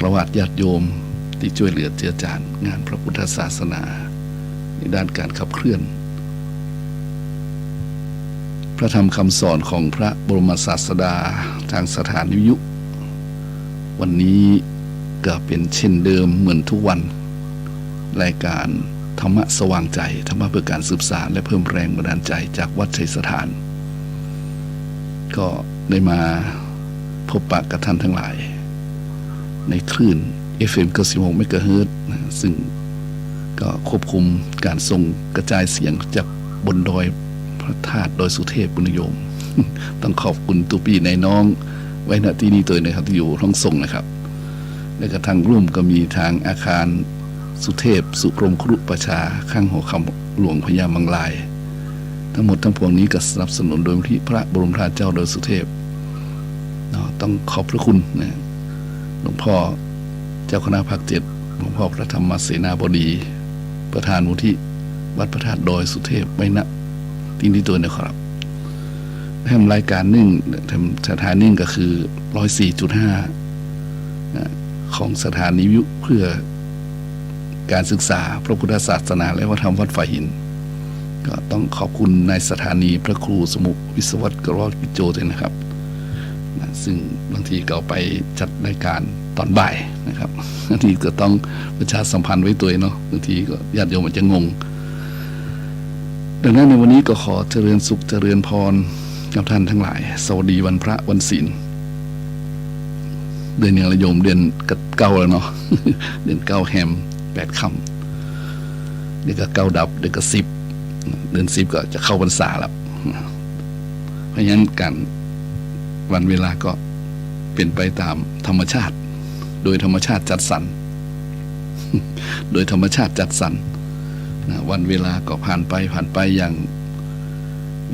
รวาสญาติโยมที่ช่วยเหลือเจือจานงานพระพุทธศาสนาในด้านการขับเคลื่อนพระธรรมคำสอนของพระบรมศาสดาทางสถานวิทยุวันนี้ก็เป็นเช่นเดิมเหมือนทุกวันรายการธรรมะสว่างใจธรรมะเพื่อการสืบสานและเพิ่มแรงบันดาลใจจากวัดชัยสถานก็ได้มาพบปะกับท่านทั้งหลายในคลื่น FM 96 เมกะเฮิรตซ์ซึ่งก็ควบคุมการส่งกระจายเสียงจากบนดอยพระธาตุดอยสุเทพบุญโยม ต้องขอบคุณตุปีในน้องไว้ณที่นี้ตัวนะครับที่อยู่ท้องส่งนะครับและก็ทางร่วมก็มีทางอาคารสุเทพสุพรมครุประชาข้างหอคำหลวงพญามังลายทั้งหมดทั้งปวงนี้ก็สนับสนุนโดยที่พระบรมราชเจ้าดอยสุเทพต้องขอบพระคุณนะหลวงพ่อเจ้าคณะภาค 7หลวงพ่อพระธรรมเสนาบดีประธานมูลที่วัดพระธาตุดอยสุเทพไว้ณที่นี้ตัวนะครับทำรายการนึ่งสถานีก็คือ 104.5 ของสถานีวิทยุเพื่อการศึกษาพระพุทธศาสนาและวัฒนธรรมวัดฝ่ายหินก็ต้องขอบคุณนายสถานีพระครูสมุวิศวัตรกรกิจโจด้วยนะครับซึ่งบางทีก็ไปจัดรายการตอนบ่ายนะครับบางทีก็ต้องประชาสัมพันธ์ไว้ตัวเนาะบางทีก็ญาติโยมอาจจะงงดังนั้นในวันนี้ก็ขอเจริญสุขเจริญพรกับท่านทั้งหลายสวัสดีวันพระวันศีลเดือนอย่างละโยมเดือนเก้าแล้วเนาะ เดือนเก้าแฮม8 ค่ำเดือนก็เก้าดับเดือนก็10เดือน10ก็จะเข้าพรรษาแล้วเพราะฉะนั้นการวันเวลาก็เป็นไปตามธรรมชาติโดยธรรมชาติจัดสรร โดยธรรมชาติจัดสรรวันเวลาก็ผ่านไปอย่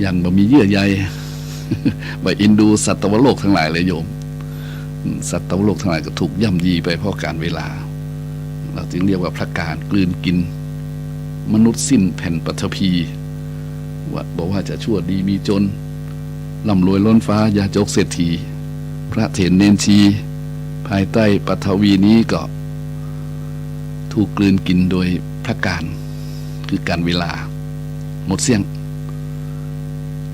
างบ่มีเยื่อใย ว่าอินดูสัตวโลกทั้งหลายเลยโยมสัตวโลกทั้งหลายก็ถูกย่ำยีไปเพราะการเวลาเราจึงเรียกว่าพระการกลืนกินมนุษย์สิ้นแผ่นปฐพีว่าบอกว่าจะชั่วดีมีจนร่ำรวยล้นฟ้ายาจกเศรษฐีพระเถรเนนชีภายใต้ปฐวีนี้ก็ถูกกลืนกินโดยพระการคือการเวลาหมดเสี่ยง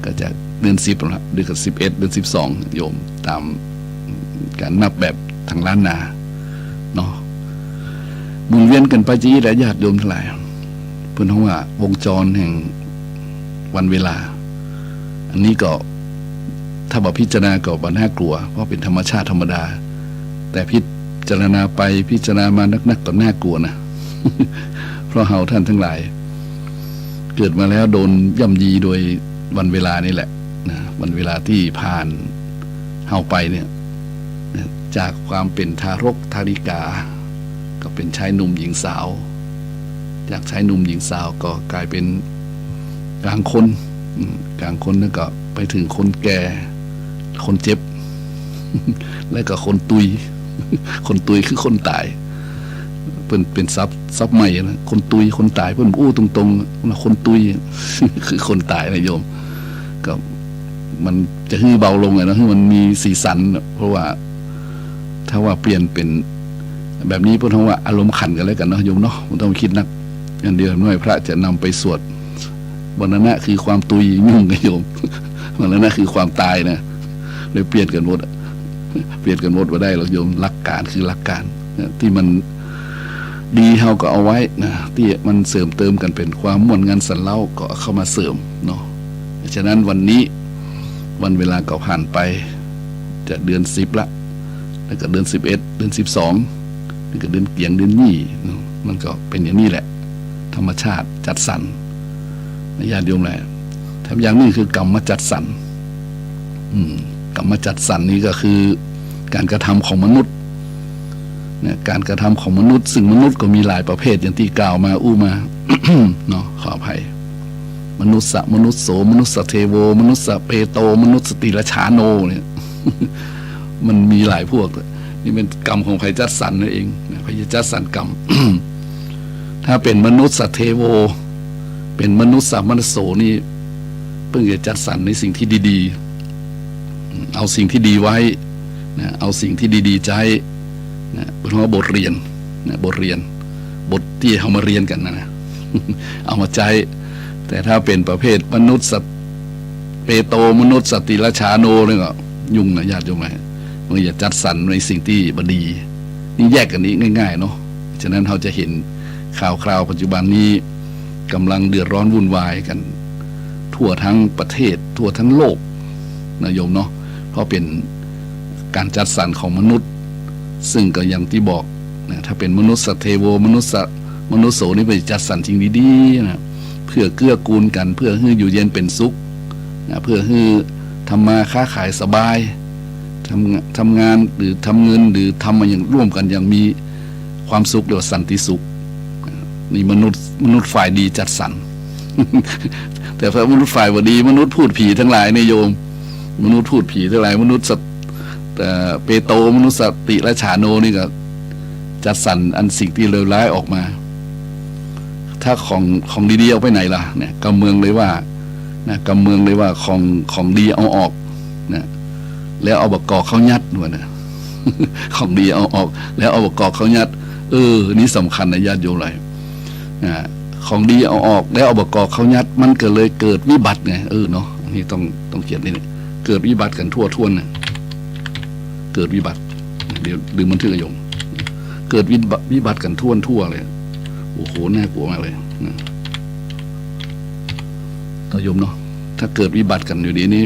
ก็จะเดือน10นะเดือน11เดือน12โยมตามการนับแบบทางล้านนาเนาะหมุนเวียนกันไปจีและญาติโยมทั้งหลายเพื่อนเขาว่าวงจรแห่งวันเวลาอันนี้ก็ถ้าบอกพิจารณาก็บ่น่ากลัวเพราะเป็นธรรมชาติธรรมดาแต่พิจารณาไปพิจารณามานักก็น่ากลัวนะ เพราะเฮาท่านทั้งหลายเกิดมาแล้วโดนย่ำยีโดยวันเวลานี่แหละนะวันเวลาที่ผ่านเฮาไปเนี่ยจากความเป็นทารกทาริกาก็เป็นชายหนุ่มหญิงสาวจากชายหนุ่มหญิงสาวก็กลายเป็นกลางคนแล้วก็ไปถึงคนแก่คนเจ็บ แล้วก็คนตุย คนตุยคือคนตายเป็นซับใหม่นะคนตุยคนตายเพิ่นอู้ตรงๆนะคนตุย คือคนตายนะโยมก็มันจะฮือเบาลงนะให้มันมีสีสันเพราะว่าถ้าว่าเปลี่ยนเป็นแบบนี้เพราะว่าอารมณ์ขันกันแล้วกันเนาะโยมเนาะผมต้องคิดนักอันเดียวหน่วยพระจะนำไปสวดมรณะคือความตุยยุ่งกันโยมมรณะคือความตายนะเลยเปลี่ยนกันหมดว่าได้หรอกโยมหลักการคือหลักการที่มันดีเฮาก็เอาไว้นะที่มันเสริมเติมกันเป็นความม่วนงานสันเล่าก็เข้ามาเสริมเนาะฉะนั้นวันนี้วันเวลาก็ผ่านไปจะเดือน10ละแล้วก็เดือน11เดือน12แล้วก็เดือนเกียงเดือนยี่มันก็เป็นอย่างนี้แหละธรรมชาติจัดสรรญาติโยมแหละแถมอย่างนี้คือกรรมมาจัดสรรกรรมมาจัดสรรนี้ก็คือการกระทำของมนุษย์เนี่ยการกระทำของมนุษย์ซึ่งมนุษย์ก็มีหลายประเภทอย่างที่กล่าวมามา เนาะขออภัยมนุษย์มนุษย์โสมนุษย์เทโวมนุษย์เปโตมนุษย์สติรชาโนเนี่ย มันมีหลายพวกนี่เป็นกรรมของใครจัดสรรนั่นเองใครจะจัดสรรกรรม ถ้าเป็นมนุษย์เทโวเป็นมนุษย์มนุษย์โสนี่เพิ่งจะจัดสรรในสิ่งที่ดีๆเอาสิ่งที่ดีไว้นะเอาสิ่งที่ดีๆใจ นะเพราะว่าบทเรียนนะบทที่เอามาเรียนกันนะเอามาใช้แต่ถ้าเป็นประเภทมนุษย์สัตเปโตมนุษย์สติราชาโนเนี่ยก็ยุ่งนะญาติโยมไหมมันอย่าจัดสรรในสิ่งที่บดีนี่แยกกันนี้ง่ายๆเนาะฉะนั้นเราจะเห็นข่าวคราวปัจจุบันนี้กำลังเดือดร้อนวุ่นวายกันทั่วทั้งประเทศทั่วทั้งโลกนะโยมเนาะเพราะเป็นการจัดสรรของมนุษย์ซึ่งก็อย่างที่บอกนะถ้าเป็นมนุษย์สเทโวมนุษย์โสนี่ไปจัดสรรจริงดีๆนะเพื่อเกื้อกูลกันเพื่อให้อยู่เย็นเป็นสุขนะเพื่อให้ทำมาค้าขายสบายทำงานหรือทำเงินหรือทำมาอย่างร่วมกันอย่างมีความสุขเรียกว่าสันติสุขนี่มนุษย์ฝ่ายดีจัดสรร แต่พระมนุษย์ฝ่ายบดีมนุษย์พูดผีทั้งหลายในโยมมนุษย์พูดผีทั้งหลายมนุษย์เปโตมนุษย์สติและฉาโนนี่ก็จัดสรรอันสิ่งที่เลวร้ายออกมาถ้าของดีๆเอาไปไหนล่ะเนี่ยกำเมืองเลยว่านะกำเมืองเลยว่าของดีเอาออกนะแล้วเอาบกกอกเขายัดด้วยนะ ของดีเอาออกแล้วเอาบกกอกเขายัดนี่สำคัญนะญาติโยมเลยของดีเอาออกแล้วเอาบกกอกเขายัดมันก็เลยเกิดวิบัติไงเนาะนี่ต้องเขียนนี่เกิดวิบัติกันทั่วนะเกิดวิบัติเดี๋ยวลืมบันทึกโยมเกิดวิบัติกันทั่วเลยโอ้โหน่ากลัวมากเลยนะต่อโยมเนาะถ้าเกิดวิบัติกันอยู่ดีนี้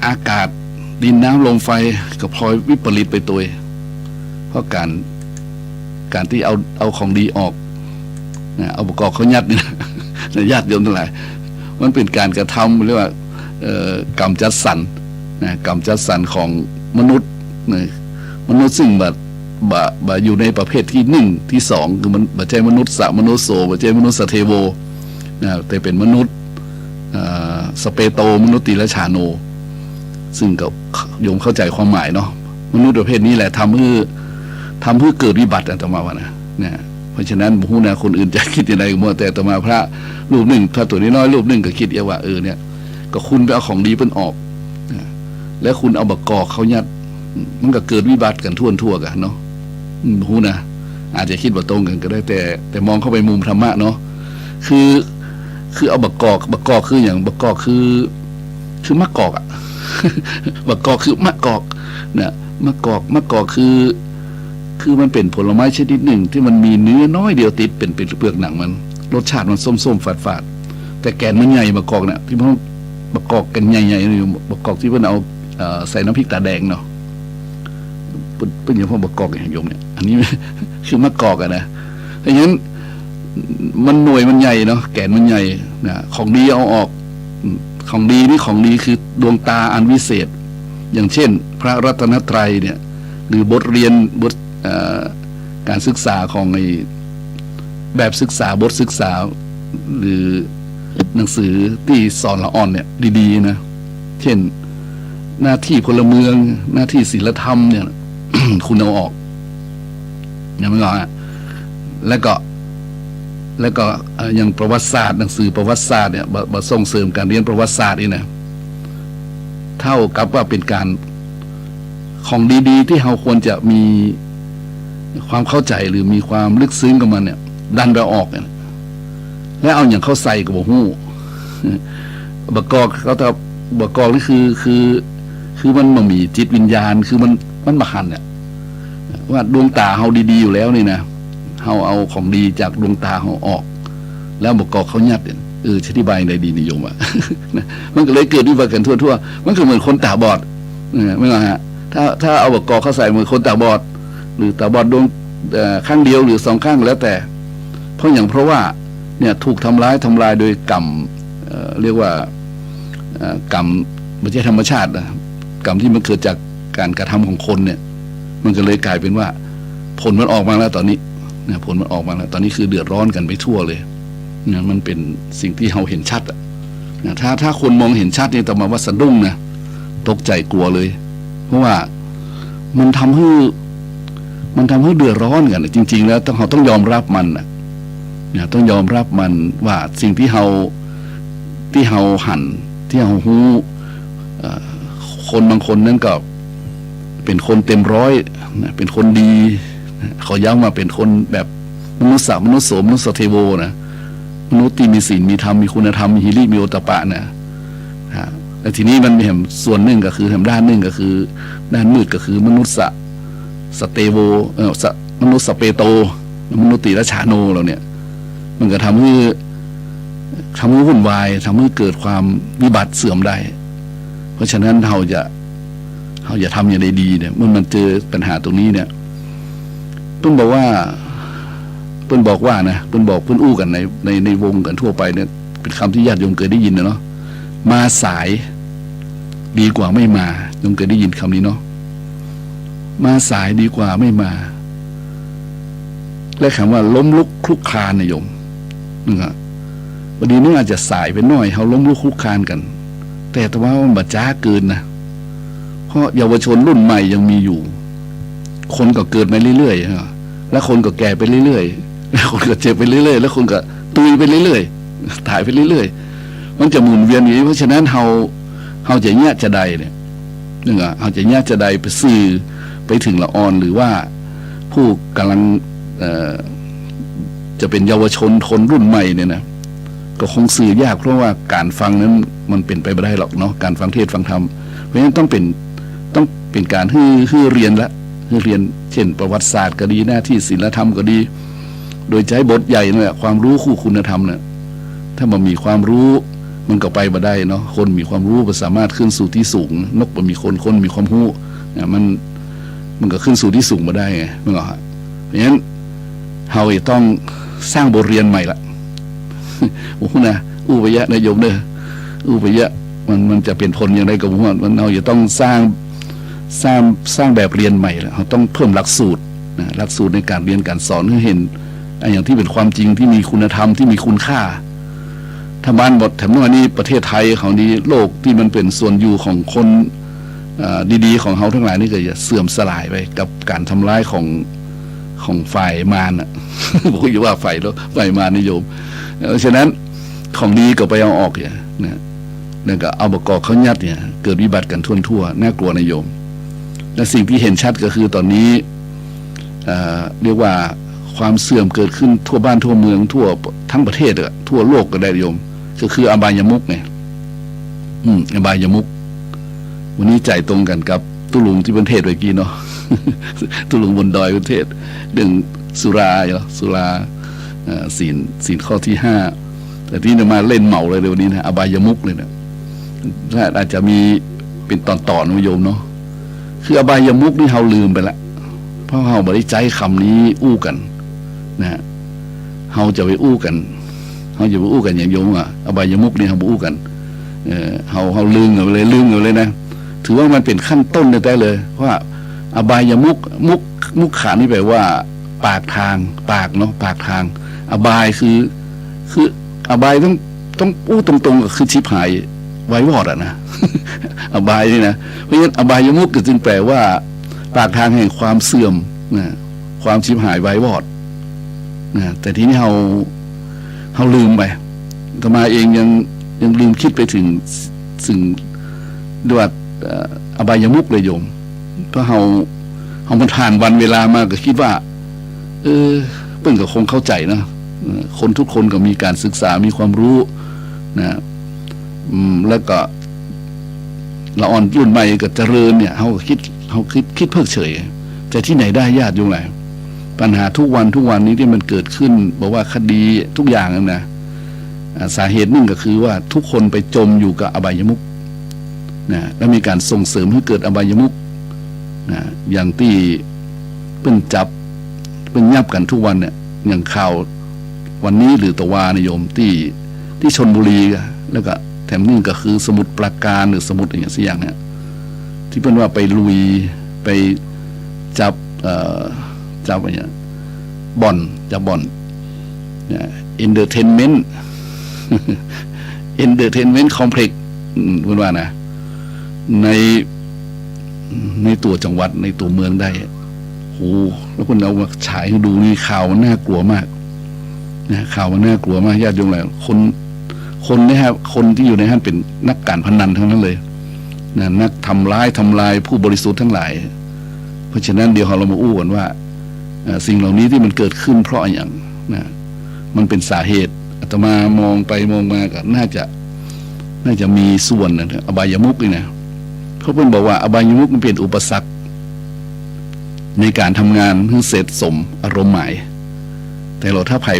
อากาศดินน้ำลมไฟก็พลอยวิปริตไปตัวเพราะการที่เอาของดีออกนะเอาประกอบเขายัดนี่นะญาติโยมทั้งหลายมันเป็นการกระทำเรียกว่ากรรมจัดสรรนะกรรมจัดสรรของมนุษย์นะมนุษย์ซึ่งแบบอยู่ในประเภทที่1ที่2คือมันบัจเจมนุษย์สมนุษย์โสบัจเจมนุษย์สเทโวนะแต่เป็นมนุษย์สเปโตมนุษย์ติละชาโนซึ่งก็โยมเข้าใจความหมายเนาะมนุษย์ประเภทนี้แหละทำเพื่อเกิดวิบัติอาตมาว่านะเนี่ยเพราะฉะนั้นผู้นะคนอื่นจะคิดยังไงก็มั่วแต่อาตมาพระรูปหนึ่งถ้าตัวนี้น้อยรูปหนึ่งก็คิดว่าเนี่ยก็คุณไปเอาของดีเพิ่นออกแล้วคุณเอาบักกอกเขายัดมันก็เกิดวิบัติกันทั่วกันเนาะผู้นะอาจจะคิดว่าตรงกันก็ได้แต่มองเข้าไปมุมธรรมะเนาะคือเอาบักกอกคืออย่างบักกอกคือมะกอกอ่ะ บักกอกคือมะกอกนะมะกอกคือมันเป็นผลไม้ชนิดหนึ่งที่มันมีเนื้อน้อยเดียวติดเป็นเปลือกหนังมันรสชาติมันส้มฝาดแต่แกนมันใหญ่มะกอกเนี่ยที่พวกมะกอกกันใหญ่ๆมะกอกที่เพิ่นเอาใส่น้ำพริกตาแดงเนาะเป็นอย่างพวกมะกอกอย่างโยมเนี่ยอันนี้ คือมะกอกอะนะเพราะฉะนั้นมันหน่วยมันใหญ่เนาะแกนมันใหญ่นะของดีเอาออกของดีนี่ของดีคือดวงตาอันวิเศษอย่างเช่นพระรัตนตรัยเนี่ยหรือบทเรียนการศึกษาของแบบศึกษาบทศึกษาหรือหนังสือที่สอนละอ่อนเนี่ยดีๆนะเช่นหน้าที่พลเมืองหน้าที่ศีลธรรมเนี่ย คุณเอาออกอย่างไม่ก่อนแล้วก็อย่างประวัติศาสตร์หนังสือประวัติศาสตร์เนี่ยมาส่งเสริมการเรียนประวัติศาสตร์นี่นะเท่ากับว่าเป็นการของดีๆที่เราควรจะมีความเข้าใจหรือมีความลึกซึ้งกับมันเนี่ยดันไปออกเนี่ยแล้วเอาอย่างเข้าใส่กับบ่ฮู้บักกอกเขาถ้าบักกอกนี่คือมันบ่มีจิตวิญญาณคือมันมาหันเนี่ยว่าดวงตาเฮาดีๆอยู่แล้วนี่นะเฮาเอาของดีจากดวงตาเฮาออกแล้วบักกอกเขายัดเนี่ยอธิบายได้ดีนิยมอ่ะ มันก็เลยเกิดวิบัติกันทั่วมันก็เหมือนคนตาบอดไม่ว่าฮะถ้าเอาบักกอกเข้าใส่เหมือนคนตาบอดหรือตาบอดดวงข้างเดียวหรือ2ข้างแล้วแต่เพราะว่าเนี่ยถูกทำร้ายโดยกรรมเรียกว่ากรรมไม่ใช่ธรรมชาตินะกรรมที่มันเกิดจากการกระทำของคนเนี่ยมันก็เลยกลายเป็นว่าผลมันออกมาแล้วตอนนี้นะผลมันออกมาแล้วตอนนี้คือเดือดร้อนกันไปทั่วเลยนะมันเป็นสิ่งที่เราเห็นชัดอะนะถ้าคนมองเห็นชัดนี่แต่มาว่าสะดุ้งนะตกใจกลัวเลยเพราะว่ามันทำให้เดือดร้อนกันจริงๆแล้วต้องยอมรับมันนะต้องยอมรับมันว่าสิ่งที่เราหั่นที่เราหู้คนบางคนนั้นก็ เป็นคนเต็มร้อยนะเป็นคนดีนะเขาย้ำว่าเป็นคนแบบมนุษย์มนุษย์โสมนุษย์เทโวนะมนุษย์ที่มีศีลมีธรรมมีคุณธรรมมีหิริมีโอตตัปปะนะแต่ทีนี้มันมีแห่งส่วนหนึ่งก็คือแห่งด้านหนึ่งก็คือด้านมืดก็คือมนุษย์สเตโวมนุษย์สเปโตมนุษย์ติรชาโนเราเนี่ยมันก็ทำให้วุ่นวายทำให้เกิดความวิบัติเสื่อมได้เพราะฉะนั้นเราจะทำอย่างไรดีเนี่ยเมื่อมันเจอปัญหาตรงนี้เนี่ยเพิ่นบอกว่าเพิ่นบอกอู้กันในวงกันทั่วไปเนี่ยเป็นคำที่ญาติโยมเคยได้ยินนะเนาะมาสายดีกว่าไม่มาโยมเคยได้ยินคำนี้เนาะมาสายดีกว่าไม่มาและคำว่าล้มลุกคลุกคลานนะโยมนึกอ่ะบางทีนึกอาจจะสายไปหน่อยเขาล้มลุกคลุกคลานกันแต่ว่ามันบาจ้าเกินนะเพราะเยาวชนรุ่นใหม่ยังมีอยู่คนก็เกิดมาเรื่อยๆแล้วคนก็แก่ไปเรื่อยๆแล้วคนก็เจ็บไปเรื่อยๆแล้วคนก็ตุยไปเรื่อยๆตายไปเรื่อยๆมันจะหมุนเวียนอย่างนี้เพราะฉะนั้นเราจะแยกจะใดเนี่ยนึกอ่ะเราจะแยกจะใดไปสื่อไปถึงละอ่อนหรือว่าผู้กำลังจะเป็นเยาวชนคนรุ่นใหม่เนี่ยนะก็คงสื่อยากเพราะว่าการฟังนั้นมันเป็นไปไม่ได้หรอกเนาะการฟังเทศฟังธรรมเพราะฉะนั้นต้องเป็นการฮือเรียนละฮือเรียนเช่นประวัติศาสตร์ก็ดีหน้าที่ศีลธรรมก็ดีโดยใช้บทใหญ่เนี่ยความรู้คู่คุณธรรมเนี่ยถ้ามันมีความรู้มันก็ไปมาได้เนาะคนมีความรู้ก็สามารถขึ้นสู่ที่สูงนกมันมีคนมีความรู้มันก็ขึ้นสู่ที่สูงมาได้ไงมันก็เพราะฉะนั้นเราต้องสร้างบทเรียนใหม่ละโอ้โหนะอู้ไปเยอะนายโยมเด้ออู้ไปเยอะมันจะเป็นผลอย่างไรกับผมว่าเราจะต้องสร้างแบบเรียนใหม่แล้วเราต้องเพิ่มหลักสูตรนะหลักสูตรในการเรียนการสอนให้เห็นอย่างที่เป็นความจริงที่มีคุณธรรมที่มีคุณค่าถ้าบ้านบทแถมว่านี่ประเทศไทยของนี้โลกที่มันเป็นส่วนอยู่ของคนดีๆของเขาทั้งหลายนี่ก็จะเสื่อมสลายไปกับการทำร้ายของฝ่ายมารบอกอยู่ว่าฝ่ายมารนิยมเพราะฉะนั้นของดีก็ไปเอาออกเนี่ยนะแล้วก็เอาประกอบเขายัดเนี่ยเกิดวิบัติกันทั่วน่ากลัวนิยมและสิ่งที่เห็นชัดก็คือตอนนี้เรียกว่าความเสื่อมเกิดขึ้นทั่วบ้านทั่วเมืองทั่วทั้งประเทศทั่วโลกก็ได้นิยมก็คืออบายมุขไงอบายมุขวันนี้ใจตรงกันกับตุลุงที่ประเทศเมื่อกี้เนาะ ตุลุงบนดอยประเทศเรื่องสุราศีลข้อที่5แต่ที่เนี่ยมาเล่นเหมาเลยเดี๋ยวนี้นะอบายมุขเลยนะถ้าอาจจะมีเป็นตอนๆนิยมเนาะคืออบายมุขนี่เราลืมไปละเพราะเราไม่ได้ใจคำนี้อู้กันนะเราจะไปอู้กันอย่างโยมอ่ะอบายมุขนี่เราอู้กันเราลืมกันเลยนะถือว่ามันเป็นขั้นต้นได้เลยว่าอบายมุขขานี่แปลว่าปากทางเนาะปากทางอบายคืออบายต้องอู้ตรงๆก็คือชิบหายไว้วอดนะ อบายนี่นะเพราะฉะนั้นอบายมุขก็จึงแปลว่าปากทางแห่งความเสื่อมนะความชิบหายไว้วอดนะแต่ทีนี้เราลืมไปอาตมาเองยังลืมคิดไปถึงสิ่งด้วยอบายมุขเลยโยมเพราะเรามันผ่านวันเวลามาก็คิดว่าเปิ้นก็คงเข้าใจนะคนทุกคนก็มีการศึกษามีความรู้นะแล้วก็ละอ่อนรุ่นใหม่ก็เจริญเนี่ยเขาคิดเพิกเฉยแต่ที่ไหนได้ญาติโยมไหนปัญหาทุกวันนี้ที่มันเกิดขึ้นบอกว่าคดีทุกอย่างนะสาเหตุหนึ่งก็คือว่าทุกคนไปจมอยู่กับอบายมุขนะแล้วมีการส่งเสริมให้เกิดอบายมุขนะอย่างที่เป็นจับเป็นยับกันทุกวันเนี่ยอย่างข่าววันนี้หรือตะวานิยมที่ชลบุรีแล้วก็แถมนึงก็คือสมุทรปราการหรือสมุทรอย่างเสียงเนี่ยที่เป็นว่าไปลุยไปจับอะไรเนี่ยบ่อนจับบ่อนเอนเตอร์เทนเมนต์คอมเพล็กซ์เป็นว่านะในตัวจังหวัดในตัวเมืองได้โหแล้วคนเอามาฉายให้ดูนี่ข่าวมันน่ากลัวมากนะข่าวมันน่ากลัวมากญาติโยมหลายคนนี่ครับคนที่อยู่ในนั้นเป็นนักการพนันทั้งนั้นเลยนะนักทำลายผู้บริสุทธิ์ทั้งหลาย เพราะฉะนั้นเดี๋ยวเรามาอู้กันว่าสิ่งเหล่านี้ที่มันเกิดขึ้นเพราะอย่างนะมันเป็นสาเหตุอาตมามองไปมองมาก็น่าจะมีส่วนนะอบายมุขนี่นะเขาเพิ่นบอกว่าอบายมุขมันเป็นอุปสรรคในการทำงานให้เสร็จสมอารมณ์หมายแต่เราถ้าไผ่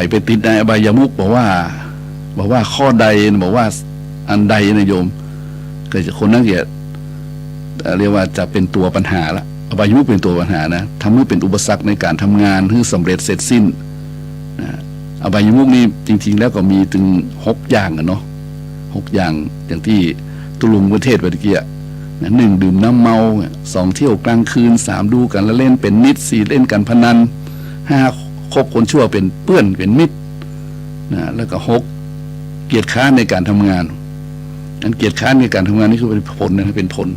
ไปติดในอบายมุขบอกว่าข้อใดบอกว่าอันใดนะโยมก็จะคนนักเกียรติเรียกว่าจะเป็นตัวปัญหาละอบายมุขเป็นตัวปัญหานะทำให้เป็นอุปสรรคในการทำงานให้สำเร็จเสร็จสิ้นนะอบายมุขนี่จริงๆแล้วก็มีถึง6 อย่างเนาะ6 อย่างอย่างที่ตุลุงประเทศเมื่อกี้1ดื่มน้ำเมา2เที่ยวกลางคืน3ดูกันแล้วเล่นเป็นนิด4เล่นกันพนัน5คบคนชั่วเป็นเพื่อนเป็นมิตรนะแล้วก็6เกียรติค้านในการทำงานอันเกียรติค้านในการทำงานนี่คือเป็นผลนะเป็นผล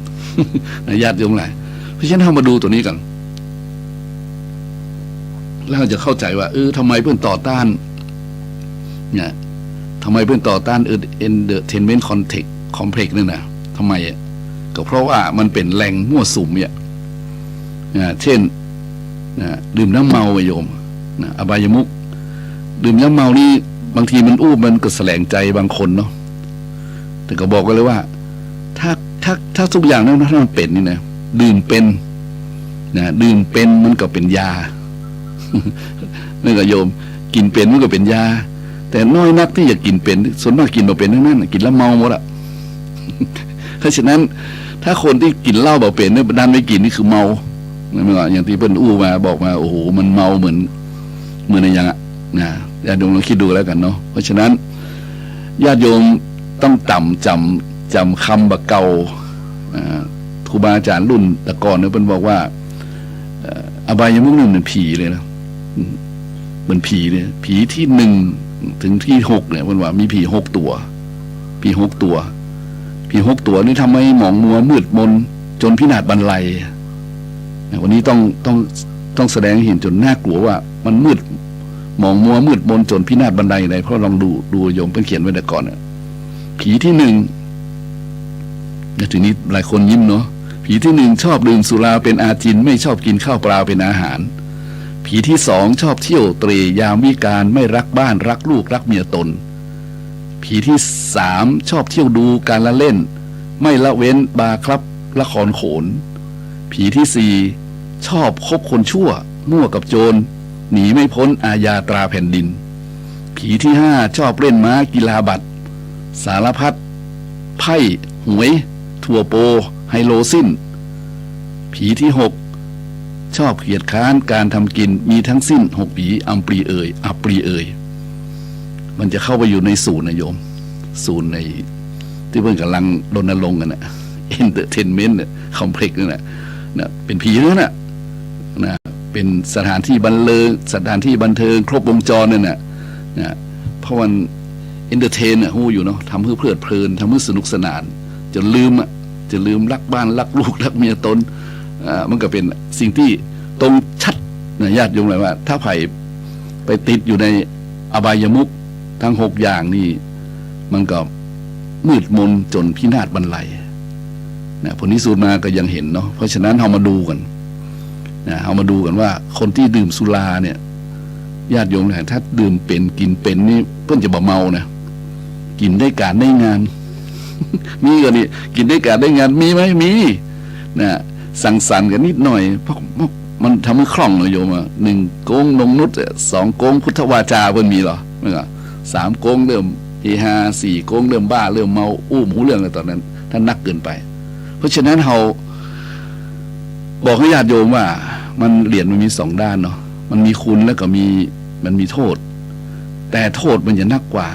นะญาติโยมหลายเพราะฉะนั้นเรามาดูตัวนี้กันแล้วเราจะเข้าใจว่าทำไมเพื่อนต่อต้านเนี่ยทำไมเพื่อนต่อต้านentertainment complex เนี่ยนะทำไมก็เพราะว่ามันเป็นแหล่งมั่วสุมเนี่ยเช่นดื่มน้ำเมาไปโยมอบายมุขดื่มน้ำเมานี่บางทีมันมันก็แสลงใจบางคนเนาะแต่ก็บอกกันเลยว่าถ้าทุกอย่างนั้นถ้ามันเป็นนี่นะดื่มเป็นดื่มเป็นมันก็เป็นยานี่ก็โยมกินเป็นมันก็เป็นยาแต่น้อยนักที่จะกินเป็นส่วนมากกินมาเป็นทั้งนั้นกินแล้วเมาหมดอะเพราะฉะนั้นถ้าคนที่กินเหล้าเบาเป็นเนี่ยดันไม่กินนี่คือเมาอย่างที่เปิ้ลมาบอกมาโอ้โหมันเมาเหมือนอะไรอย่างนะญาติโยมลองคิดดูแล้วกันเนาะเพราะฉะนั้นญาติโยมต้องจำคำบักเก่าครูบาอาจารย์รุ่นแต่ก่อนเนี่ยเปิ้ลบอกว่าอบายมุขเหมือนผีเลยนะเหมือนผีเนี่ยผีที่1ถึงที่6เนี่ยเปิ้ลว่ามีผี6 ตัวผี6 ตัวนี่ทำให้หมองมัวมืดมนจนพินาศบรรลัยวันนี้ต้องแสดงให้เห็นจนน่ากลัวว่ามันมืดหมองมัวมืดมนจนพินาศบรรลัยเลยเพราะลองดูโยมเพิ่งเขียนไว้แต่ก่อนเนี่ยผีที่1ทีนี้หลายคนยิ้มเนาะผีที่1ชอบดื่มสุราเป็นอาจินไม่ชอบกินข้าวปลาเป็นอาหารผีที่2ชอบเที่ยวเตร่ยามวิกาลไม่รักบ้านรักลูกรักเมียตนผีที่3ชอบเที่ยวดูการละเล่นไม่ละเว้นบาร์คลับละครโขนผีที่4ชอบคบคนชั่วมั่วกับโจรหนีไม่พ้นอาญาตราแผ่นดินผีที่5ชอบเล่นม้ากีฬาบัตรสารพัดไพ่หวยถั่วโปไฮโลสิ้นผีที่6ชอบเกียรติค้านการทำกินมีทั้งสิ้น6ผีอัปรีเอ่ยมันจะเข้าไปอยู่ในศูนย์นะโยมศูนย์ในที่เพิ่งกำลังรณรงค์กันนะentertainment complex นั่นแหละเป็นผีนั่นน่ะเป็นสถานที่บันเทิงครบวงจรนั่นน่ะเพราะมันentertainน่ะฮู้อยู่เนาะทำเพื่อเพลิดเพลินทำเพื่อสนุกสนานจนลืมรักบ้านรักลูกรักเมียตนมันก็เป็นสิ่งที่ตรงชัดนะญาติโยมเลยว่าถ้าไปติดอยู่ในอบายมุขทั้ง6 อย่างนี่มันก็มืดมนจนพินาศบรรลัยผลที่สุดมาก็ยังเห็นเนาะเพราะฉะนั้นเรามาดูกันว่าคนที่ดื่มสุราเนี่ยญาติโยมเนี่ยถ้าดื่มเป็นกินเป็นนี่เพิ่นจะบ่เมานะกินได้การได้งาน มีก็นี่กินได้การได้งานมีไหมมีนะสังสรรค์กันนิดหน่อยเพราะมันทำให้คล่องเลยโยม1โกงนงนุษย์2โกงพุทธวาจาเพิ่นมีเหรอไม่ก็3โกงเริ่ม4โกงเริ่มบ้าเริ่มเมาอู้หมูเรื่องอะไรตอนนั้นท่านนักเกินไปเพราะฉะนั้นเราบอกให้ญาติโยมว่ามันเหรียญมันมี2 ด้านเนาะมันมีคุณแล้วก็มันมีโทษแต่โทษมันจะนักกว่า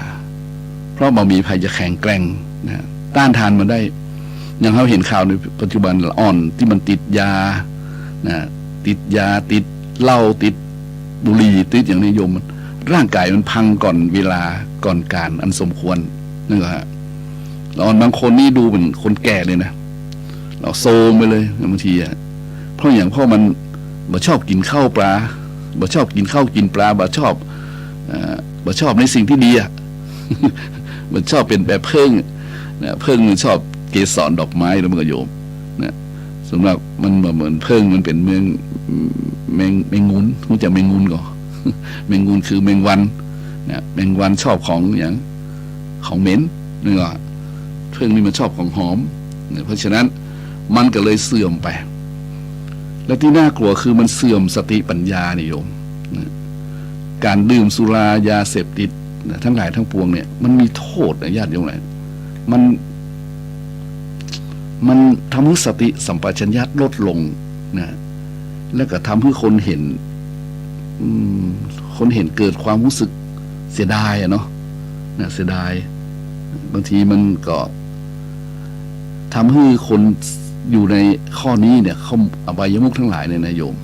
เพราะมันมีภัยจะแข็งแกร่งนะต้านทานมันได้อย่างเราเห็นข่าวในปัจจุบันอ่อนที่มันติดยาติดเหล้าติดบุหรี่ติดอย่างนี้โยมมันร่างกายมันพังก่อนเวลาก่อนการอันสมควรนั่นแหละอ่อนบางคนนี่ดูเป็นคนแก่เลยนะเราโซมไปเลยบางทีเพราะมันบ่ชอบกินข้าวปลาบ่ชอบกินข้าวกินปลาบ่ชอบในสิ่งที่ดีมันชอบเป็นแบบเพิ่งชอบเกสรดอกไม้แล้วมันก็โยมส่ ส่วนมากมันเหมือนเพิ่งมันเป็นเมืองแมงงูนรู้จักแมงงูนก่อน แมงงูนคือแมงวันนะแมงวันชอบของอย่างของเหม็นนี่ก็เพิ่งนี่มันชอบของหอมเพราะฉะนั้นมันก็เลยเสื่อมไปและที่น่ากลัวคือมันเสื่อมสติปัญญานิยมนะการดื่มสุรายาเสพติดนะทั้งหลายทั้งปวงเนี่ยมันมีโทษนะญาติโยมหลายมันทำให้สติสัมปชัญญะลดลงนะแล้วก็ทำให้คนเห็นเกิดความรู้สึกเสียดายเนาะนะเสียดายบางทีมันก็ทำให้คนอยู่ในข้อนี้เนี่ยเขาอบายมุขทั้งหลายเนี่ยนะโยม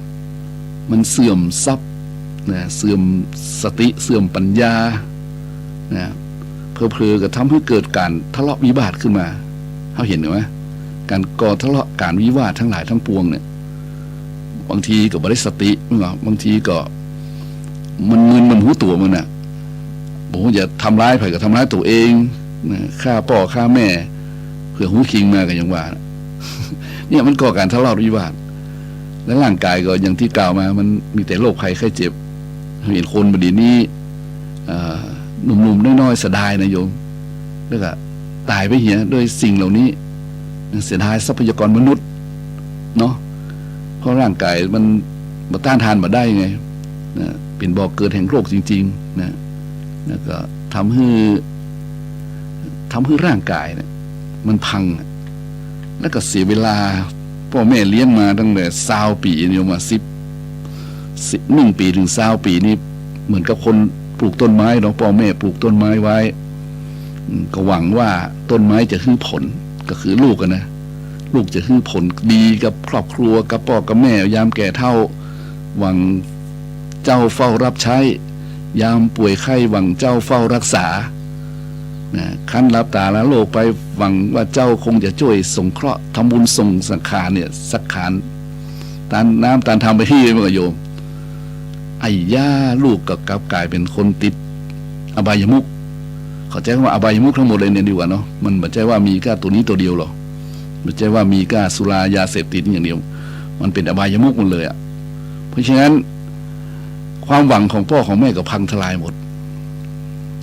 มันเสื่อมทรัพย์นะเสื่อมสติเสื่อมปัญญานะเพลอๆก็ทำให้เกิดการทะเลาะวิวาทขึ้นมาเขาเห็นไหมการก่อทะเลาะการวิวาททั้งหลายทั้งปวงเนี่ยบางทีก็บริสติบางทีก็มันมึนมันหูตัวมันน่ะบอกว่าอย่าทำร้ายใครก็ทำร้ายตัวเองนะฆ่าพ่อฆ่าแม่เพื่อหูคิงมากันอย่างว่าเนี่ยมันก่อการทะเลาะวิวาทและร่างกายก็อย่างที่กล่าวมามันมีแต่โรคภัยไข้เจ็บเห็นคนบดีนี้หนุ่มๆน้อยๆเสียดายนะโยมแล้วก็ตายไปเหี้ยด้วยสิ่งเหล่านี้เสียดายทรัพยากรมนุษย์เนาะเพราะร่างกายมันต้านทานมาได้ไงนะเป็นบ่อเกิดแห่งโรคจริงๆนะแล้วก็ทำให้ร่างกายเนี่ยมันพังแล้วก็เสียเวลาพ่อแม่เลี้ยงมาตั้งแต่20 ปีเนี่ยมา1 ปีถึง20 ปีนี่เหมือนกับคนปลูกต้นไม้เนาะพ่อแม่ปลูกต้นไม้ไว้ก็หวังว่าต้นไม้จะให้ผลก็คือลูกนะลูกจะให้ผลดีกับครอบครัวกับพ่อกับแม่ยามแก่เฒ่าหวังเจ้าเฝ้ารับใช้ยามป่วยไข้หวังเจ้าเฝ้ารักษาขั้นรับตาละโลกไปหวังว่าเจ้าคงจะช่วยสงเคราะห์ทำบุญส่งสังขารเนี่ยสักขารตานน้ำตานทำไปที่มันก็โยมไอ้ย่าลูกก็กลับกลายเป็นคนติดอบายมุขเขาใจว่าอบายมุขทั้งหมดเลยเนี่ยดีกว่าเนาะมันไม่ใช่ว่ามีแค่ตัวนี้ตัวเดียวหรอกไม่ใช่ว่ามีแค่สุรายาเสพติดอย่างเดียวมันเป็นอบายมุขหมดเลยอ่ะเพราะฉะนั้นความหวังของพ่อของแม่ก็พังทลายหมด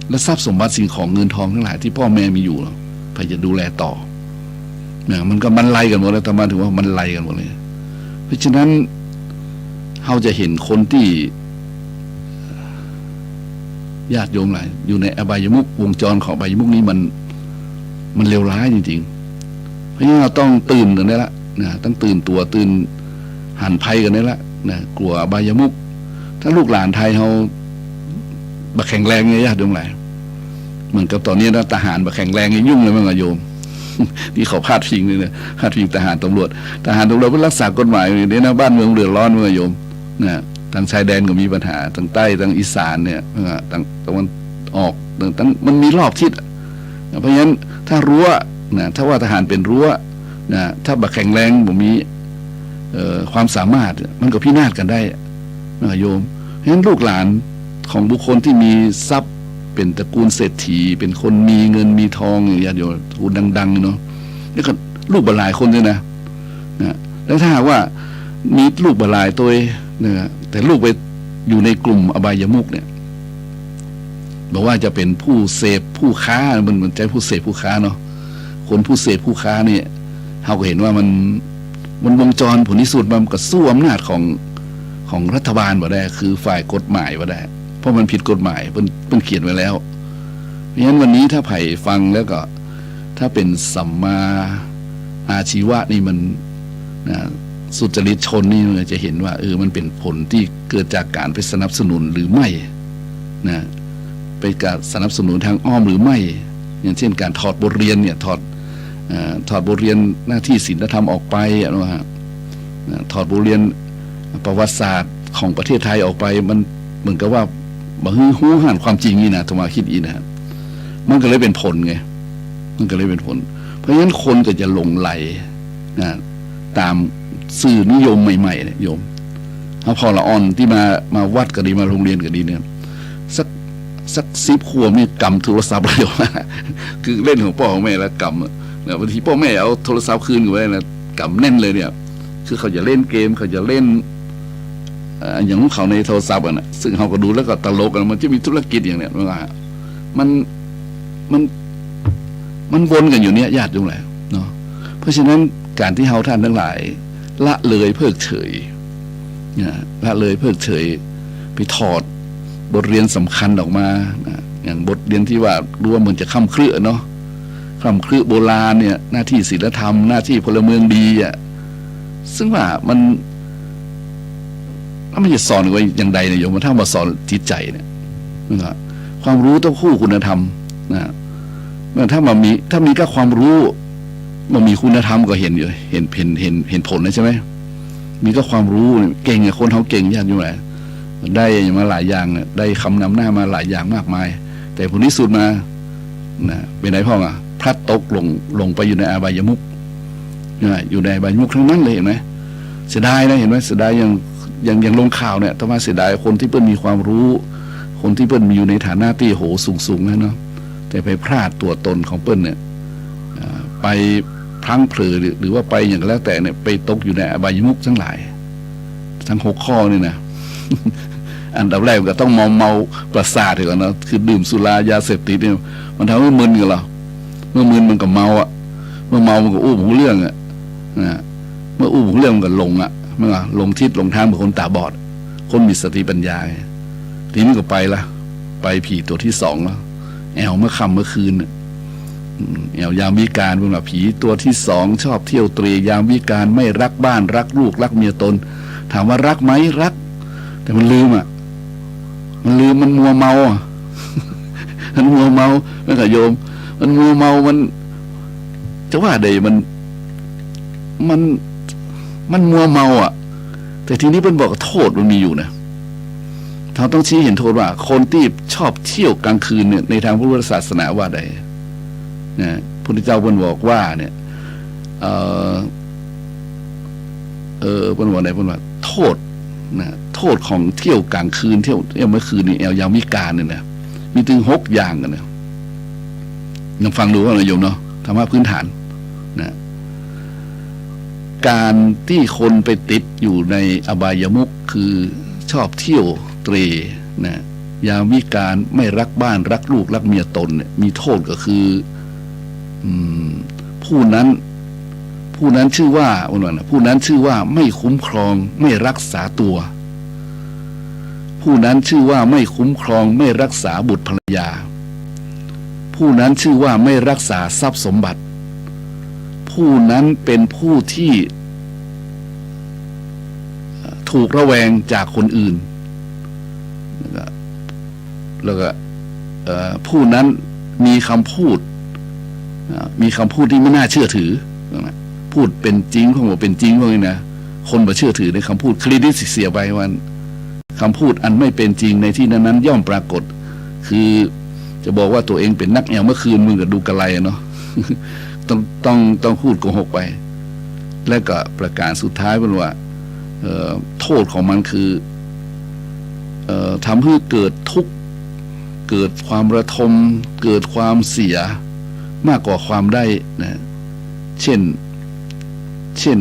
และทรัพย์สมบัติสิ่งของเงินทองทั้งหลายที่พ่อแม่มีอยู่ใครจะดูแลต่อเนี่ยมันก็มันไล่กันหมดแล้วแต่มาถึงว่ามันไล่กันหมดเลยเพราะฉะนั้นเราจะเห็นคนที่ญาติโยมหลายอยู่ในอบายมุขวงจรของอบายมุขนี้มันเลวร้ายจริงๆเพราะฉะนั้นเราต้องตื่นกันได้ละนะต้องตื่นตัวตื่นหันภัยกันได้ละนะกลัวอบายมุขถ้าลูกหลานไทยเขาบักแข็งแรงเนี่ยญาติโยมหลายเหมือนกับตอนนี้นะทหารบักแข็งแรงยุ่งเลยมั้งโยม ที่เขาพาดพิงเลยนะพาดพิงทหารตำรวจเพื่อรักษากฎหมายเนี่ยนะบ้านเมืองเดือดร้อนมั้งโยมนะทางชายแดนก็มีปัญหาทางใต้ทางอีสานเนี่ยทางตะวันออกทางมันมีรอบทิศเพราะฉะนั้นถ้ารั้วนะถ้าว่าทหารเป็นรั้วนะถ้าบักแข็งแรงผมมีความสามารถมันก็พินาศกันได้นะโยมเพราะฉะนั้นลูกหลานของบุคคลที่มีทรัพย์เป็นตระกูลเศรษฐีเป็นคนมีเงินมีทองอย่างญาติโยมตระกูลดังๆเนาะนี่ก็ลูกบรรลายคนด้วยนะแล้วถ้าหากว่ามีลูกบรรลายตัวนะแต่ลูกไปอยู่ในกลุ่มอบายมุขเนี่ยบอกว่าจะเป็นผู้เสพผู้ค้ามันเหมือนใจผู้เสพผู้ค้าเนาะคนผู้เสพผู้ค้าเนี่ยเราก็เห็นว่ามันวงจรผลที่สุดมันก็สู้อำนาจของรัฐบาลบ่ได้คือฝ่ายกฎหมายบ่ได้เพราะมันผิดกฎหมายเพิ่นเขียนไว้แล้วเพราะฉะนั้นวันนี้ถ้าไผ่ฟังแล้วก็ถ้าเป็นสัมมาอาชีวะนี่มันนะสุจริตชนนี่มันจะเห็นว่ามันเป็นผลที่เกิดจากการไปสนับสนุนหรือไม่นะไปการสนับสนุนทางอ้อมหรือไม่อย่างเช่นการถอดบทเรียนเนี่ยถอดบทเรียนหน้าที่ศีลธรรมออกไปนะฮะถอดบทเรียนประวัติศาสตร์ของประเทศไทยออกไปมันเหมือนกับว่าบ่ฮู้หันความจริงนี่นะธรรมะคิดอีนะมันก็เลยเป็นผลไงมันก็เลยเป็นผลเพราะฉะนั้นคนก็จะหลงไหลนะตามสื่อนิยมใหม่ๆเนี่ยโยมเอาพอละอ่อนที่มาวัดก็ดีมาโรงเรียนก็ดีเนี่ยสัก10 ขวบนี่กำโทรศัพท์เลยว่าคือเล่นของพ่อของแม่แล้วกำเนี่ยบางทีพ่อแม่เอาโทรศัพท์คืนกันไว้นะกำแน่นเลยเนี่ย คือเขาจะเล่นเกมเขาจะเล่นอย่างของเขาในโทรศัพท์อ่ะนะซึ่งเขาก็ดูแล้วก็ตลกกันมันจะมีธุรกิจอย่างเนี้ยว่ามันวนกันอยู่เนี้ยญาติโยมแหละเนาะเพราะฉะนั้นการที่เฮาท่านทั้งหลายละเลยเพิกเฉยละเลยเพิกเฉยไปถอดบทเรียนสำคัญออกมาอย่างบทเรียนที่ว่ารู้ว่ามันจะค้ำเครือเนาะค้ำเครือโบราณเนี่ยหน้าที่ศีลธรรมหน้าที่พลเมืองดีอ่ะซึ่งว่ามันจะสอนไว้อย่างใดเนี่ยโยมมันถ้ามาสอนจิตใจเนี่ยนะครับความรู้ต้องคู่คุณธรรมนะถ้ามีก็ความรู้มันมีคุณธรรมก็เห็นอยู่เห็นผลนะใช่ไหมมีก็ความรู้เก่งคนเขาเก่งยากอยู่ไหนได้มาหลายอย่างได้คำนำหน้ามาหลายอย่างมากมายแต่ผลที่สุดมาเป็นไหนพ่อพลัดตกลงไปอยู่ในอบายมุขอยู่ในอบายมุขทั้งนั้นเลยเห็นไหมเสียดายนะเห็นไหมเสียดายอย่างลงข่าวเนี่ยแต่ว่าเสียดายคนที่เพิ่นมีความรู้คนที่เพิ่นมีอยู่ในฐานะที่โหสูงนะเนาะแต่ไปพลาดตัวตนของเปิ้ลเนี่ยไปพลั้งเผลอหรือว่าไปอย่างแล้วแต่เนี่ยไปตกอยู่ในอบายมุขทั้งหลายทั้ง6 ข้อนี่นะ อันดับแรกก็ต้องเมาประสาทก่อนนะคือดื่มสุรายาเสพติดเนี่ยมันทำให้มึนกันเหรอเมื่อมึนมันก็เมาอ่ะเมื่อเมามันก็อู้หูเรื่องอ่ะเมื่ออู้หูเรื่องมันก็หลงอ่ะเมื่อหลงทิศหลงทางเหมือนคนตาบอดคนมีสติปัญญาทีนี้ก็ไปละไปผีตัวที่2แล้วแอวเมื่อค่ำเมื่อคืนแอวยามวิการเป็นแบบผีตัวที่2ชอบเที่ยวเตร่ยามวิการไม่รักบ้านรักลูกรักเมียตนถามว่ารักไหมรักแต่มันลืมมันมัวเมามันมัวเมาไม่ค่ะโยมมันมัวเมามันจะว่าใดมันมัวเมาอ่ะแต่ทีนี้เพิ่นบอกโทษมันมีอยู่นะเราต้องชี้เห็นโทษว่าคนที่ชอบเที่ยวกลางคืนเนี่ยในทางพุทธศาสนาว่าใดนะพระพุทธเจ้าเพิ่นบอกว่าเนี่ยเพิ่นบอกไหนเพิ่นว่าโทษนะโทษของเที่ยวกลางคืนเที่ยวเมื่อคืนนี่แอลยามวิการเนี่ยนะมีถึง6 อย่างกันนะลองฟังดูว่าโยมเนาะธรรมะพื้นฐานนะการที่คนไปติดอยู่ในอบายมุขคือชอบเที่ยวเตร่นะยามวิการไม่รักบ้านรักลูกรักเมียตนเนี่ยมีโทษก็คือผู้นั้นชื่อว่าผู้นั้นชื่อว่าไม่คุ้มครองไม่รักษาตัวผู้นั้นชื่อว่าไม่คุ้มครองไม่รักษาบุตรภรรยาผู้นั้นชื่อว่าไม่รักษาทรัพย์สมบัติผู้นั้นเป็นผู้ที่ถูกระแวงจากคนอื่นแล้วก็ผู้นั้นมีคำพูดที่ไม่น่าเชื่อถือพูดเป็นจริงของบอกเป็นจริงพวกนี้นะคนมาเชื่อถือในคำพูดเครดิตเสียไปวันคำพูดอันไม่เป็นจริงในที่นั้นย่อมปรากฏคือจะบอกว่าตัวเองเป็นนักแอวเมื่อคืนมึงก็ดูกระไรเนาะ ต้องพูดโกหกไปและก็ประการสุดท้ายเป็นว่าโทษของมันคือทำให้เกิดทุกข์เกิดความระทมเกิดความเสียมากกว่าความได้นะเช่น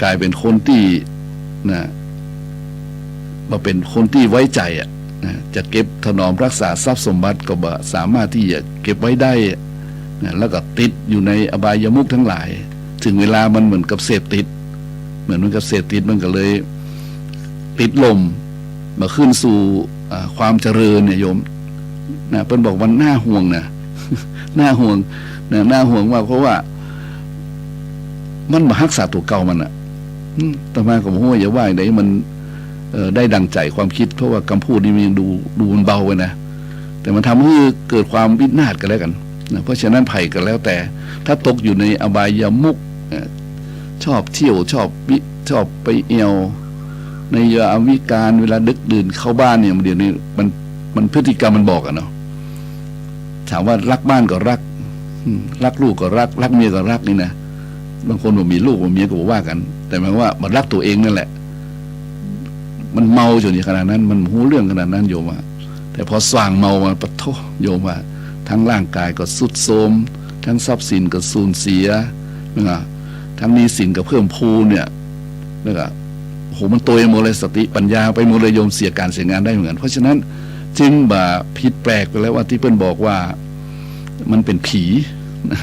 กลายเป็นคนที่นะมาเป็นคนที่ไว้ใจนะจะเก็บถนอมรักษาทรัพย์สมบัติก็บ่สามารถที่จะเก็บไว้ได้นะแล้วก็ติดอยู่ในอบายมุขทั้งหลายถึงเวลามันเหมือนกับเสพติดมันก็เลยติดลมมาขึ้นสู่ความเจริญเนี่ยโยมนะเพิ่นบอกว่าน่าห่วงนะน่าห่วงว่าเพราะว่ามันมารักษาตัวเก่ามันต่อมาก็บอกว่าอย่าว่าไหนมันได้ดังใจความคิดเพราะว่าคำพูดนี้มันยังดูมันเบาไปนะแต่มันทำให้เกิดความวินาศกันแล้วกันนะเพราะฉะนั้นไผ่กันแล้วแต่ถ้าตกอยู่ในอบายมุขชอบเที่ยวชอบไปเอวในยามวิการเวลาดึกดื่นเข้าบ้านเนี่ยเดี๋ยวนี้มันพฤติกรรมมันบอกอะเนาะถามว่ารักบ้านก็รักลูกก็รักเมียก็รักนี่นะบางคนบอกมีลูกมีเมียก็บอกว่ากันแต่หมายว่ามันรักตัวเองนั่นแหละมันเมาจนขนาดนั้นมันหูเรื่องขนาดนั้นโยมว่าแต่พอสว่างเมามาปะโถโยมว่าทั้งร่างกายก็ทรุดโทรมทั้งทรัพย์สินก็สูญเสียทั้งหนี้สินก็เพิ่มพูนเนี่ย แล้วก็โหมันตัวหมดเลยสติปัญญาไปหมดเลยโยมเสียการเสียงานได้เหมือนกันเพราะฉะนั้นจึงบ่าผิดแปลกไปแล้วว่าที่เพิ่นบอกว่ามันเป็นผีนะ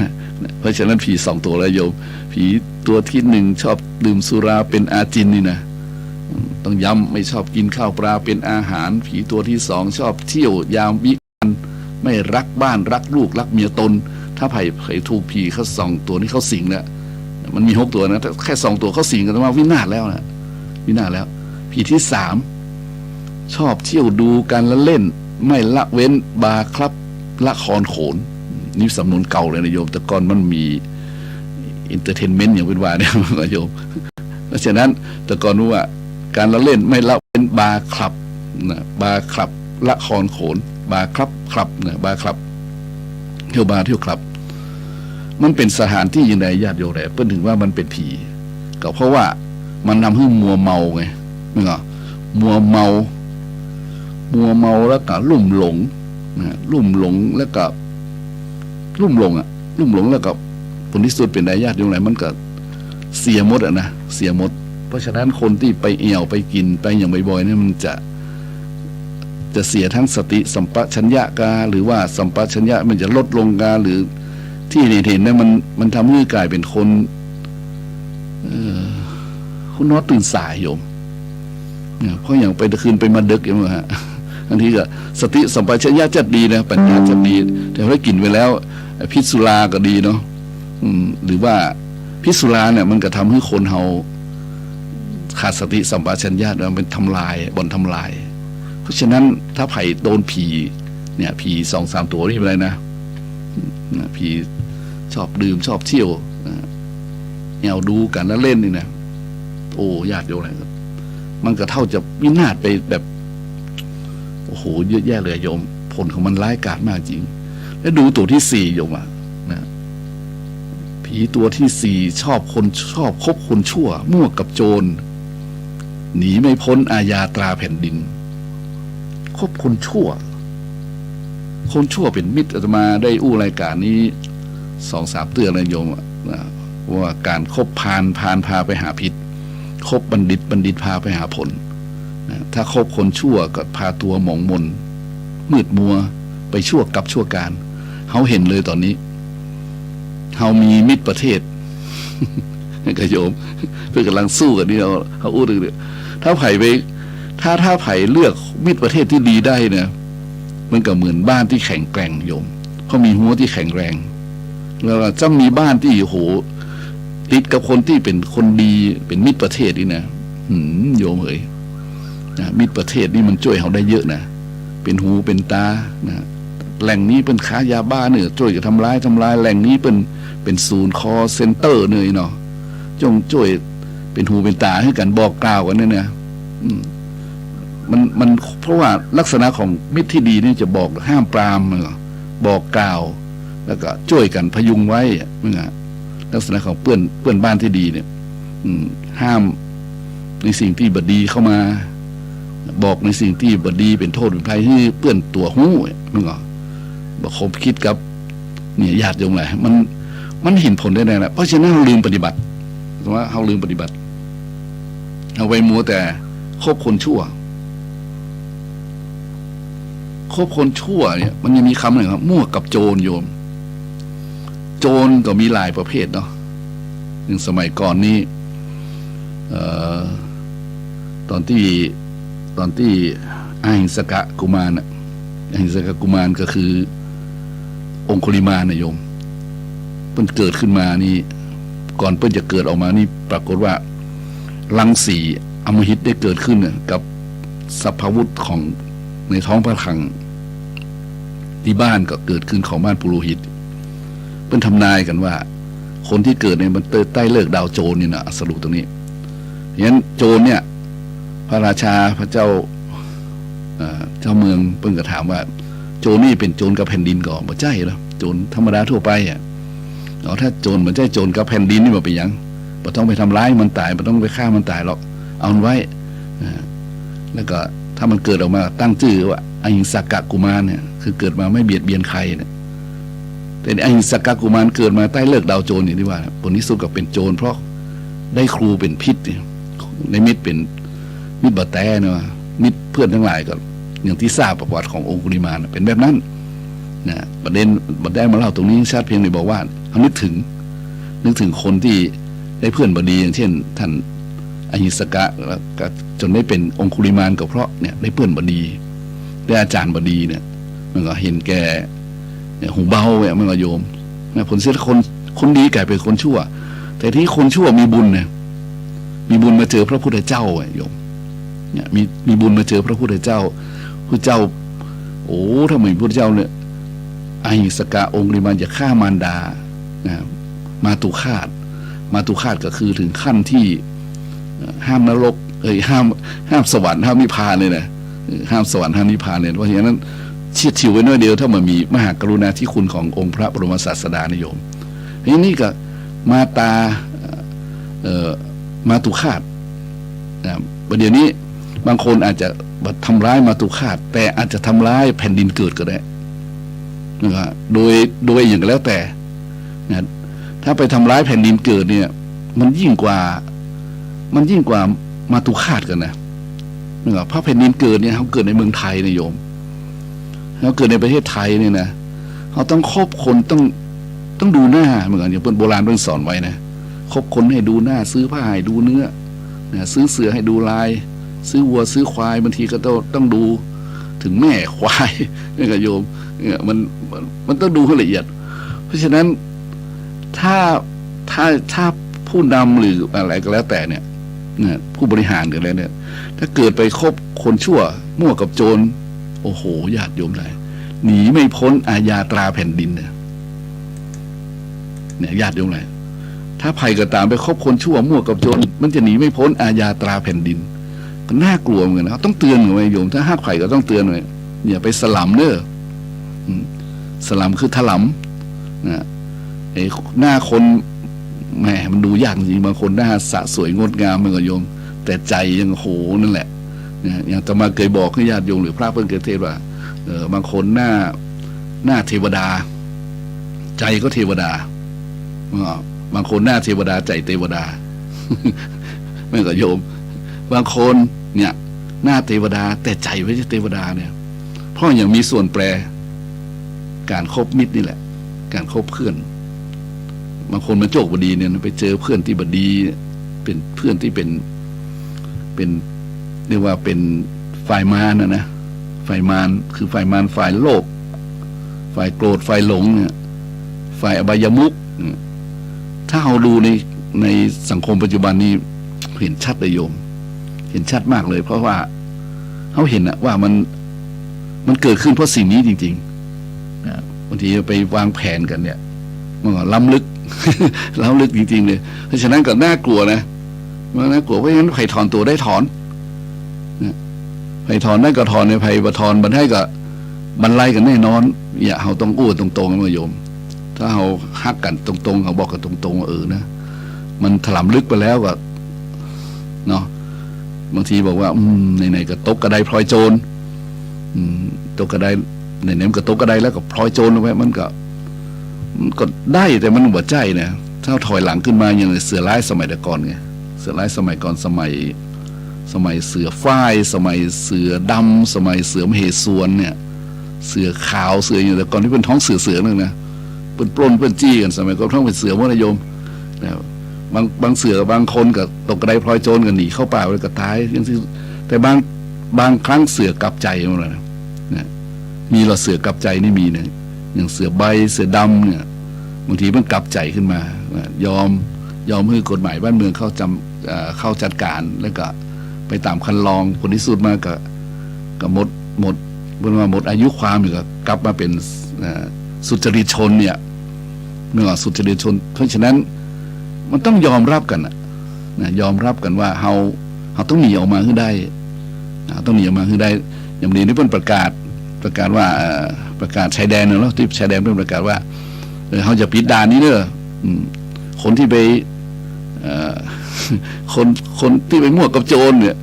เพราะฉะนั้นผีสองตัวแล้วโยมผีตัวที่หนึ่งชอบดื่มสุราเป็นอาจินนี่นะต้องย้ำไม่ชอบกินข้าวปลาเป็นอาหารผีตัวที่สองชอบเที่ยวยามวิกาลไม่รักบ้านรักลูกรักเมียตนถ้าไผ่ถูกผีเขาสองตัวนี้เขาสิงแล้วมันมี6 ตัวนะแต่แค่2 ตัวเขาสิงกันว่าวินาศแล้วนะวินาศแล้วผีที่3ชอบเที่ยวดูการละเล่นไม่ละเว้นบาร์คลับละครโขนนี่สำนวนเก่าเลยนะโยมแต่ก่อนมันมีอินเตอร์เทนเมนต์อย่างเป็นว่าเนี่ยโยมเพราะฉะนั้นแต่ก่อนรู้ว่าการละเล่นไม่ละเว้นบาร์คลับนะบาร์คลับละครโขนบาร์คลับนะบาร์คลับเที่ยวบาร์เที่ยวคลับมันเป็นสถานที่ยังไงญาติโยมแหละเพิ่นถึงว่ามันเป็นผีก็เพราะว่ามันทำให้มัวเมาไงนี่ก็มัวเมาแล้วก็ลุ่มหลงนะลุ่มหลงแล้วก็ลุ่มหลงแล้วก็ผลที่สุดเป็นไดญาติโยมแหละมันก็เสียหมดอ่ะนะเสียหมดเพราะฉะนั้นคนที่ไปเอี่ยวไปกินไปอย่างบ่อยๆเนี่ยมันจะเสียทั้งสติสัมปชัญญะกาหรือว่าสัมปชัญญะมันจะลดลงกาหรือที่เห็นเนี่ยมันทำให้กลายเป็นคนคุณน้อตื่นสายโยมเพราะอย่างไปคืนไปมาดึกอย่างเงี้ยฮะบางทีก็สติสัมปชัญญะจัดดีนะปัญญาจัดดีแต่ถ้ากินไปแล้วพิษสุราก็ดีเนาะหรือว่าพิษสุราเนี่ยมันก็ทำให้คนเฮาขาดสติสัมปชัญญะมันเป็นทำลายบ่อนทำลายเพราะฉะนั้นถ้าไผ่โดนผีเนี่ยผี2-3 ตัวนี่เป็นไรนะผีชอบดื่มชอบเที่ยวแนวดูกันแล้วเล่นนี่นะโอ้ญาติโยมอะไรมันก็เท่าจะวินาศไปแบบโอ้โหเยอะแยะเลยโยมผลของมันร้ายกาจมากจริงแล้วดูตัวที่4โยมนะผีตัวที่4ชอบคบคนชั่วมั่วกับโจรหนีไม่พ้นอาญาตราแผ่นดินคบคนชั่วเป็นมิตรอาตมาได้อู้รายการนี้2-3 เตือนเลยโยมนะว่าการคบพานพาไปหาพิษคบบัณฑิตพาไปหาผลนะถ้าคบคนชั่วก็พาตัวหมองมนมืดมัวไปชั่วกับชั่วการเขาเห็นเลยตอนนี้เขามีมิตรประเทศกระโยมเพื่อกำลังสู้กันนี่เขาอู้ดึกถ้าไผ่ไปถ้าไผ่เลือกมิตรประเทศที่ดีได้เนี่ยมันก็เหมือนบ้านที่แข็งแกร่งโยมเขามีหัวที่แข็งแรงแล้วจะมีบ้านที่โหติดกับคนที่เป็นคนดีเป็นมิตรประเทศนี่นะโยมเอ๋ยนะมิตรประเทศนี่มันช่วยเขาได้เยอะนะเป็นหูเป็นตานะแหล่งนี้เป็นค้ายาบ้าเนี่ยช่วยกับทำร้ายแหล่งนี้เป็นศูนย์คอเซ็นเตอร์เลยเนาะจงช่วยเป็นหูเป็นตาให้กันบอกกล่าวกันเนี่ยมันเพราะว่าลักษณะของมิตรที่ดีนี่จะบอกห้ามปรามบอกกล่าวแล้วก็ช่วยกันพยุงไว้ลักษณะของเพื่อนบ้านที่ดีเนี่ยห้ามในสิ่งที่บดีเข้ามาบอกในสิ่งที่บดีเป็นโทษเป็นภัยให้เพื่อนตัวหู้มันก็บอกคบคิดกับเนี่ยญาติโยมอะไรมันเห็นผลได้แน่แหละเพราะฉะนั้นเราลืมปฏิบัติว่าเราลืมปฏิบัติเอาไว้มัวแต่คบคนชั่วคบคนชั่วเนี่ยมันยังมีคำหนึ่งครับมั่วกับโจรโยมโจรก็มีหลายประเภทเนาะอย่างสมัยก่อนนี้ตอนที่อหิงสกะกุมารน่ะอหิงสกะกุมารก็คือองคุลิมานนะโยมเพิ่นเกิดขึ้นมานี่ก่อนเพิ่นจะเกิดออกมานี่ปรากฏว่ารังสีอำมหิตได้เกิดขึ้นกับสัพพวุธของในท้องพระคลังที่บ้านก็เกิดขึ้นของบ้านปุโรหิตเพิ่นทำนายกันว่าคนที่เกิดในมันใต้เลิกดาวโจรนี่นะสรุปตรงนี้อย่างนั้นโจรเนี่ยพระราชาพระเจ้าเจ้าเมืองเพิ่งก็ถามว่าโจรนี่เป็นโจรกับแผ่นดินก่อนบ่ใช่หรอโจรธรรมดาทั่วไปถ้าโจรมันใช่โจรกับแผ่นดินนี่บ่เป็นหยังบ่ต้องไปทำร้ายมันตายบ่ต้องไปฆ่ามันตายหรอกเอามันไว้แล้วก็ถ้ามันเกิดออกมาตั้งชื่อว่าอหิงสกะกุมารเนี่ยคือเกิดมาไม่เบียดเบียนใครเนี่ยแต่อหิงสกะกุมารเกิดมาใต้เลิกดาวโจรอย่างที่ว่าผลที่สุดก็เป็นโจรเพราะได้ครูเป็นพิษ ในมิตรเป็นมิตรบาแต่เนาะมิตรเพื่อนทั้งหลายก็อย่างที่ทราบประวัติขององคุลิมานเป็นแบบนั้นนะประเด็นบัดได้มาเล่าตรงนี้ชาติเพียงเลยบอกว่าเขานึกถึงคนที่ได้เพื่อนบดีอย่างเช่นท่านอหิสกะจนได้เป็นองคุลิมานก็เพราะเนี่ยได้เพื่อนบดีได้อาจารย์บดีเนี่ยมันก็เห็นแก่หูเบาเนี่ยมันก็โยมผลเสียคนดีกลายเป็นคนชั่วแต่ที่คนชั่วมีบุญเนี่ยมีบุญมาเจอพระพุทธเจ้าโยมเนี่ยมีบุญมาเจอพระพุทธเจ้าพระเจ้าโอ้ทำไมพระพุทธเจ้าเนี่ยอหิสกะองคุลิมานจะฆ่ามารดานะมาตุคาตก็คือถึงขั้นที่ห้ามนรกห้ามสวรรค์ห้ามนิพพานเลยนะห้ามสวรรค์ห้ามนิพพานเลยเพราะฉะนั้นเฉียดฉิวไว้น้อยเดียวถ้ามันมีมหากรุณาธิคุณขององค์พระบรมศาสดานิยมนี่ก็มาตุคาตนะประเดี๋ยวนี้บางคนอาจจะทำร้ายมาตุคาตแต่อาจจะทำร้ายแผ่นดินเกิดก็ได้นะครับโดยอย่างแล้วแต่นะถ้าไปทำร้ายแผ่นดินเกิดเนี่ยมันยิ่งกว่ามาตุคาตกันนะเพราะแผ่นดินเกิดเนี่ยเขาเกิดในเมืองไทยนะโยมเขาเกิดในประเทศไทยเนี่ยนะเขาต้องคบคนต้องดูหน้าเหมือนกันอย่างโบราณเพิ่งสอนไว้นะคบคนให้ดูหน้าซื้อผ้าให้ดูเนื้อนะซื้อเสือให้ดูลายซื้อวัวซื้อควายบางทีก็ต้องดูถึงแม่ควายนี่ก็โยมเนี่ยมันต้องดูให้ละเอียดเพราะฉะนั้นถ้าผู้นำหรืออะไรก็แล้วแต่เนี่ยผู้บริหารกันแล้วเนี่ยถ้าเกิดไปคบคนชั่วมั่วกับโจรโอ้โหญาติโยมเลยหนีไม่พ้นอาญาตราแผ่นดินเนี่ยญาติโยมเลยถ้าภัยก็ตามไปคบคนชั่วมั่วกับโจรมันจะหนีไม่พ้นอาญาตราแผ่นดินก็น่ากลัวเหมือนกันนะต้องเตือนไว้โยมถ้าห้าภัยก็ต้องเตือนไว้อย่าไปสลัมเด้อสลัมคือถลำนะไอ้หน้าคนแหมมันดูยากจริงบางคนหน้าสะสวยงดงามมันก็โยมแต่ใจยังโหนั่นแหละอย่างตมาเคยบอกให้ญาติโยมหรือพระเพิ่งเกิดเทศว่าบางคนหน้าเทวดาใจก็เทวดาบางคนหน้าเทวดาใจเทวดาไม่ก็โยมบางคนเนี่ยหน้าเทวดาแต่ใจไม่ใช่เทวดาเนี่ยเพราะอย่างมีส่วนแปรการคบมิตรนี่แหละการคบเพื่อนบางคนมาโจกบดีเนี่ยไปเจอเพื่อนที่บดีเป็นเพื่อนที่เป็นเรียกว่าเป็นฝ่ายมารนะฝ่ายมารคือฝ่ายมารฝ่ายโลภฝ่ายโกรธฝ่ายหลงเนี่ยฝ่ายอบายมุขถ้าเราดูในสังคมปัจจุบันนี้เห็นชัดเลยโยมเห็นชัดมากเลยเพราะว่าเขาเห็นอะว่ามันเกิดขึ้นเพราะสิ่งนี้จริงๆนะบางทีไปวางแผนกันเนี่ยมันก็ล้ำลึก ล้ำลึกจริงๆเลยเพราะฉะนั้นก็น่ากลัวนะมันน่ากลัวเพราะฉะนั้นไผ่ถอนตัวได้ถอนไผ่ถอนได้ก็ถอนในไผ่บะถอนบันให้ก็บันไลกันแน่นอนอย่าเราต้องอู้ตรงๆนะโยมถ้าเราฮักกันตรงๆเราบอกกันตรงๆนะมันถลำลึกไปแล้วก็เนาะบางทีบอกว่าไหนๆก็ตกกระไดพลอยโจรตกกระไดไหนๆมันก็ตกกระไดแล้วก็พลอยโจรลงไปมันก็ได้แต่มันหัวใจเนี่ยถ้าถอยหลังขึ้นมาอย่างเสือร้ายสมัยก่อนไงเสือร้ายสมัยก่อนสมัยเสือฝ้ายสมัยเสือดำสมัยเสือมเหสวนเนี่ยเสือขาวเสืออย่างแต่ก่อนที่เป็นท้องเสือนึงนะเป็นปล้นเป็นจี้กันสมัยก่อนท้องเป็นเสือมัธยมบางเสือบางคนก็ตกกระไดพลอยโจรกันหนีเข้าป่าไปก็ตายอย่างที่แต่บางครั้งเสือกลับใจมันนะมีเราเสือกลับใจนี่มีเนี่ยอย่างเสือใบเสือดำเนี่ยบางทีมันกลับใจขึ้นมายอมให้กฎหมายบ้านเมืองเข้าจัดการแล้วก็ไปตามคันลองผลที่สุดมาก็หมดอายุความก็กลับมาเป็นสุจริตชนเนี่ยเมื่อสุจริตชนเพราะฉะนั้นมันต้องยอมรับกันนะยอมรับกันว่าเราต้องหนีออกมาให้ได้ต้องหนีออกมาให้ได้อย่างนี้นี่เป็นประกาศว่าประกาศชายแดนเนาะที่ชายแดนเป็นประกาศว่าเขาจะปิดด่านนี้เนอะคนที่ไปคนที่ไปมั่วกับโจรเนี่ย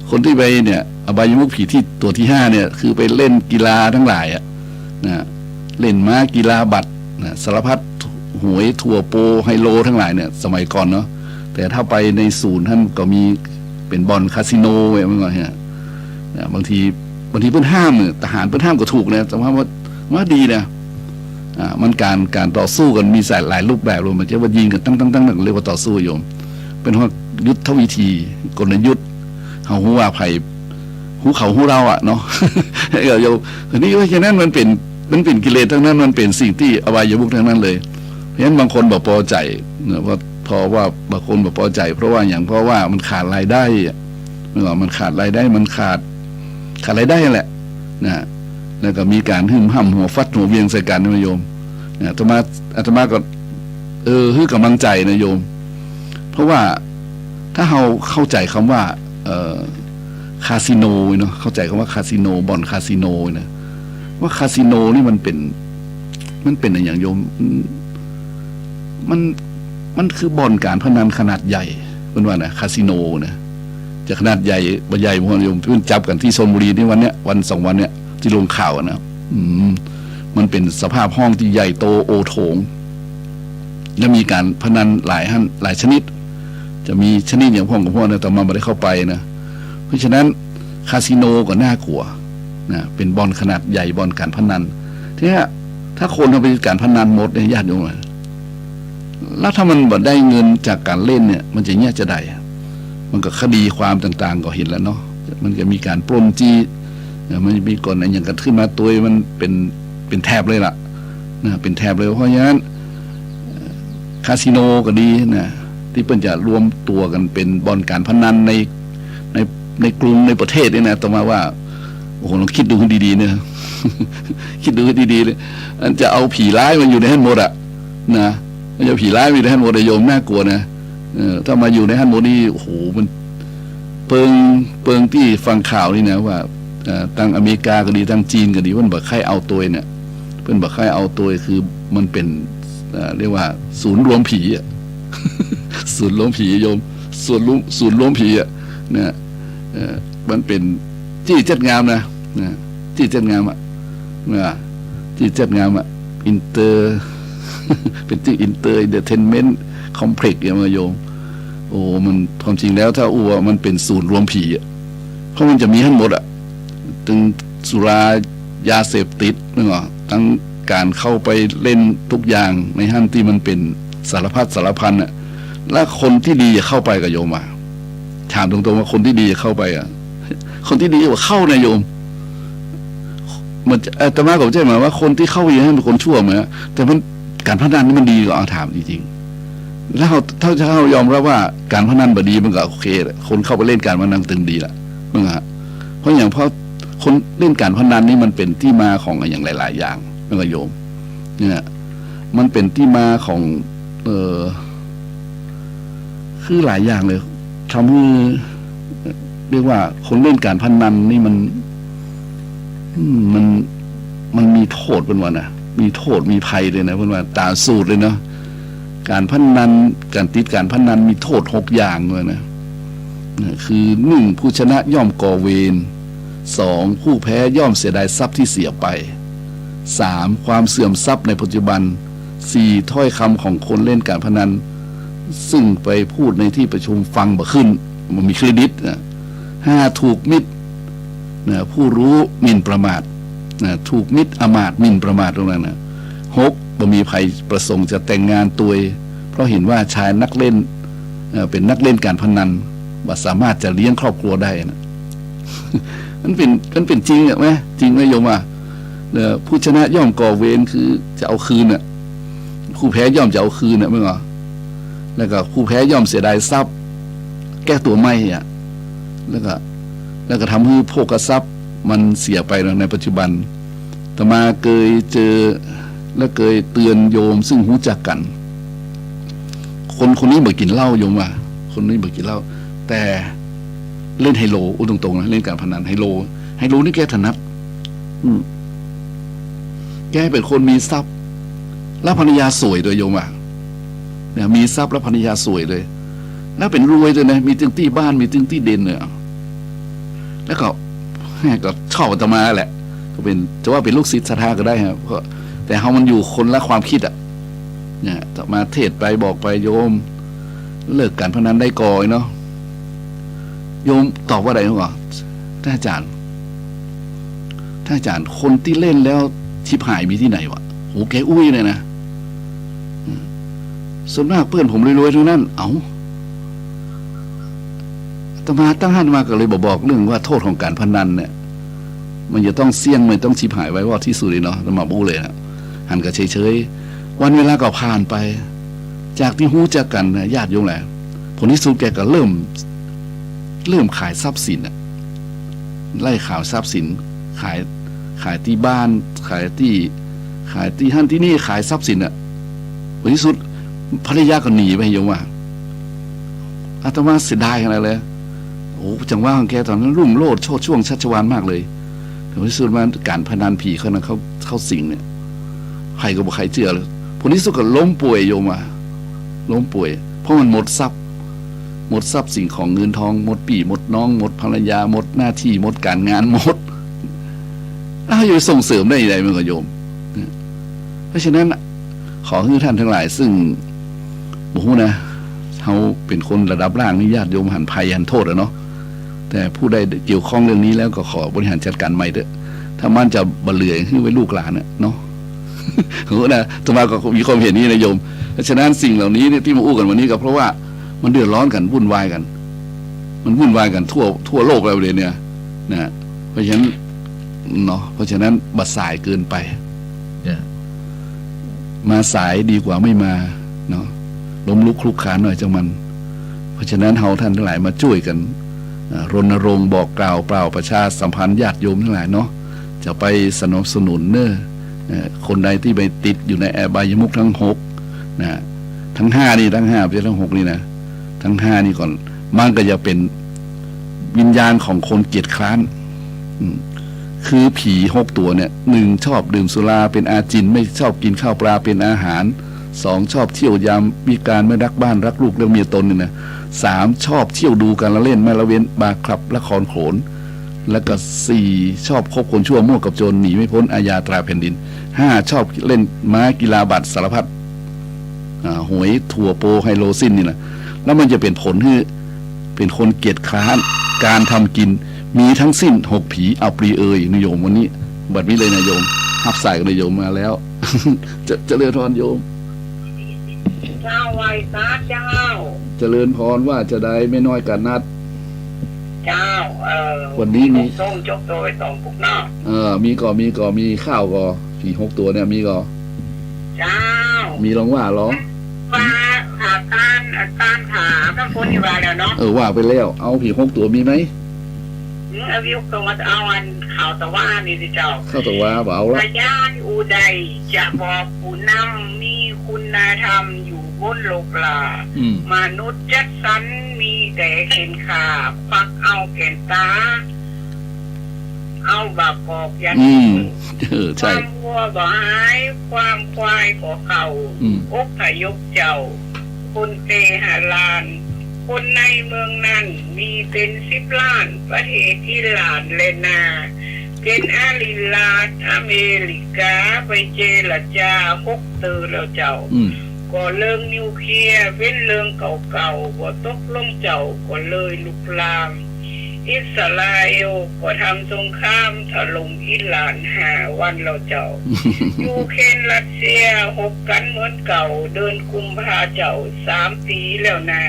คนที่ไปเนี่ยอบายมุขผีที่ตัวที่5เนี่ยคือไปเล่นกีฬาทั้งหลายนะเล่นม้ากีฬาบัตรนะสารพัดหวยถั่วโปไฮโลทั้งหลายเนี่ยสมัยก่อนเนาะแต่ถ้าไปในศูนย์ท่านก็มีไป เป็นบ่อนคาสิโนไว้เมื่อก่อนเนี่ยบางทีเพิ่นห้ามเนี่ยทหารเพิ่นห้ามก็ถูกนะแต่ว่าดีนะมันการต่อสู้กันมีหลายรูปแบบเลยมันจะว่ายิงกันตั้งเรียกว่าต่อสู้โยมเป็นว่ายุทธวิธีกลยุทธ์เฮาฮู้ว่าไผฮู้เขาฮู้เราเนาะโยมอันนี้ว่าฉะนั้นมันเป็นกิเลสทั้งนั้นมันเป็นสิ่งที่อบายมุขทั้งนั้นเลยเพราะฉะนั้นบางคนบ่พอใจว่าเพราะว่าบางคนบ่พอใจเพราะว่ามันขาดรายได้มันขาดรายได้มันขาดรายได้แหละนะแล้วก็มีการหึ่มห่ำหัวฟัดหัวเวียงใส่กันนะโยมอาตมาก็ให้กำลังใจนะโยมเพราะว่าถ้าเราเข้าใจคำว่าคาสิโนเนาะเข้าใจคำว่าคาสิโนบ่อนคาสิโนนะว่าคาสิโนนี่มันเป็นอย่างโยมมันคือบ่อนการพนันขนาดใหญ่เป็นว่านะคาสิโนนะจะขนาดใหญ่บ่ใหญ่พวกโยมเพิ่งจับกันที่ชลบุรีนี่วัน 2 วันเนี่ยที่ลงข่าวนะมันเป็นสภาพห้องที่ใหญ่โตโอโถงและมีการพนันหลายชนิดจะมีชนิดอย่างพวกนะแต่มาไม่ได้เข้าไปนะเพราะฉะนั้นคาสิโนก็น่ากลัวนะเป็นบ่อนขนาดใหญ่บ่อนการพนันทีนี้ถ้าคนเอาไปการพนันหมดเนี่ยญาติโยมแล้วถ้ามันบ่ได้เงินจากการเล่นเนี่ยมันจะเงี้ยจะได้มันก็คดีความต่างๆก็เห็นแล้วเนาะมันจะมีการปล้นจี้มันมีก่อนอะไรอย่างกันขึ้นมาตัวมันเป็นแถบเลยล่ะนะเป็นแถบเลยเพราะฉะนั้นคาสิโนก็ดีนะที่เพิ่นจะรวมตัวกันเป็นบ่อนการพนันในกรุงในประเทศนี่นะต่อมาว่าโอ้โหลองคิดดูให้ดีๆเนี่ย คิดดูให้ดีๆเลยอันจะเอาผีร้ายมันอยู่ในฮั่นหมดนะจะผีร้ายอยู่ในฮั่นหมดโยมน่ากลัวนะถ้ามาอยู่ในฮั่นหมดนี่โอ้โหมันเปิงที่ฟังข่าวนี่นะว่าตั้งอเมริกาก็ดีตั้งจีนก็ดีเพิ่นบอกใครเอาตัวเนี่ยเพิ่นบอกใครเอาตัวคือมันเป็นเรียกว่าศูนย์รวมผีศูนย์รวมผีโยมศูนย์รวมผีเนี่ยมันเป็นจี้เจ็ดงามนะจี้เจ็ดงามจี้เจ็ดงามอินเตอร์เป็นที่อินเตอร์เอนเตอร์เทนเมนต์คอมเพล็กซ์อย่างโยมโอ้มันความจริงแล้วถ้าอ้วมันเป็นศูนย์รวมผีเพราะมันจะมีทั้งหมดถึงสุรายาเสพติดนึกออกทั้งการเข้าไปเล่นทุกอย่างในห้างที่มันเป็นสารพัดสารพันและคนที่ดีจะเข้าไปกับโยมถามตรงๆว่าคนที่ดีจะเข้าไปคนที่ดีว่าเข้านะโยมมันแต่มาผมใช่ไหมว่าคนที่เข้าไปให้เป็นคนชั่วไหมแต่มันการพนันนี่มันดีกว่าถามจริงๆแล้วถ้าเรายอมรับว่าการพนันบ่ดีมันก็โอเคคนเข้าไปเล่นการพนันตึงดีละมึงเพราะอย่างเพราะคนเล่นการพนันนี่มันเป็นที่มาของอย่างหลายๆอย่างไม่ก็โยมเนี่ยมันเป็นที่มาของคือหลายอย่างเลยทำให้เรียกว่าคนเล่นการพนันนี่มันมีโทษเป็นวันนะมีโทษมีภัยเลยนะเป็นว่าตาสูตรเลยเนาะการพนันการติดการพนันมีโทษ6 อย่างเลยนะคือ 1. ผู้ชนะย่อมก่อเวร 2. ผู้แพ้ย่อมเสียดายทรัพย์ที่เสียไป 3. ความเสื่อมทรัพย์ในปัจจุบัน 4. ถ้อยคำของคนเล่นการพนันซึ่งไปพูดในที่ประชุมฟังบ่ขึ้นมันมีเครดิตนะ 5. ถูกมิตรนะผู้รู้หมิ่นประมาทนะถูกมิตรอมาตย์หมิ่นประมาทตรงนั้นนะ 6. บ่มีภัยประสงค์จะแต่งงานตัวเพราะเห็นว่าชายนักเล่นเป็นนักเล่นการพนันว่าสามารถจะเลี้ยงครอบครัวได้นะ มันเป็นจริงไหมจริงไหมโยมผู้ชนะย่อมก่อเวรคือจะเอาคืนผู้แพ้ย่อมจะเอาคืนไม่หรอแล้วก็ผู้แพ้ย่อมเสียดายทรัพย์แก้ตัวไม่แล้วก็ทำให้โภคทรัพย์มันเสียไปในปัจจุบันต่อมาเคยเจอและเคยเตือนโยมซึ่งรู้จักกันคนนี้บ่กินเหล้าโยมคนนี้บ่กินเหล้าแต่เล่นไฮโลตรงๆนะเล่นการพนันไฮโลนี่แกถนัดแกเป็นคนมีทรัพย์แล้วภรรยาสวยด้วยโยมเนี่ยมีทรัพย์แล้วภรรยาสวยเลยแล้วเป็นรวยด้วยนะมีตึงที่บ้านมีตึงที่เด่นเนี่ยแล้วก็ชอบอาตมาแหละก็เป็นจะว่าเป็นลูกศิษย์ศรัทธาก็ได้ครับแต่เขามันอยู่คนละความคิดเนี่ยต่อมาเทศไปบอกไปโยมเลิกการพนันได้ก่อนเนาะ โยมตอบว่าอะไรรู้ป่ะท่านอาจารย์คนที่เล่นแล้วชิบหายมีที่ไหนวะโหแกอุ้ยเลยนะส่วนมากเพื่อนผมรวยๆทั้งนั้นอาตมาตั้งหันมาก็เลยบอกเรื่องว่าโทษของการพนันเนี่ยมันจะต้องเสี่ยงมันต้องชิบหายไว้ว่าที่สุดเลยเนาะตมาบูเลยนะหันก็เฉยๆวันเวลาก็ผ่านไปจากที่หู้จักกันนะญาติโยมแหละผลที่สุดแกก็เริ่มขายทรัพย์สินอะไล่ข่าวทรัพย์สินขายที่บ้านขายที่ท่านที่นี่ขายทรัพย์สินอะผลที่สุดภรรยาก็หนีไปโยมว่าอาตมาเสียดายขนาดเลยโอ้จังว่าของแกตอนนั้นรุ่งโรจน์โชดช่วงชัชวาลมากเลยผลที่สุดมาการพนันผีเขานั้นเขาสิงเนี่ยใครก็บอกใครเชื่อเลยผลที่สุดก็ล้มป่วยโยมว่าล้มป่วยเพราะมันหมดทรัพย์สิ่งของเงินทองหมดปี่หมดน้องหมดภรรยาหมดหน้าที่หมดการงานหมดอยู่ส่งเสริมได้ยังไงมันก็โยมเพราะฉะนั้นขอให้ท่านทั้งหลายซึ่งบอกนะเขาเป็นคนระดับล่างนี่ญาติโยมหันภัยหันโทษอะเนาะแต่ผู้ใดเกี่ยวข้องเรื่องนี้แล้วก็ขอบริหารจัดการใหม่เถอะถ้ามันจะบรรเลือขึ้นไว้ลูกหลานเนาะโหนะตมาก็มีความเห็นนี้นะโยมเพราะฉะนั้นสิ่งเหล่านี้ที่มาอู้กันวันนี้ก็เพราะว่ามันเดือดร้อนกันวุ่นวายกันมันวุ่นวายกันทั่วโลกแล้วเลยเนี่ยนะเพราะฉะนั้นเนาะเพราะฉะนั้นบัดสายเกินไปมาสายดีกว่าไม่มาเนาะล้มลุกคลุกคลานหน่อยจังมันเพราะฉะนั้นเฮาท่านทั้งหลายมาช่วยกันรณรงค์บอกกล่าวเปล่าประชาสัมพันธ์ญาติโยมทั้งหลายเนาะจะไปสนับสนุนคนใดที่ไปติดอยู่ในอบายมุขทั้ง6นะทั้ง5นี่ทั้ง5เป็นทั้ง6นี่นะทั้ง5นี่ก่อนมันก็จะเป็นวิญญาณของคนเกียจคร้านคือผี6ตัวเนี่ย1ชอบดื่มสุราเป็นอาจินไม่ชอบกินข้าวปลาเป็นอาหาร2ชอบเที่ยวยามวิการไม่รักบ้านรักลูกเรื่องเมียตนเนี่ยนะ3ชอบเที่ยวดูการละเล่นไม่ละเว้นบาร์คลับละครโขนแล้วก็4ชอบคบคนชั่วมั่วกับโจรหนีไม่พ้นอาญาตราแผ่นดิน5ชอบเล่นม้ากีฬาบัตรสารพัดหวยถั่วโปไฮโลซินนี่นะแล้วมันจะเป็นผลให้เป็นคนเกียจคร้านการทำกินมีทั้งสิ้น6ผีเอาปรีนิยมวันนี้บัดนี้เลยนะโยมหับใส่กันเลยโยมมาแล้ว เจริญพรโยมเจ้าไว้ตาเจ้าเจริญพรว่าจะได้ไม่น้อยกันนัดเจ้าวันนี้มีส่งจบตัวไป2ปุกเนาะมีข้าวก็ผี6ตัวเนี่ยมีก็เจ้ามีลองว่าหรอว่าอาการขาทั้งคนที่ว่าแล้วเนาะว่าไปแล้วเอาผี6ตัวมีไหมเอาวิวตรงมาเอาอันข่าวตะวันนี่สิเจ้าข่าวตะวันเอาละพยานอุดัยจะบอกผู้นำมีคุณธรรมอยู่บนโลกลามนุษย์จัดสรรมีแต่เข็นขาควักเอาแก่นตาเอาบาปอกยันความวัวบ่หายความควายก็เข่าอกพยกเจ้าคนเตหะลานคนในเมืองนั้นมีเป็น10 ล้านประเทศที่หลานเลนาเป็นอาลิลาดอเมริกาไปเจรจา6 ตือแล้วเจ้าก็เรื่องนิวเคลียร์เป็นเรื่องเก่าๆก็ตกลงเจ้าก็เลยลุกลามอิสราเอลก็ทำสงครามถล่มอิหร่าน5 วันแล้วเจ้า ยูเครนรัสเซีย6 กันเหมือนเก่าเดินกุมภาเจ้า3 ปีแล้วนะ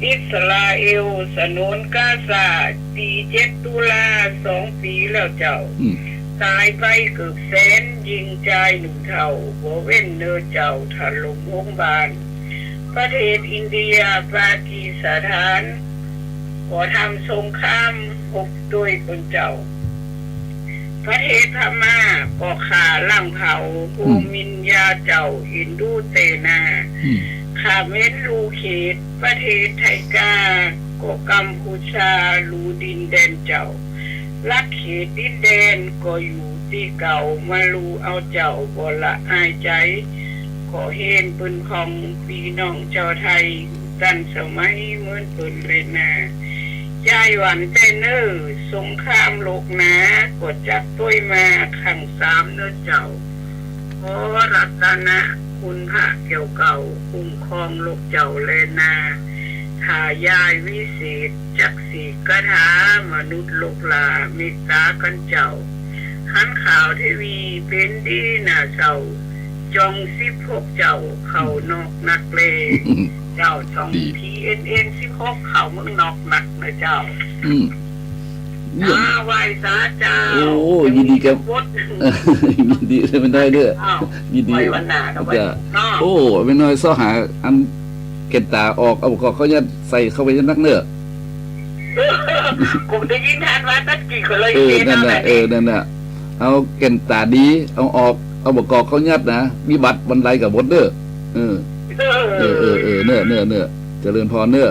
อิสราเอลสนุนกาซาปี7 ตุลา2 ปีแล้วเจ้าตายไปเกือบแสนยิงใจ1 เท่าบ่เว้นเนื้อเจ้าถล่มโรงพยาบาลประเทศอินเดียปากีสถานก็ทำสงคราม6 ด้วยคนเจ้าประเทศพม่าก็ฆ่าล้างเผาภูมินยาเจ้าอินดูเตนาขาเม็ดลูเขตประเทศไทยกาก็กัมพูชาลูดินแดนเจ้าลักเขตดินแดนก็อยู่ที่เก่ามาลูเอาเจ้าบ่ละอายใจขอเห็นปืนของพี่น้องเจ้าไทยกันสมัยเหมือนปืนเลยนะใจหวันเต้นสงครามโลกนะกดจับตัวมาขัง3 เนื้อเจ้าขอรัตนะคุณพระเกี่ยวเก่าคุ้มครองลูกเจ้าเลนา หายายวิเศษจักสีกระถามนุษย์โลกลาเมตตากันเจ้าหันข่าวทีวีเป็นดีน่าเศร้าจอง16เจ้าเขานอกนักเลงเจ้าจอง PNN 16เขามึงนอกนักนะเจ้าไหว้สาเจ้าโอ้ยินดีกับยินดีเลยมันได้เด้อยินดีวันหน้าจะโอ้ไม่น้อยซ้อหาอันเกตตาออกเอาก็เขาจะใส่เข้าไปนักเนื้อกูได้ยินทานว่าตัดกี่คนเลยนั่นแหละนั่นแหละเอาเกตตาดีเอาออกเอาบกอกเขายัดนะมีบัตรบรรลัยกับบดเด้อเนื้อเจริญพรเนื้อ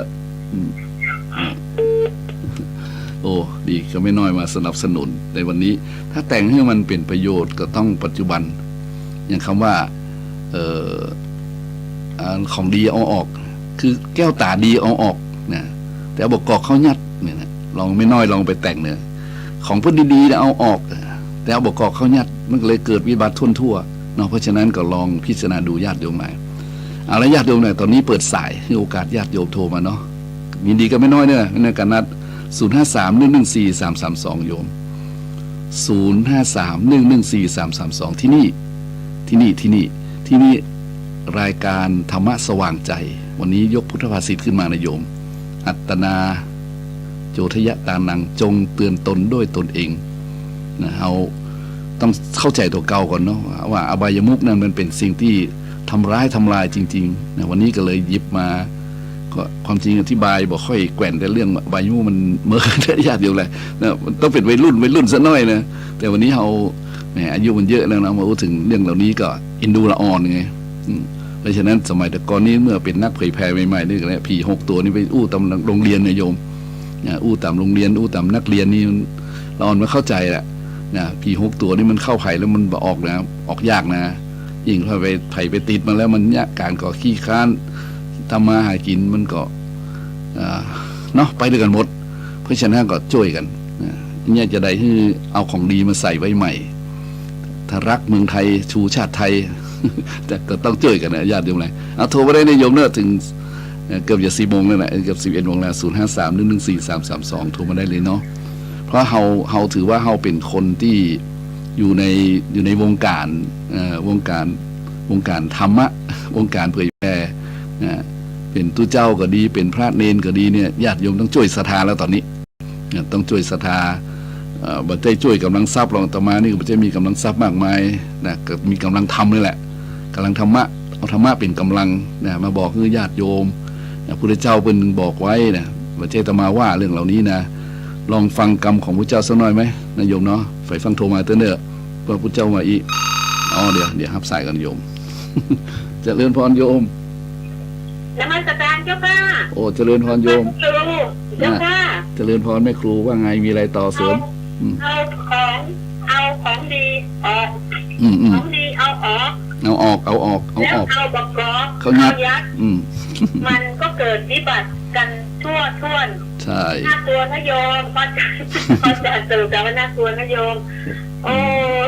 โอ้ดีก็ไม่น้อยมาสนับสนุนในวันนี้ถ้าแต่งให้มันเป็นประโยชน์ก็ต้องปัจจุบันอย่างคำว่าของดีเอาออกคือแก้วตาดีเอาออกนะแต่บกอกเขายัดเนี่ยนะลองไม่น้อยลองไปแต่งเนื้อของเพื่อนดีๆเอาออกแต่บกอกเขายัดมันเลยเกิดวิบัติทั่วเนาะเพราะฉะนั้นก็ลองพิจารณาดูญาติโยมใหม่เอาละญาติโยมเนี่ยตอนนี้เปิดสายให้โอกาสญาติโยมโทรมาเนาะยินดีก็ไม่น้อยเนี่ยในการนัด053-114-332โยม053-114-332ที่นี่รายการธรรมะสว่างใจวันนี้ยกพุทธภาษิตขึ้นมานะโยมอัตตนาโจทยตานังจงเตือนตนด้วยตนเองนะเราต้องเข้าใจตัวเก่าก่อนเนาะว่าอบายมุขนั้นมันเป็นสิ่งที่ทำลายจริงๆนะวันนี้ก็เลยหยิบมาก็ความจริงอธิบายบอกค่อยแกว่นแต่เรื่องอบายมุขมันเมื่อได้ยากเดียวเลยนะมันต้องเป็นวัยรุ่นซะหน่อยนะแต่วันนี้เราแหมอายุมันเยอะแล้วนะมาพูดถึงเรื่องเหล่านี้ก็อินดูละอ่อนไงเพราะฉะนั้นสมัยแต่ก่อนนี้เมื่อเป็นนักเผยแพร่ใหม่ๆนี่ก็แล้วผี6ตัวนี่ไปอู้ตามโรงเรียนเนี่ยโยมอู้ตามโรงเรียนอู้ตามนักเรียนนี่เราอ่อนมาเข้าใจแหละนะผี6ตัวนี่มันเข้าไผ่แล้วมันออกนะออกยากนะยิ่งถ้าไปไผ่ไปติดมาแล้วมันยากการก่อขี้ค้านทำมาหากินมันก็เนาะไปด้วยกันหมดเพราะฉะนั้นก็ช่วยกันเนี่ยจะได้ให้เอาของดีมาใส่ไว้ใหม่ถ้ารักเมืองไทยชูชาติไทยแต่ก็ต้องช่วยกันนะญาติโยมเลยเอาโทรมาได้ในโยมเนอะถึงเกือบจะ4 โมงแล้วนะเกือบ11 โมงแล้ว053-114-332โทรมาได้เลยเนาะเพราะเราถือว่าเราเป็นคนที่อยู่ในวงการธรรมะวงการเผยแพร่เป็นตู้เจ้าก็ดีเป็นพระเนนก็ดีเนี่ยญาติโยมต้องช่วยศรัทธาแล้วตอนนี้ต้องช่วยศรัทธาบัจจัยช่วยกำลังทรัพย์รองต่อมานี่ก็บัจจัยมีกำลังทรัพย์มากมายนะก็มีกำลังธรรมนี่แหละกำลังธรรมะเอาธรรมะเป็นกำลังนะมาบอกให้ญาติโยมพระพุทธเจ้าเป็นบอกไว้นะบัจจัยตมาว่าเรื่องเหล่านี้นะลองฟังกรรมของพระเจ้าสักหน่อยไหมนะโยมเนาะฝ่ายฟังโทรมาเถอะเนอะพระพุทธเจ้ามาอีเดี๋ยวรับสายกันโยมเจริญพรโยมนมัสการเจ้าค่ะโอ้เจริญพรโยมเจ้าค่ะเจริญพรแม่ครูว่าไงมีอะไรต่อเสริมเอาของดีออกของดีเอาออกแล้วเอาบักกอกเขายัดมันก็เกิดวิบัติกันทั่วใช่น่ากลัวนโยมพอจะสรุปแล้วว่าน่ากลัวนโยมโอ้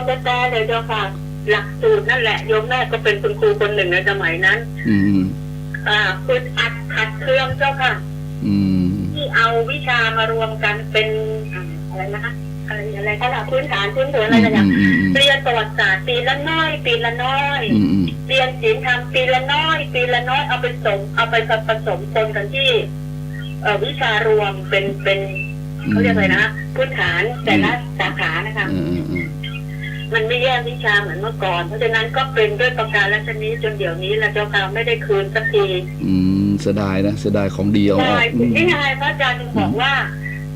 แต่เลยเจ้าค่ะหลักสูตรนั่นแหละโยมแม่ก็เป็นคุณครูคนหนึ่งในสมัยนั้นคือขัดเครื่องเจ้าค่ะที่เอาวิชามารวมกันเป็นอะไรนะคะอะไรก็ละพื้นฐานอะไรอย่างเรียนประวัติศาสตร์ปีละน้อยเรียนศีลธรรมปีละน้อยเอาไปผสมปนกันที่วิชารวมเป็นเขาเรียกอะไรนะพื้นฐานแต่ละสาขานะคะมันไม่แยกวิชาเหมือนเมื่อก่อนเพราะฉะนั้นก็เป็นด้วยประการชนิดจนเดี๋ยวนี้แล้วเจ้าค่ะไม่ได้คืนสักทีเสียดายนะเสียดายของดีเอาออกนี่ไงพระอาจารย์บอกว่า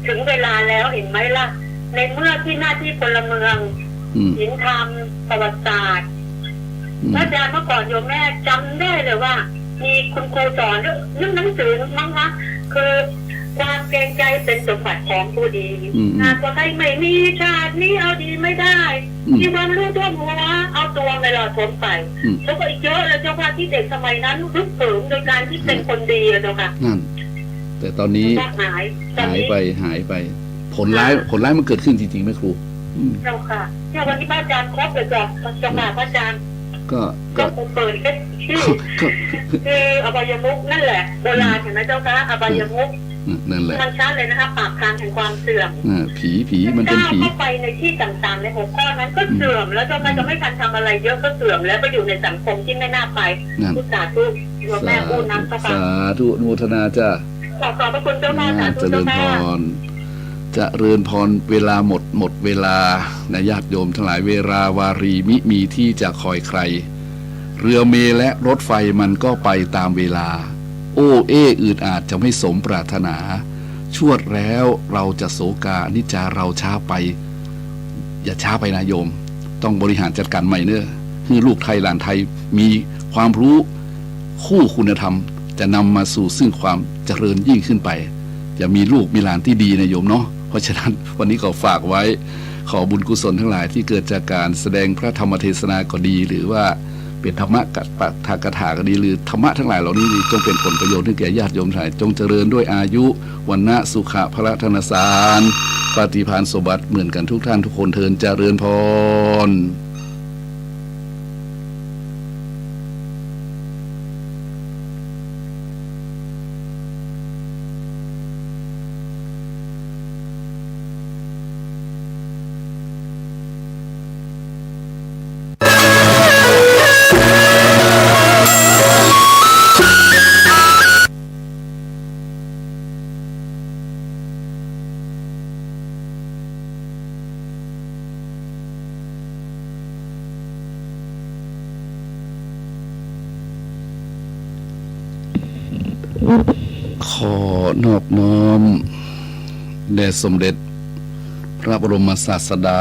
ถึงเวลาแล้วเห็นไหมล่ะในเมื่อที่หน้าที่พลเมืองศีลธรรมประวัติศาสตร์พระอาจารย์เมื่อก่อนโยมแม่จำได้เลยว่ามีคุณครูสอนเรื่องหนังสือมั้งคะคือความเกรงใจเป็นสมบัติของผู้ดีหากว่าใครไม่มีชาตินี้เอาดีไม่ได้ที่ความรู้ท่วมหัวเอาตัวไม่รอดพ้นไปแล้วก็อีกเยอะแล้วเจ้าค่ะที่เด็กสมัยนั้นรึกเผิมโดยการที่เป็นคนดีเจ้าค่ะแต่ตอนนี้หายไปผลร้ายมันเกิดขึ้นจริงๆไหมครูเจ้าค่ะเนี่ยวันที่พระอาจารย์ครบเลยจ้ะพระอาจารย์ ก็เปิดก็ชื่อคืออบายมุกนั่นแหละโบราณเห็นไหมเจ้าคะอบายมุกนั่นแหละมันชัดเลยนะคะปากทางแห่งความเสื่อมผีมันเป็นผีเข้าไปในที่ต่างๆในหัวข้อนั้นก็เสื่อมแล้วจะไม่ทันทำอะไรเยอะก็เสื่อมแล้วไปอยู่ในสังคมที่ไม่น่าไปพุทธาทุกแม่อู้น้ำสาธุโมทนาจ้าขอบพระคุณเจ้าแม่สาธุเจ้าแม่เจริญพรเวลาหมดเวลานะญาติโยมทั้งหลายเวลาวารีมิมีที่จะคอยใครเรือเมล์และรถไฟมันก็ไปตามเวลาโอ้อืดอาจจะไม่สมปรารถนาชวดแล้วเราจะโศกานิจาเราช้าไปอย่าช้าไปนะโยมต้องบริหารจัดการใหม่เนอะคือลูกไทยหลานไทยมีความรู้คู่คุณธรรมจะนำมาสู่ซึ่งความเจริญยิ่งขึ้นไปจะมีลูกมีหลานที่ดีนะโยมเนาะเพราะฉะนั้นวันนี้ก็ฝากไว้ขอบุญกุศลทั้งหลายที่เกิดจากการแสดงพระธรรมเทศนาก็ดีหรือว่าเป็นธรรมะกัปถากถาก็ดีหรือธรรมะทั้งหลายเหล่านี้จงเป็นผลประโยชน์ให้แก่ญาติโยมทั้งหลายจงเจริญด้วยอายุวันนะสุขะพละธนสารปฏิภาณสมบัติเหมือนกันทุกท่านทุกคนเทินเจริญพรขอนอบน้อมแด่สมเด็จพระบรมศาสดา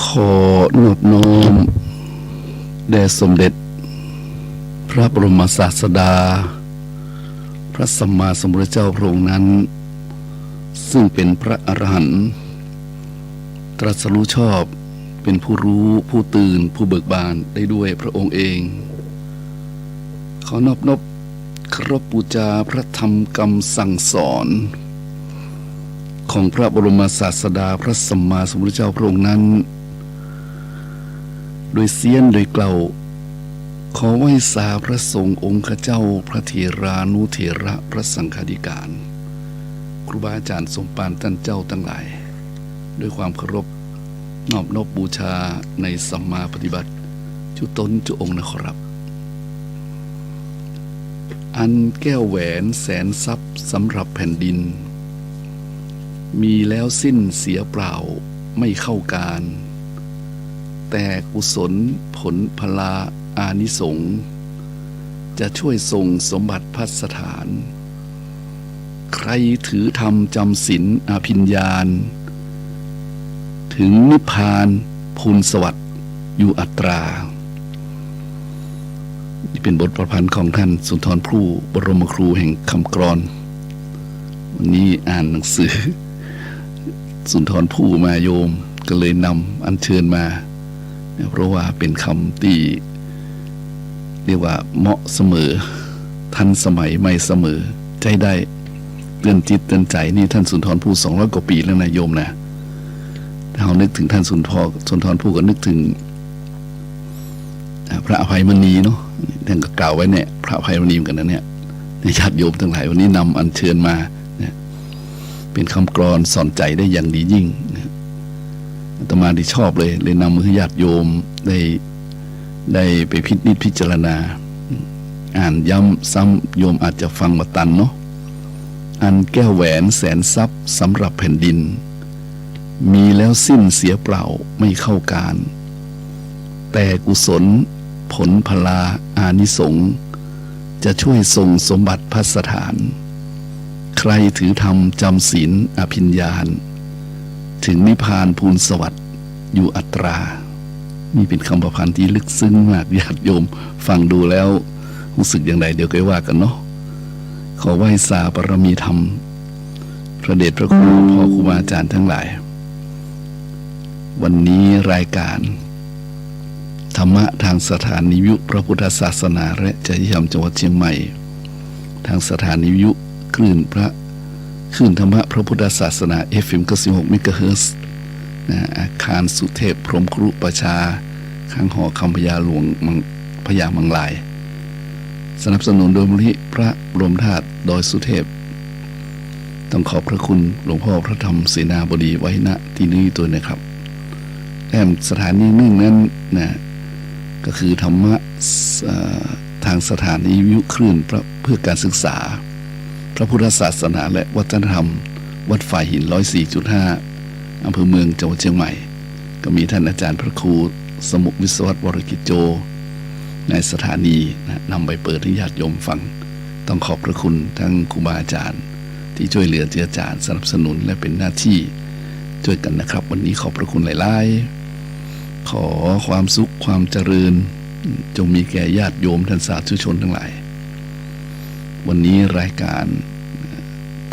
ขอนอบน้อมแด่สมเด็จพระบรมศาสดาพระสัมมาสัมพุทธเจ้าพระองค์นั้นซึ่งเป็นพระอรหันต์ตรัสรู้ชอบเป็นผู้รู้ผู้ตื่นผู้เบิกบานได้ด้วยพระองค์เองขอนอบเคารพบูชาพระธรรมคำสั่งสอนของพระบรมศาสดาพระสัมมาสัมพุทธเจ้าพระองค์นั้นโดยเสียนโดยเกล่าวขอไหว้สาพระสงฆ์องค์ข้าเจ้าพระเถรานุเถระพระสังฆาธิการครูบาอาจารย์สมภารท่านเจ้าทั้งหลายด้วยความเคารพนอบบูชาในสัมมาปฏิบัติจุตนจุองค์นะครับอันแก้วแหวนแสนทรัพย์สำหรับแผ่นดินมีแล้วสิ้นเสียเปล่าไม่เข้าการแต่กุศลผลพลาอานิสงส์จะช่วยส่งสมบัติพัสถานใครถือธรรมจำศีลอภิญญาณถึงนิพพานภูลสวัสดิ์อยู่อัตรานี่เป็นบทประพันธ์ของท่านสุนทรภู่บรมครูแห่งคำกรอนวันนี้อ่านหนังสือสุนทรภู่มาโยมก็เลยนำอัญเชิญมาเพราะว่าเป็นคำที่เรียกว่าเหมาะเสมอทันสมัยไม่เสมอใจได้เตือนจิตเตือนใจนี่ท่านสุนทรภู่200 กว่าปีแล้วนะโยมนะเรานึกถึงท่านสุนทรภู่ก็นึกถึงพระอภัยมณีเนาะท่านก็กล่าวไว้เนี่ยพระอภัยมณีเหมือนกันนะเนี่ยญาติโยมทั้งหลายวันนี้นำอัญเชิญมาเนี่ยเป็นคำกลอนสอนใจได้อย่างดียิ่งอาตมาที่ชอบเลยนำมือญาติโยมได้ไปพิจารณาอ่านย้ำซ้ำโยมอาจจะฟังมาตันเนาะอันแก้วแหวนแสนทรัพย์สำหรับแผ่นดินมีแล้วสิ้นเสียเปล่าไม่เข้าการแต่กุศลผลพลาอานิสงส์จะช่วยส่งสมบัติพัสถานใครถือธรรมจำศีลอภิญญาณถึงนิพพานภูลสวัสดิ์อยู่อัตรานี่เป็นคำประพันธ์ที่ลึกซึ้งมากญาติโยมฟังดูแล้วรู้สึกอย่างไรเดี๋ยวก็ว่ากันเนาะขอไหว้สาบารมีธรรมพระเดชพระคุณพ่อครูบาอาจารย์ทั้งหลายวันนี้รายการธร รรมะทางสถานีวิทยุพระพุทธศาสนาและจริยธรรมจังหวัดเชียงใหม่ทางสถานีวิทยุคลื่นธรรมะพระพุทธศาสนา FM 96 เมกะเฮิรตซ์อาคารสุเทพพรหมครุประชาข้างหอคำพญาหลวงพญามังลายสนับสนุนโดยมูลนิธิพระบรมธาตุดอยสุเทพต้องขอบพระคุณหลวงพ่อพระธรรมเสนาบดีไว้ณที่นี้ตัวนะครับแอมสถานีนึ่งนั้นนะก็คือธรรมะทางสถานีวิทยุคลื่นเพื่อการศึกษาพระพุทธศาสนาและวัฒนธรรมวัดฝ่ายหิน 104.5 อำเภอเมืองจังหวัดเชียงใหม่ก็มีท่านอาจารย์พระครูสมุขวิศวัตวรกิจโจในสถานีนำไปเปิดให้ญาติโยมฟังต้องขอบพระคุณทั้งครูบาอาจารย์ที่ช่วยเหลือเจือจานสนับสนุนและเป็นหน้าที่ช่วยกันนะครับวันนี้ขอบพระคุณหลายๆขอความสุขความเจริญจงมีแก่ญาติโยมท่านสาธุชนทั้งหลายวันนี้รายการ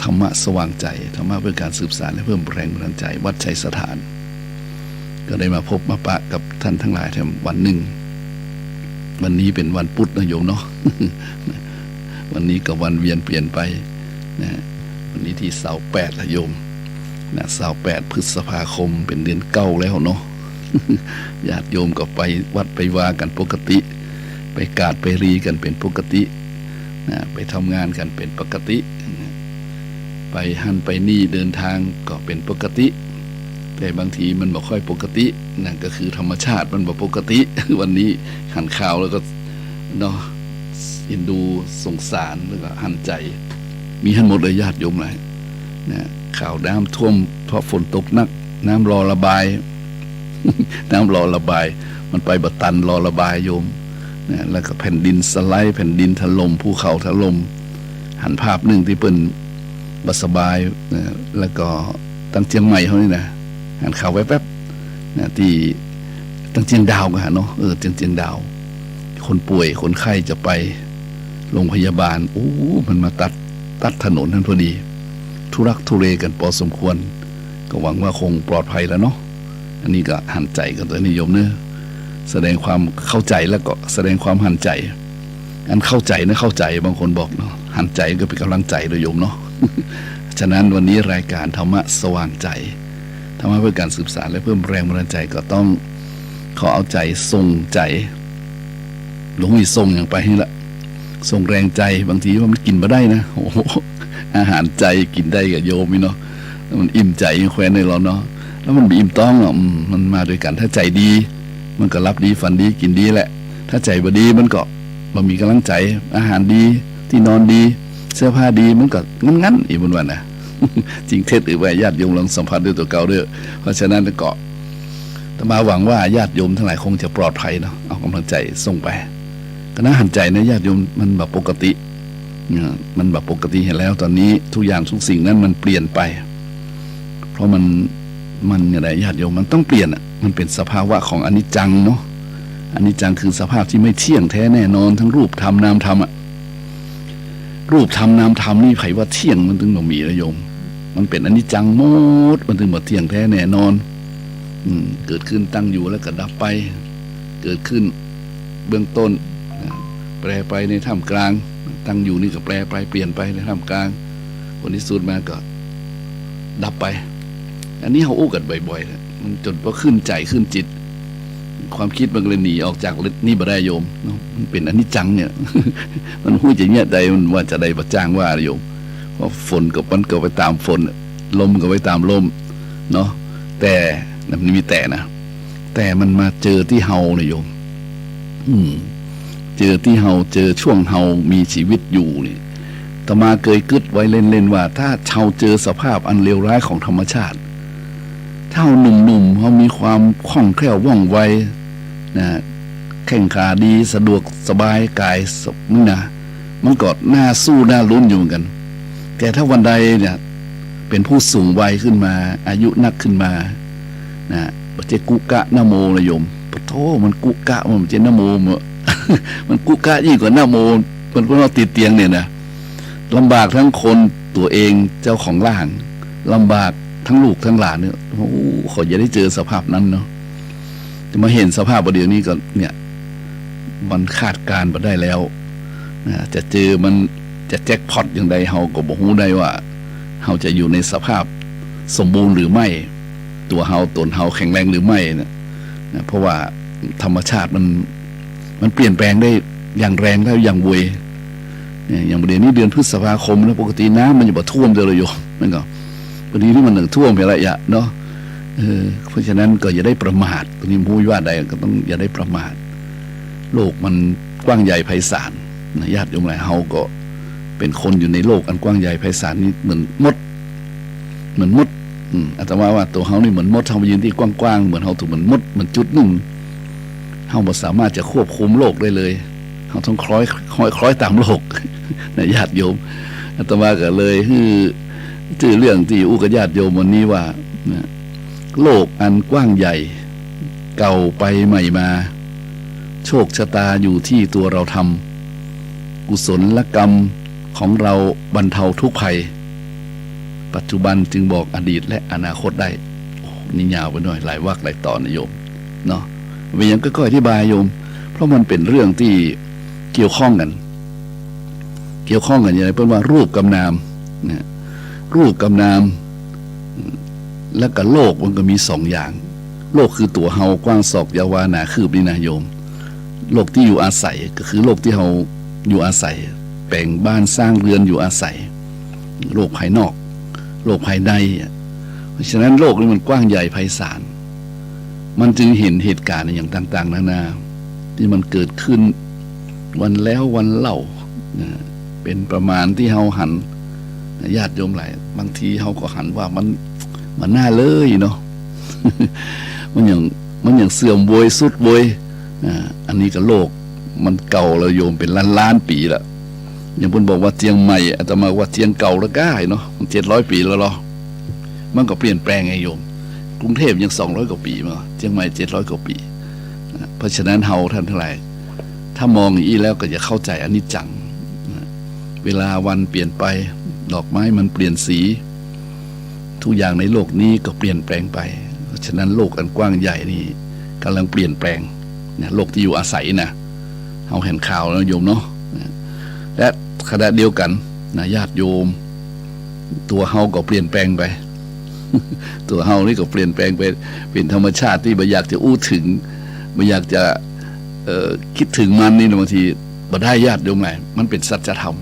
ธรรมะสว่างใจธรรมะเพื่อการสืบสานและเพิ่มแรงบันดาลใจวัดชัยสถานก็ได้มาพบมาปะกับท่านทั้งหลายแถมวันหนึ่งวันนี้เป็นวันพุธนะโยมเนาะ วันนี้ก็วันเวียนเปลี่ยนไปนะวันนี้ที่เสาร์8ละโยมนะเสาร์8 พฤษภาคมเป็นเดือนเก้าแล้วเนาะ ญาติโยมก็ไปวัดไปวากันปกติไปกาดไปรีกันเป็นปกตินะไปทำงานกันเป็นปกตินะไปหันไปนี่เดินทางก็เป็นปกติแต่บางทีมันบ่ค่อยปกตินั่นก็คือธรรมชาติมันบ่ปกติ วันนี้หันข่าวแล้วก็เนาะอินดูสงสารแล้วก็หันใจมีทั้งหมดเลยญาติโยมเลยนะข่าวน้ำท่วมเพราะฝนตกหนักน้ำรอระบาย น้ำรอระบายมันไปบัตันรอระบายโยมนะแล้วก็แผ่นดินสไลด์แผ่นดินถล่มภูเขาถล่มหันภาพหนึ่งที่เปิ้นบัสบายนะแล้วก็ตั้งเชียงใหม่เขานี่นะหันข่าวแวบๆนะที่ตั้งเชียงดาวกันเนาะเชียงดาวคนป่วยคนไข้จะไปโรงพยาบาลโอ้มันมาตัดถนนนั่นพอดีทุรักทุเลกันพอสมควรก็หวังว่าคงปลอดภัยแล้วเนาะอันนี้ก็หันใจกับตัวนิยมเนอะแสดงความเข้าใจแล้วก็แสดงความหันใจอันเข้าใจนะเข้าใจบางคนบอกเนาะหันใจก็เป็นกำลังใจโดยโยมเนาะ ฉะนั้นวันนี้รายการธรรมะสว่างใจธรรมะเพื่อการสืบสานและเพิ่มแรงบันดาลใจก็ต้องขอเอาใจทรงใจหลวงวิทรงอย่างไปนี่ละส่งแรงใจบางทีว่ามันกินมาได้นะโอ้โหอาหารใจกินได้กับโยมนี่เนาะแล้วมันอิ่มใจแคว้นในเราเนาะแล้วมันอิ่มต้องอ่ะมันมาด้วยกันถ้าใจดีมันก็รับดีฝันดีกินดีแหละถ้าใจบ่ดีมันก็บ่มีกำลังใจอาหารดีที่นอนดีเสื้อผ้าดีมันก็งั้นอีกวันนะ จริงเท็จหรือว่าญาติโยมลองสัมผัสด้วยตัวเก่าด้วยเพราะฉะนั้นก็แต่มาหวังว่าญาติโยมทั้งหลายคงจะปลอดภัยเนาะเอากำลังใจส่งไปก็น่าหันใจนะญาติโยมมันแบบปกติมันแบบปกติเห็นแล้วตอนนี้ทุกอย่างทุกสิ่งนั้นมันเปลี่ยนไปเพราะมันอะไรญาติโยมมันต้องเปลี่ยนมันเป็นสภาวะของอนิจจังเนาะอนิจจังคือสภาพที่ไม่เที่ยงแท้แน่นอนทั้งรูปธรรมนามธรรมรูปธรรมนามธรรมนี่ไผว่าเที่ยงมันถึงบ่มีนะโยมมันเป็นอนิจจังหมดมันถึงบ่เที่ยงแท้แน่นอนเกิดขึ้นตั้งอยู่แล้วก็ดับไปเกิดขึ้นเบื้องต้นแปรไปในท่ามกลางตั้งอยู่นี่ก็แปรไปเปลี่ยนไปในท่ามกลางผลที่สุดมาก็ดับไปอันนี้เขาอู้กันบ่อยๆมันจนพอขึ้นใจขึ้นจิตความคิดมันเลยหนีออกจากนี่บ่ได้โยมเนาะมันเป็นอนิจจังเนี่ย มันหู้จะเนี่ยใดมันว่าจะใดประจ้างว่าโยมเพราะฝนกับมันก็ไปตามฝนลมก็ไปตามลมเนาะแต่มันมีแต่นะแต่มันมาเจอที่เฮาเนี่ยโยมเจอที่เฮาเจอช่วงเฮามีชีวิตอยู่นี่ตมาเคยกึดไว้เล่นๆว่าถ้าเฮาเจอสภาพอันเลวร้ายของธรรมชาติถ้าเฮาหนุ่มๆเฮามีความคล่องแคล่วว่องไวนะแข้งขาดีสะดวกสบายกายนี่นะมันก็น่าสู้น่าลุ้นอยู่เหมือนกันแต่ถ้าวันใดเนี่ยเป็นผู้สูงวัยขึ้นมาอายุนักขึ้นมานะบ่ใช่กุกะนะโมนะโยมปะโธมันกุกะมันจะนะโมมันกุกะยิ่งกว่านะโมมันพวกเราติดเตียงเนี่ยนะลำบากทั้งคนตัวเองเจ้าของร่างลำบากทั้งลูกทั้งหลานเนี่ยโอ้ขออย่าได้เจอสภาพนั้นเนาะจะมาเห็นสภาพประเดี๋ยวนี้ก็เนี่ย มันคาดการณ์มาได้แล้วจะเจอมันจะแจ็คพอตอย่างใดเฮาก็บอกฮู้ได้ว่าเฮาจะอยู่ในสภาพสมบูรณ์หรือไม่ตัวเฮาตนเฮาแข็งแรงหรือไม่นะเพราะว่าธรรมชาติมันเปลี่ยนแปลงได้อย่างแรงแล้วอย่างเวยอย่างประเดี๋ยวนี้เดือนพฤษภาคมนะปกติน้ำมันจะบ่ท่วมเลยโยมนั่นก็พอดีที่มันท่วมไปละยะเนาะเพราะฉะนั้นก็อย่าได้ประมาทตรงนี้พูดว่าใดก็ต้องอย่าได้ประมาทโลกมันกว้างใหญ่ไพศาลนะญาติโยมหลายเฮาก็เป็นคนอยู่ในโลกอันกว้างใหญ่ไพศาลนี้เหมือนมดอาตมาว่าตัวเฮานี่เหมือนมดเฮาไปยืนที่กว้างๆเหมือนเฮาถูกเหมือนมดเหมือนจุดหนึ่งเฮาบ่สามารถจะควบคุมโลกได้เลยเฮาต้องคล้อยตามโลกนะญาติโยมอาตมาก็เลยชื่อเรื่องที่อุกญาติโยมวันนี้ว่าโลกอันกว้างใหญ่เก่าไปใหม่มาโชคชะตาอยู่ที่ตัวเราทำกุศลกรรมของเราบรรเทาทุกภัยปัจจุบันจึงบอกอดีตและอนาคตได้นี่ยาวไปหน่อยหลายวรรคหลายตอนนะโยมเนาะไม่ยังก็อธิบายโยมเพราะมันเป็นเรื่องที่เกี่ยวข้องกันอย่างไรเป็นว่ารูปกับนามนะรูปกับนามแล้วก็โลกมันก็มีสองอย่างโลกคือตัวเฮากว้างศอกยาวาหนาคืบนี่นะโยมโลกที่อยู่อาศัยก็คือโลกที่เฮาอยู่อาศัยแปลงบ้านสร้างเรือนอยู่อาศัยโลกภายนอกโลกภายในเพราะฉะนั้นโลกนี้มันกว้างใหญ่ไพศาลมันจึงเห็นเหตุการณ์อย่างต่างๆนานาที่มันเกิดขึ้นวันแล้ววันเล่าเป็นประมาณที่เฮาหันญาติโยมหลายบางทีเฮาก็หันว่ามันน่าเลยเนาะ มันอย่างเสื่อมโวยสุดโวยอันนี้ก็โลกมันเก่าแล้วโยมเป็นล้านปีละอย่างเพิ่นบอกว่าเจียงใหม่อาตมาว่าเจียงเก่าแล้วก้ายเนาะมัน700 ปีแล้วหรอมันก็เปลี่ยนแปลงไงโยมกรุงเทพยัง200 กว่าปีมาเจียงใหม่700 กว่าปีเพราะฉะนั้นเฮาท่านทั้งหลายถ้ามองอย่างนี้แล้วก็จะเข้าใจอนิจจังเวลาวันเปลี่ยนไปดอกไม้มันเปลี่ยนสีทุกอย่างในโลกนี้ก็เปลี่ยนแปลงไปเพราะฉะนั้นโลกอันกว้างใหญ่นี่กำลังเปลี่ยนแปลงโลกที่อยู่อาศัยนะเฮาเห็นข่าวแล้วโยมเนาะและขณะเดียวกันนะญาติโยมตัวเฮาก็เปลี่ยนแปลงไป ตัวเฮานี่ก็เปลี่ยนแปลงไปเป็นธรรมชาติที่ไม่อยากจะอู้ถึงไม่อยากจะคิดถึงมันนี่บางทีบ่ได้ญาติโยมไงมันเป็นสัจธรรม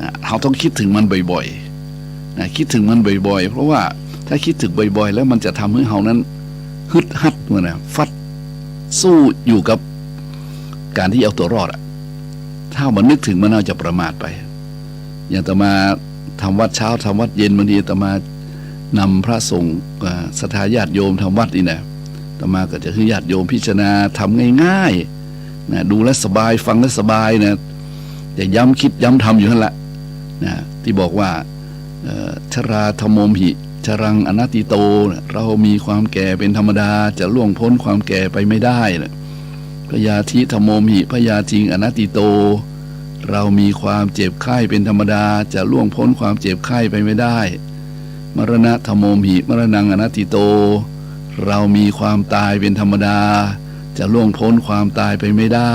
นะเราต้องคิดถึงมันบ่อยๆนะคิดถึงมันบ่อยๆเพราะว่าถ้าคิดถึงบ่อยๆแล้วมันจะทำให้เฮานั้นฮึดฮัดเหมือนฟัดสู้อยู่กับการที่เอาตัวรอดอะถ้ามันนึกถึงมันเราจะประมาทไปอย่างอาตมาทำวัดเช้าทำวัดเย็นบางทีอาตมานำพระสงฆ์ศรัทธาญาติโยมทำวัดนี่นะอาตมาก็จะให้ญาติโยมพิจารณาทำง่ายๆนะดูแลสบายฟังแลสบายนะอย่าย้ำคิดย้ำทำอยู่นั่นแหละนะที่บอกว่าชราธรรมโมหิชรังอนัตติโตเรามีความแก่เป็นธรรมดาจะล่วงพ้นความแก่ไปไม่ได้นะพยาธิธรรมโมหิพยาจิงอนัตติโตเรามีความเจ็บไข้เป็นธรรมดาจะล่วงพ้นความเจ็บไข้ไปไม่ได้มรณะธรรมโมหิมรณังอนัตติโตเรามีความตายเป็นธรรมดาจะล่วงพ้นความตายไปไม่ได้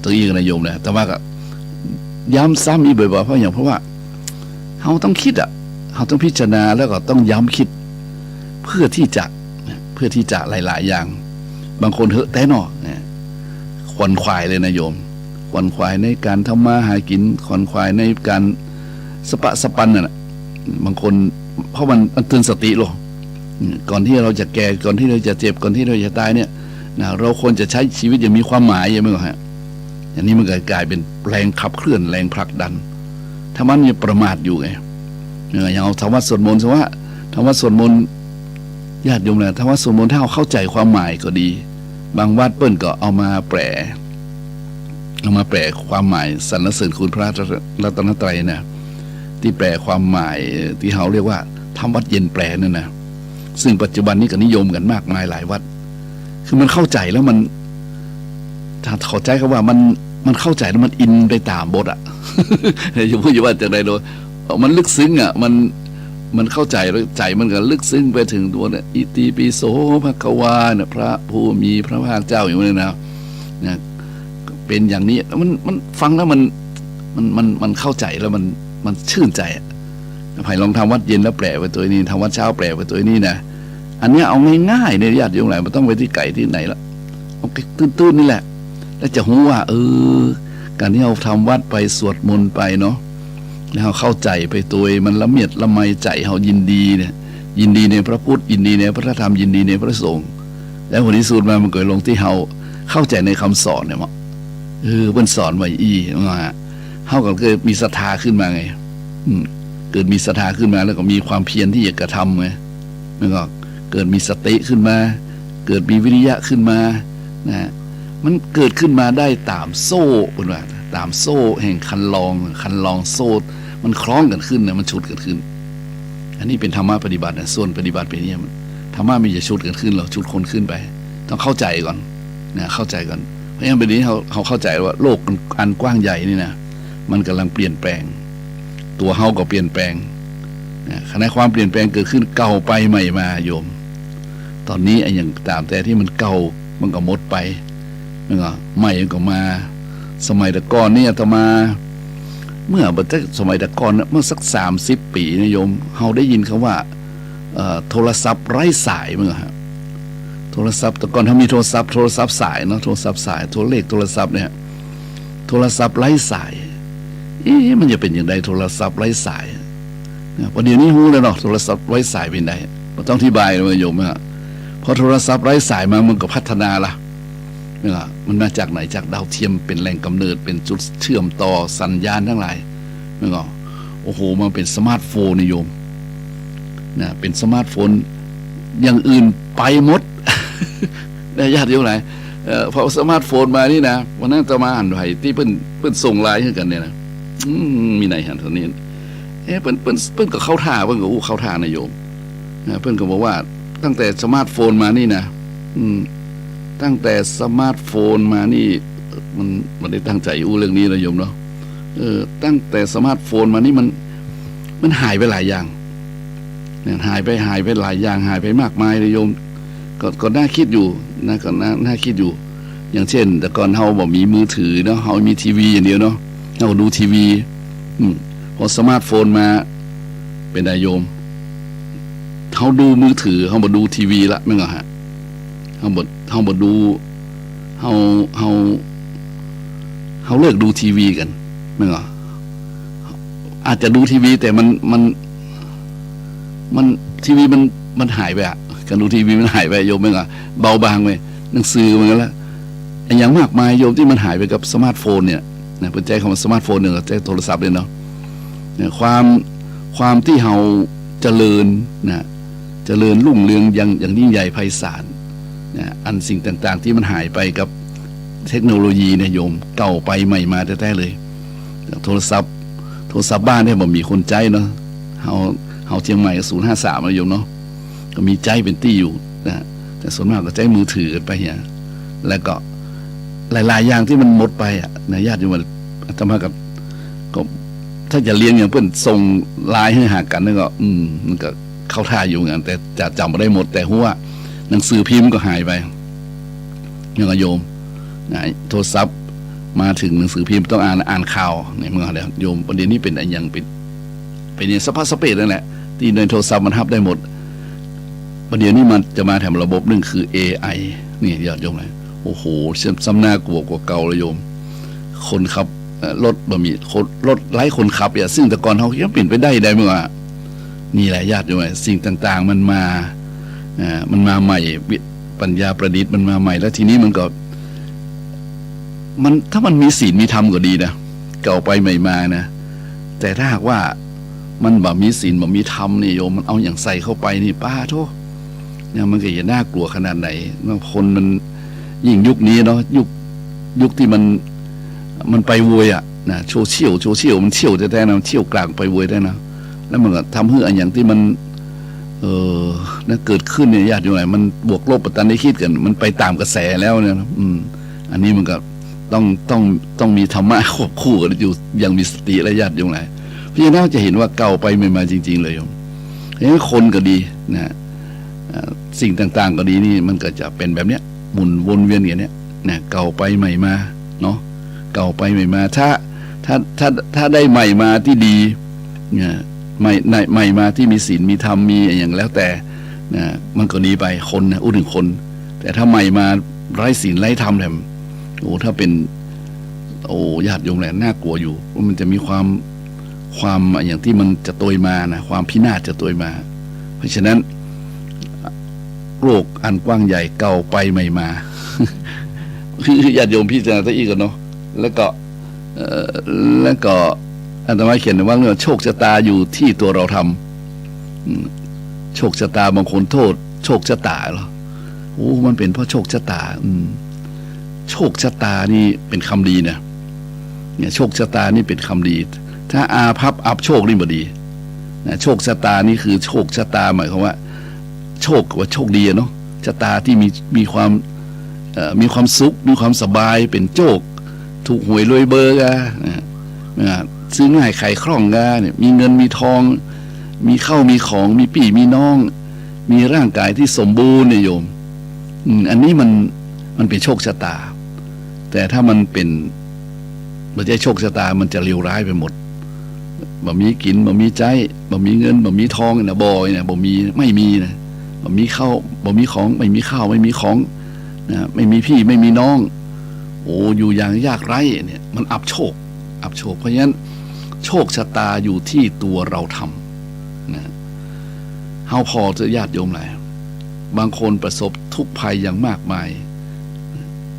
ตัวอีกนะโยมนะแต่ว่าก็ย้ำซ้ำอีกบ่อยๆเพราะว่าเราต้องคิดเราต้องพิจารณาแล้วก็ต้องย้ำคิดเพื่อที่จะหลายๆอย่างบางคนเหอะแต่เนาะขวนขวายเลยนะโยมขวนขวายในการทำมาหากินขวนขวายในการสปะสปันน่ะบางคนเพราะมันเตือนสติหรอก่อนที่เราจะแก่ก่อนที่เราจะเจ็บก่อนที่เราจะตายเนี่ยนะเราควรจะใช้ชีวิตอย่างมีความหมายอย่างนี้ฮะอย่างนี้มันกลายเป็นแรงขับเคลื่อนแรงผลักดันถ้ามันยังประมาทอยู่ไงอย่างเอาธรรมะสวดมนต์ซะว่าธรรมะสวดมนต์ญาติโยมนะธรรมะสวดมนต์ถ้าเราเข้าใจความหมายก็ดีบางวัดเปิ้ลก็เอามาแปลความหมายสรรเสริญคุณพระรัตนตรัยนะที่แปลความหมายที่เขาเรียกว่าทำวัดเย็นแปลนั่นนะซึ่งปัจจุบันนี้ก็นิยมกันมากมายหลายวัดคือมันเข้าใจแล้วมันถ้าเข้าใจก็ว่ามันเข้าใจแล้วมันอินไปตามบทอย่าพูดว่าจากใดโดยมันลึกซึ้งมันเข้าใจแล้วใจมันก็ลึกซึ้งไปถึงตัวเนี่ยอิติปิโสภควาเนี่ยพระผู้มีพระภาคเจ้าอย่างนี้นะ เป็นอย่างนี้มันฟังแล้วมันเข้าใจแล้วมันชื่นใจไผ่ลองทำวัดเย็นแล้วแปลไปตัวนี้ทำวัดเช้าแปลไปตัวนี้นะอันนี้เอาง่ายๆเนี่ยญาติโยมหลายมันต้องไปที่ไก่ที่ไหนละเอาตื้นๆนี่แหละแล้วจะรู้ว่าการที่เราทำวัดไปสวดมนต์ไปเนาะแล้วเข้าใจไปตัวมันละเมียดละไมใจเรายินดีเนี่ยยินดีในพระพุทธยินดีในพระธรรมยินดีในพระสงฆ์แล้วผลที่สุดมามันเกิดลงที่เราเข้าใจในคำสอนเนี่ยมั้งเพิ่นสอนไว้มาเข้ากับเกิดมีศรัทธาขึ้นมาไงเกิดมีศรัทธาขึ้นมาแล้วก็มีความเพียรที่อยากกระทำไงมันก็เกิดมีสติขึ้นมาเกิดมีวิริยะขึ้นมานะมันเกิดขึ้นมาได้ตามโซ่เป็นว่าตามโซ่แห่งคันลองโซ่มันคล้องกันขึ้นนะมันชุดกันขึ้นอันนี้เป็นธรรมะปฏิบัตินะส่วนปฏิบัติเป็นเนี่ยธรรมะไม่จะชุดกันขึ้นหรอกชุดคนขึ้นไปต้องเข้าใจก่อนนะเข้าใจก่อนเพราะงั้นเป็นนี้เขาเข้าใจว่าโลกอันกว้างใหญ่นี่นะมันกำลังเปลี่ยนแปลงตัวเฮาก็เปลี่ยนแปลงขณะความเปลี่ยนแปลงเกิดขึ้นเก่าไปใหม่มาโยมตอนนี้ไอ้อย่างตามแต่ที่มันเก่ามันก็หมดไปมันก็ใหม่ก็มาสมัยแต่ก่อนเนี่ยต่อมาเมื่อสมัยแต่ก่อนเมื่อสัก30 ปีนะโยมเฮาได้ยินคำว่าโทรศัพท์ไร้สายเมื่อโทรศัพท์แต่ก่อนถ้ามีโทรศัพท์สายเนาะโทรศัพท์สายโทรเลขโทรศัพท์เนี่ยโทรศัพท์ไร้สายมันจะเป็นอย่างไรโทรศัพท์ไร้สายประเดี๋ยวนี้รู้เลยเนาะโทรศัพท์ไร้สายเป็นไงเราต้องอธิบายเลยโยมนะพอโทรศัพท์ไร้สายมามันก็พัฒนาละมันมาจากไหนจากดาวเทียมเป็นแหล่งกำเนิดเป็นจุดเชื่อมต่อสัญญาณทั้งหลายมันก็โอ้โหมันเป็นสมาร์ทโฟนนิยมนะเป็นสมาร์ทโฟนอย่างอื่นไปหมดได้ญาติโยมไหนพอสมาร์ทโฟนมานี่นะวันนั้นจะมาอ่านไว้ที่เพิ่นส่งไลน์ให้กันเนี่ยนะมีไหนหันเท่านี้เพิ่นก็เข้าท่าเพิ่นก็เข้าท่านายโยมเพิ่นก็บอกว่าตั้งแต่สมาร์ทโฟนมานี่นะตั้งแต่สมาร์ทโฟนมานี่มันได้ตั้งใจเรื่องนี้นะโยมเนาะตั้งแต่สมาร์ทโฟนมานี่มันหายไปหลายอย่างเนี่ยหายไปหลายอย่างหายไปมากมายเลยโยมก็น่าคิดอยู่นะก็น่าคิดอยู่อย่างเช่นแต่ก่อนเฮาบ่มีมือถือเนาะเฮามีทีวีอย่างเดียวเนาะเฮาดูทีวีพอสมาร์ทโฟนมาเป็นไงโยมเฮาดูมือถือเฮาบ่ดูทีวีละแม่นบ่ฮะเฮาบ่ดูเฮาเลิกดูทีวีกันแม่นบ่อาจจะดูทีวีแต่มันทีวีมันหายไปอะการดูทีวีมันหายไปโยมแม่นบ่เบาบางไปหนังสือมันก็แล้วอย่างมากมายโยมที่มันหายไปกับสมาร์ทโฟนเนี่ยนะเป็นใจคำว่าสมาร์ทโฟนเนี่ยใจโทรศัพท์เลยเนาะเนี่ยความที่เฮาเจริญนะเจริญรุ่งเรืองอย่างยิ่งใหญ่ไพศาลนะอันสิ่งต่างๆที่มันหายไปกับเทคโนโลยีเนี่ยโยมเก่าไปใหม่มาแท้ๆเลยโทรศัพท์บ้านเนี่ยบ่มีคนใจเนาะเฮาเชียงใหม่053นะโยมเนาะก็มีใจเป็นตี้อยู่นะแต่ส่วนมากก็ใจมือถือกันไปเนี่ยแล้วก็หลายๆอย่างที่มันหมดไปอ่ะนะญาติโยมอาตมาก็ถ้าจะเลี้ยงอย่างเพื่อนส่งไลน์ให้หากันนั่นก็มันก็เข้าท่าอยู่งั้นแต่จะจำไม่ได้หมดแต่หัวหนังสือพิมพ์ก็หายไปอย่างโยมนะโทรศัพท์มาถึงหนังสือพิมพ์ต้องอ่านข่าวในเมืองแล้วโยมประเด็นนี้เป็นอย่างเป็นอย่างสภาพสเปซนั่นแหละที่ในโทรศัพท์มันทับได้หมดประเด็นนี้มันจะมาแถมระบบหนึ่งคือ AI นี่ญาติโยมเลยโอ้โหซ้ำหน้ากลัวกว่าเก่าเลยโยมคนขับรถบ่มีรถไร้คนขับอย่างซึ่งแต่ก่อนเขายังเปลี่ยนไปได้เมื่อนี่แหละญาติโยมสิ่งต่างๆมันมาใหม่ปัญญาประดิษฐ์มันมาใหม่แล้วทีนี้มันก็ถ้ามันมีศีลมีธรรมก็ดีนะเก่าไปใหม่มานะแต่ถ้าหากว่ามันบ่มีศีลบ่มีธรรมนี่โยมมันเอาอย่างใส่เข้าไปนี่ป้าโธ่เนี่ยมันก็จะน่ากลัวขนาดไหนคนมันยิ่งยุคนี้เนาะยุคที่มันไปโวยอ่ะนะโชว์เชี่ยวมันเชี่ยวแท้ๆนะเชี่ยวกลางไปโวยได้นะแล้วมันก็ทำให้อันอย่างที่มันนะเกิดขึ้นเนี่ยญาติโยมมันบวกลบปัตตานีคิดกันมันไปตามกระแสแล้วเนี่ยอันนี้มันก็ต้องมีธรรมะควบคู่กันอยู่อย่างมีสติและญาติโยมพี่น้องจะเห็นว่าเก่าไปไม่มาจริงๆเลยโยมเห็นคนก็ดีนะสิ่งต่างๆก็ดีนี่มันก็จะเป็นแบบเนี้ยหมุนวนเวียนอย่างเนี้ยนะเก่าไปใหม่มาเนาะ เก่าไปใหม่มาถ้าได้ใหม่มาที่ดีเนี่ยใหม่มาที่มีศีลมีธรรมมีอย่างแล้วแต่นะมันก็ดีไปคนนะถึงคน แต่ถ้าใหม่มาไร้ศีลไร้ธรรมเนี่ยถ้าเป็นญาติโยมแหละน่ากลัวอยู่ว่ามันจะมีความอย่างที่มันจะตัวมานะความพินาศจะตัวมาเพราะฉะนั้นโลกอันกว้างใหญ่เก่าไปใหม่มาคือญาติโยมพิจารณาตัวอีกกันเนาะแล้วก็อาตมาเขียนว่าโชคชะตาอยู่ที่ตัวเราทำโชคชะตาบางคนโทษโชคชะตาเหรอมันเป็นเพราะโชคชะตาโชคชะตานี่เป็นคำดีเนี่ยโชคชะตานี่เป็นคำดีถ้าอาภัพอับโชคนี่บ่ดีนะโชคชะตานี่คือโชคชะตาหมายความว่าโชคว่าโชคดีเนาะชะตาที่มีความสุขมีความสบายเป็นโชคถูกหวยรวยเบอร์กันซื้อง่ายขายคล่องกันเนี่ยมีเงินมีทองมีเข้ามีของมีปี่มีน้องมีร่างกายที่สมบูรณ์เนี่ยโยมอันนี้มันเป็นโชคชะตาแต่ถ้ามันเป็นไม่ใช่โชคชะตามันจะเลวร้ายไปหมดบ่มีกินบ่มีใจบ่มีเงินบ่มีทองนะบ่อยนะบ่มีไม่มีนะบ่มีข้าวบ่มีของไม่มีข้าวไม่มีของนะไม่มีพี่ไม่มีน้องอยู่อย่างยากไร้เนี่ยมันอับโชคเพราะฉะนั้นโชคชะตาอยู่ที่ตัวเราทำนะเฮาพอจะญาติโยมหลายบางคนประสบทุกข์ภัยอย่างมากมาย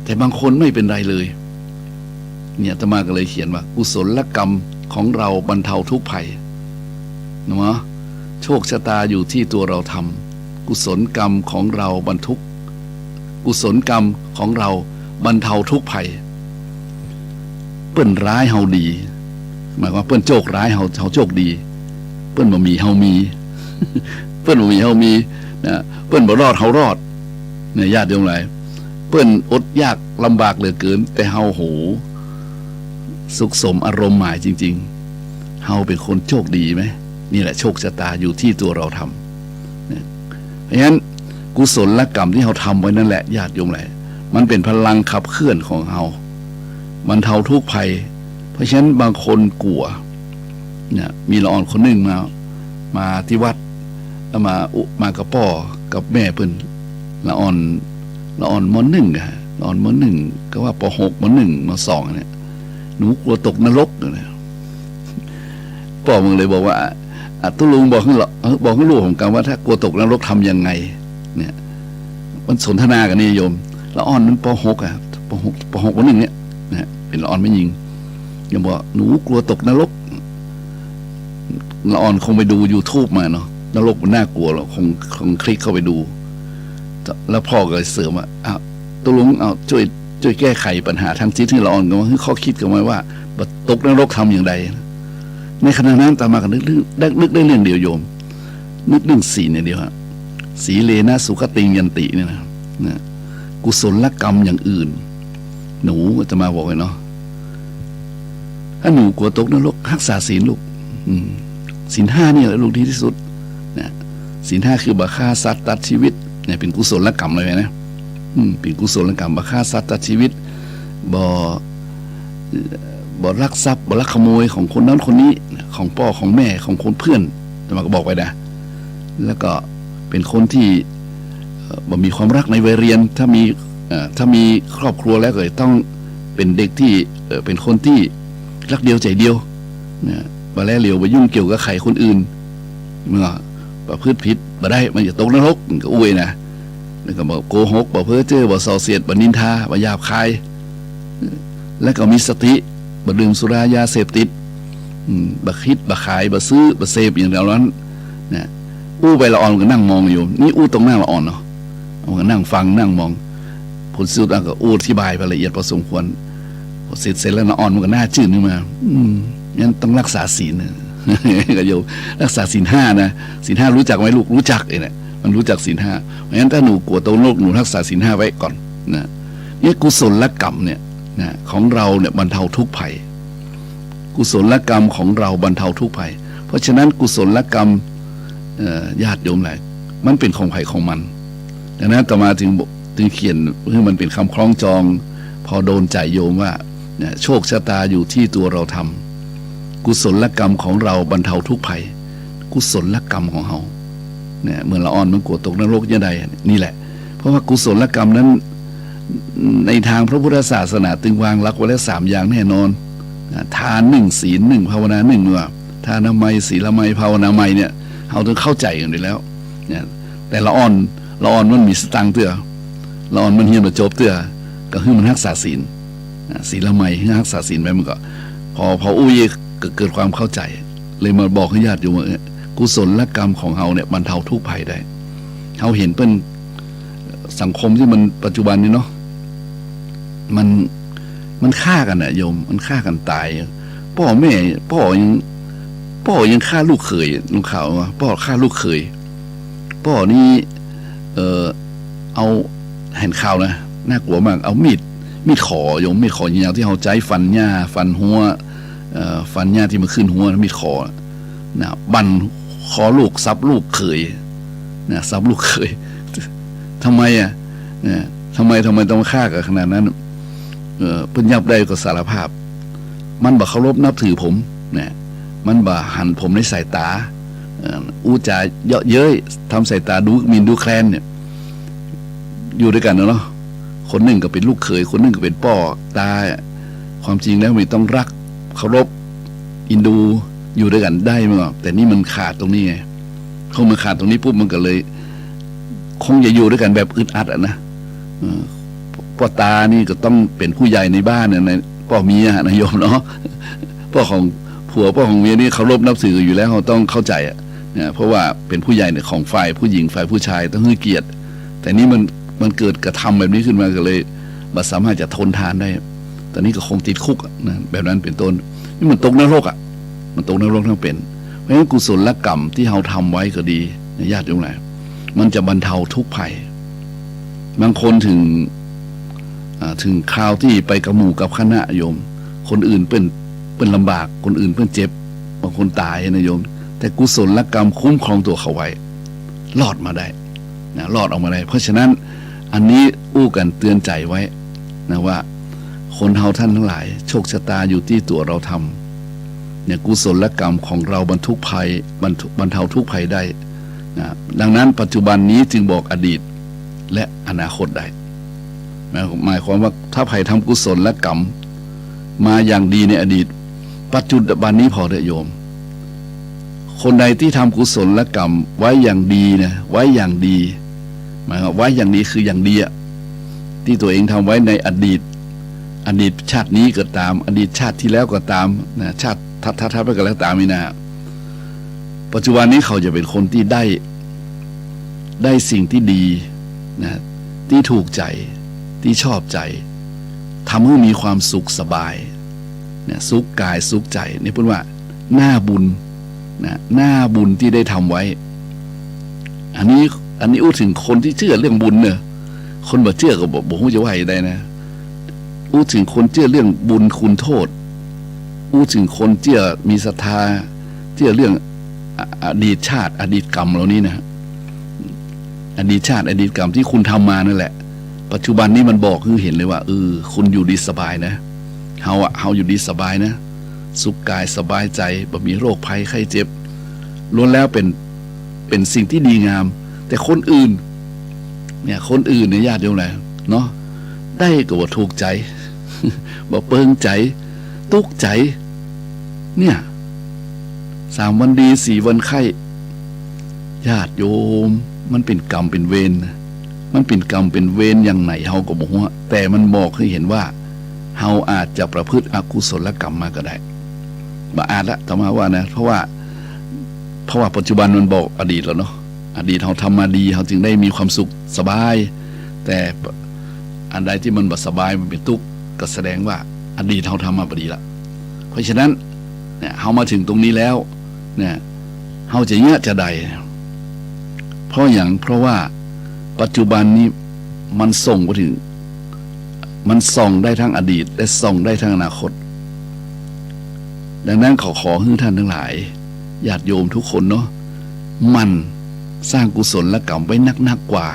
แต่บางคนไม่เป็นไรเลยเนี่ยอาตมาก็เลยเขียนว่ากุศลกรรมของเราบรรเทาทุกข์ภัยเนาะโชคชะตาอยู่ที่ตัวเราทำกุศลกรรมของเราบรรทุกกุศลกรรมของเราบรรเทาทุกข์ภัยเปิ้นร้ายเฮาดีหมายว่าเปิ้นโชคร้ายเฮาโชคดีเปิ้นบ่มีเฮามีเปิ้นบ่มีเฮามีนะเปิ้นบ่รอดเฮารอดเนี่ยญาติโยมหลายเปิ้นอดยากลำบากเหลือเกินแต่เฮาสุขสมอารมณ์หมายจริงๆเฮาเป็นคนโชคดีไหมนี่แหละโชคชะตาอยู่ที่ตัวเราทำเพราะฉะนั้นกุศลกรรมที่เฮาทำไว้นั่นแหละญาติโยมหลายมันเป็นพลังขับเคลื่อนของเฮามันเทาทุกภัยเพราะฉะนั้นบางคนกลัวเนี่ยมีละอ่อนคนหนึ่งมาที่วัดแล้วมากับพ่อกับแม่เพิ่นละอ่อนม.1อะละอ่อนม.1ก็ว่าป.6ม.1ม.2เนี่ยหนูกลัวตกนรกเนี่ยพ่อมึงเลยบอกว่าตุลุงบอกให้ลูกของกันว่าถ้ากลัวตกนรกทำยังไงเนี่ยมันสนทนากันนี่โยมละอ่อนมันป.6อะป.6 ม.1เนี่ยนะเป็นละอ่อนไม่ยิงยังบอกหนูกลัวตกนรกละอ่อนคงไปดู YouTube มาเนาะนรกมันน่ากลัวหรอกคงคลิกเข้าไปดูแล้วพ่อก็เลยเสริมว่าตุลุงช่วยแก้ไขปัญหาทางจิตที่ละอ่อนกันว่าข้อคิดกันไว้ว่าตกนรกทำอย่างไรในขณะนั้นตามมากันนึกได้เรื่องเดียวโยมนึกเรื่องสีเนี่ยเดียวฮะสีเลนะสุขติงยันติเนี่ยนะกุศลกรรมอย่างอื่นหนูจะมาบอกไว้เนาะถ้าหนูกลัวตกนรกรักษาศีลลูกศีล 5นี่แหละลูกดีที่สุดนะศีล 5คือบ่ฆ่าสัตว์ตัดชีวิตเนี่ยเป็นกุศลกรรมเลยนะเป็นกุศลกรรมบ่ฆ่าสัตว์ตัดชีวิตบ่ลักทรัพย์บ่ลักขโมยของคนนั้นคนนี้ของพ่อของแม่ของคนเพื่อนจะมาก็บอกไว้นะแล้วก็เป็นคนที่บ่มีความรักในวัยเรียนถ้ามีครอบครัวแล้วก็ต้องเป็นเด็กที่เป็นคนที่รักเดียวใจเดียวนะบ่แลเหลียวบ่ยุ่งเกี่ยวกับใครคนอื่นเมื่อประพฤติผิดบ่ได้มันจะตกนรกก็อวยนะแล้วก็บ่โกหกบ่เพ้อเจ้อบ่ส่อเสียดบ่นินทาบ่หยาบคายแล้วก็มีสติบ่ดื่มสุรายาเสพติดบ่คิดบ่ขายบ่ซื้อบ่เสพอย่างนั้นนะอู้ไปละอ่อนก็นั่งมองอยู่นี่อู้ตรงหน้าละอ่อนเนาะเอาก็นั่งฟังนั่งมองผลสุดก็อู้อธิบายไปละเอียดพอสมควรพอเสร็จแล้วละอ่อนมันก็น่าจืดขึ้นมางั้นต้องรักษาศีลก็โยมรักษาศีล 5นะศีล 5รู้จักไหมลูกรู้จักเนี่ยมันรู้จักศีล 5เพราะฉะนั้นถ้าหนูกลัวตกนรกหนูรักษาศีล 5ไว้ก่อนนะนี่กุศลกรรมเนี่ยนะของเราเนี่ยบรรเทาทุกข์ภัยกุศลกรรมของเราบรรเทาทุกข์ภัยเพราะฉะนั้นกุศลกรรมญาติโยมหลายมันเป็นของไผ่ของมันดังนั้นต่อมาถึงเขียนเพื่อมันเป็นคำคล้องจองพอโดนใจโยมว่า เนี่ยโชคชะตาอยู่ที่ตัวเราทำกุศลกรรมของเราบรรเทาทุกภัยกุศลกรรมของเราเนี่ยเมื่อละอ่อนมันกลัวตกนรกยังไงนี่แหละเพราะว่ากุศลกรรมนั้นในทางพระพุทธศาสนาตึงวางหลักไว้แล้ว3อย่างแน่นอนทาน1ศีล1ภาวนา1ว่าทานามัยศีลมัยภาวนามัยเนี่ยเราต้องเข้าใจกันอยู่แล้วเนี่ยแต่ละอ่อนมันมีสตังเตื้อละอ่อนมันเฮียนมาจบเตื้อก็คือมันรักษาศีลศีลมัยรักษาศีลไปมันก็พออุ้ยเกิดความเข้าใจเลยมาบอกให้ญาติโยมว่ากุศลกรรมของเราเนี่ยบรรเทาทุกข์ภัยได้เราเห็นเป็นสังคมที่มันปัจจุบันนี้เนาะมันฆ่ากันอะโยมมันฆ่ากันตายพ่อยังฆ่าลูกเขยลุงข่าวว่าพ่อฆ่าลูกเขยพ่อนี่เอาเห็นข่าวนะน่ากลัวมากเอามีดขอโยมมีดขอยาวที่เขาใจฟันหญ้าฟันหัวฟันหญ้าที่มาขึ้นหัวมีดขอนะบันขอลูกซับลูกเขยนะซับลูกเขยทำไมอ่ะทำไมต้องฆ่ากันขนาดนั้นเพิ่นยับได้ก็สารภาพมันบ่เคารพนับถือผมเนี่ยมันบ่หันผมในสายตาอู้จาเยาะเย้ยทำสายตาดูหมิ่นดูแคลนเนี่ยอยู่ด้วยกันเนาะคนหนึ่งก็เป็นลูกเขยคนหนึ่งก็เป็นพ่อตาความจริงแล้วมันต้องรักเคารพอินดูอยู่ด้วยกันได้มั้งแต่นี่มันขาดตรงนี้ไงพอมันขาดตรงนี้ปุ๊บมันก็เลยคงจะอยู่ด้วยกันแบบอึดอัดอ่ะนะพ่อตานี่ก็ต้องเป็นผู้ใหญ่ในบ้านเนี่ยพ่อเมียนะโยมเนาะพ่อของผัวพ่อของเมียนี่เคารพนับถืออยู่แล้วเขาต้องเข้าใจอ่ะเนี่ยเพราะว่าเป็นผู้ใหญ่เนี่ยของฝ่ายผู้หญิงฝ่ายผู้ชายต้องให้เกียรติแต่นี่มันเกิดกระทำแบบนี้ขึ้นมาก็เลยบัดสามารถจะทนทานได้ตอนนี้ก็คงติดคุกนะแบบนั้นเป็นต้นนี่มันตกนรกอ่ะมันตกนรกทั้งเป็นเพราะฉะนั้นกุศลกรรมที่เราทำไว้ก็ดีญาติโยมหลายมันจะบรรเทาทุกข์ภัยบางคนถึงคราวที่ไปกับหมู่กับคณะโยมคนอื่นเป็นลำบากคนอื่นเป็นเจ็บบางคนตายนะโยมแต่กุศลกรรมคุ้มครองตัวเขาไว้รอดมาได้นะรอดออกมาได้เพราะฉะนั้นอันนี้อู้กันเตือนใจไว้นะว่าคนเฮาท่านทั้งหลายโชคชะตาอยู่ที่ตัวเราทำเนี่ยกุศลกรรมของเราบรรเทาทุกภัยได้นะดังนั้นปัจจุบันนี้จึงบอกอดีตและอนาคตได้หมายความว่าถ้าใครทำกุศลและกรรมมาอย่างดีในอดีตปัจจุบันนี้พอเถอะโยมคนใดที่ทำกุศลและกรรมไว้อย่างดีนะไว้อย่างดีหมายความไว้อย่างดีคืออย่างดีอะที่ตัวเองทำไว้ในอดีตชาตินี้ก็ตามอดีตชาติที่แล้วก็ตามนะชาติทัดไปก็แล้วตามนี่นะปัจจุบันนี้เขาจะเป็นคนที่ได้สิ่งที่ดีนะที่ถูกใจที่ชอบใจทำให้มีความสุขสบายเนี่ยสุขกายสุขใจนี่พูดว่าหน้าบุญนะหน้าบุญที่ได้ทำไว้อันนี้อู้ถึงคนที่เชื่อเรื่องบุญเนี่ยคนบ่เชื่อก็บอกว่าจะว่าได้นะอู้ถึงคนเชื่อเรื่องบุญคุณโทษอู้ถึงคนเชื่อมีศรัทธาเชื่อเรื่องอดีตชาติอดีตกรรมเหล่านี้นะอดีตชาติอดีตกรรมที่คุณทำมานั่นแหละปัจจุบันนี้มันบอกคือเห็นเลยว่าคุณอยู่ดีสบายนะเฮาอยู่ดีสบายนะสุขกายสบายใจบ่มีโรคภัยไข้เจ็บล้วนแล้วเป็นสิ่งที่ดีงามแต่คนอื่นเนี่ยญาติโยมแหละเนาะได้ก็ว่าถูกใจ บ่เปิงใจตุกใจเนี่ย3 วันดี4 วันไข้ญาติโยมมันเป็นกรรมเป็นเวรมันเป็นกรรมเป็นเวรอย่างไหนเฮาก็บอกว่าแต่มันบอกให้เห็นว่าเฮาอาจจะประพฤติอกุศลกรรมมาก็ได้บ่อาจละธรรมะว่านะเพราะว่าปัจจุบันมันบอกอดีตแล้วเนาะอดีตเฮาทำมาดีเฮาจึงได้มีความสุขสบายแต่อันใดที่มันบ่สบายมันเป็นทุกข์ก็แสดงว่าอดีตเฮาทำมาบ่ดีละเพราะฉะนั้นเนี่ยเฮามาถึงตรงนี้แล้วเนี่ยเฮาจะเงี้ยจะใดเพราะว่าปัจจุบันนี้มันส่งไปถึงมันส่องได้ทั้งอดีตและส่องได้ทั้งอนาคตดังนั้นขอให้ท่านทั้งหลายญาติโยมทุกคนเนาะมันสร้างกุศลกรรมไว้นักกว่า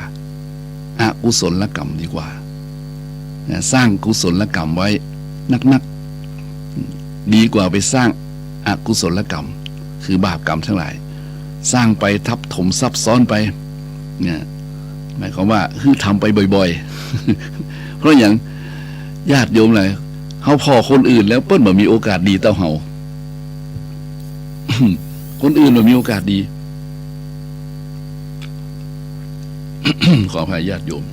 อกุศลกรรมดีกว่าสร้างกุศลกรรมไว้นัก ดีกว่าไปสร้างอกุศลกรรมคือบาปกรรมทั้งหลายสร้างไปทับถมซับซ้อนไปเนี่ยหมายความว่าคือทำไปบ่อยๆ เพราะอย่างญาติโยมเลยเขาพอคนอื่นแล้วเปิ้ลบ่มีโอกาสดีเต้าเฮา คนอื่นบ่มีโอกาสดี ขออภัยญาติโยม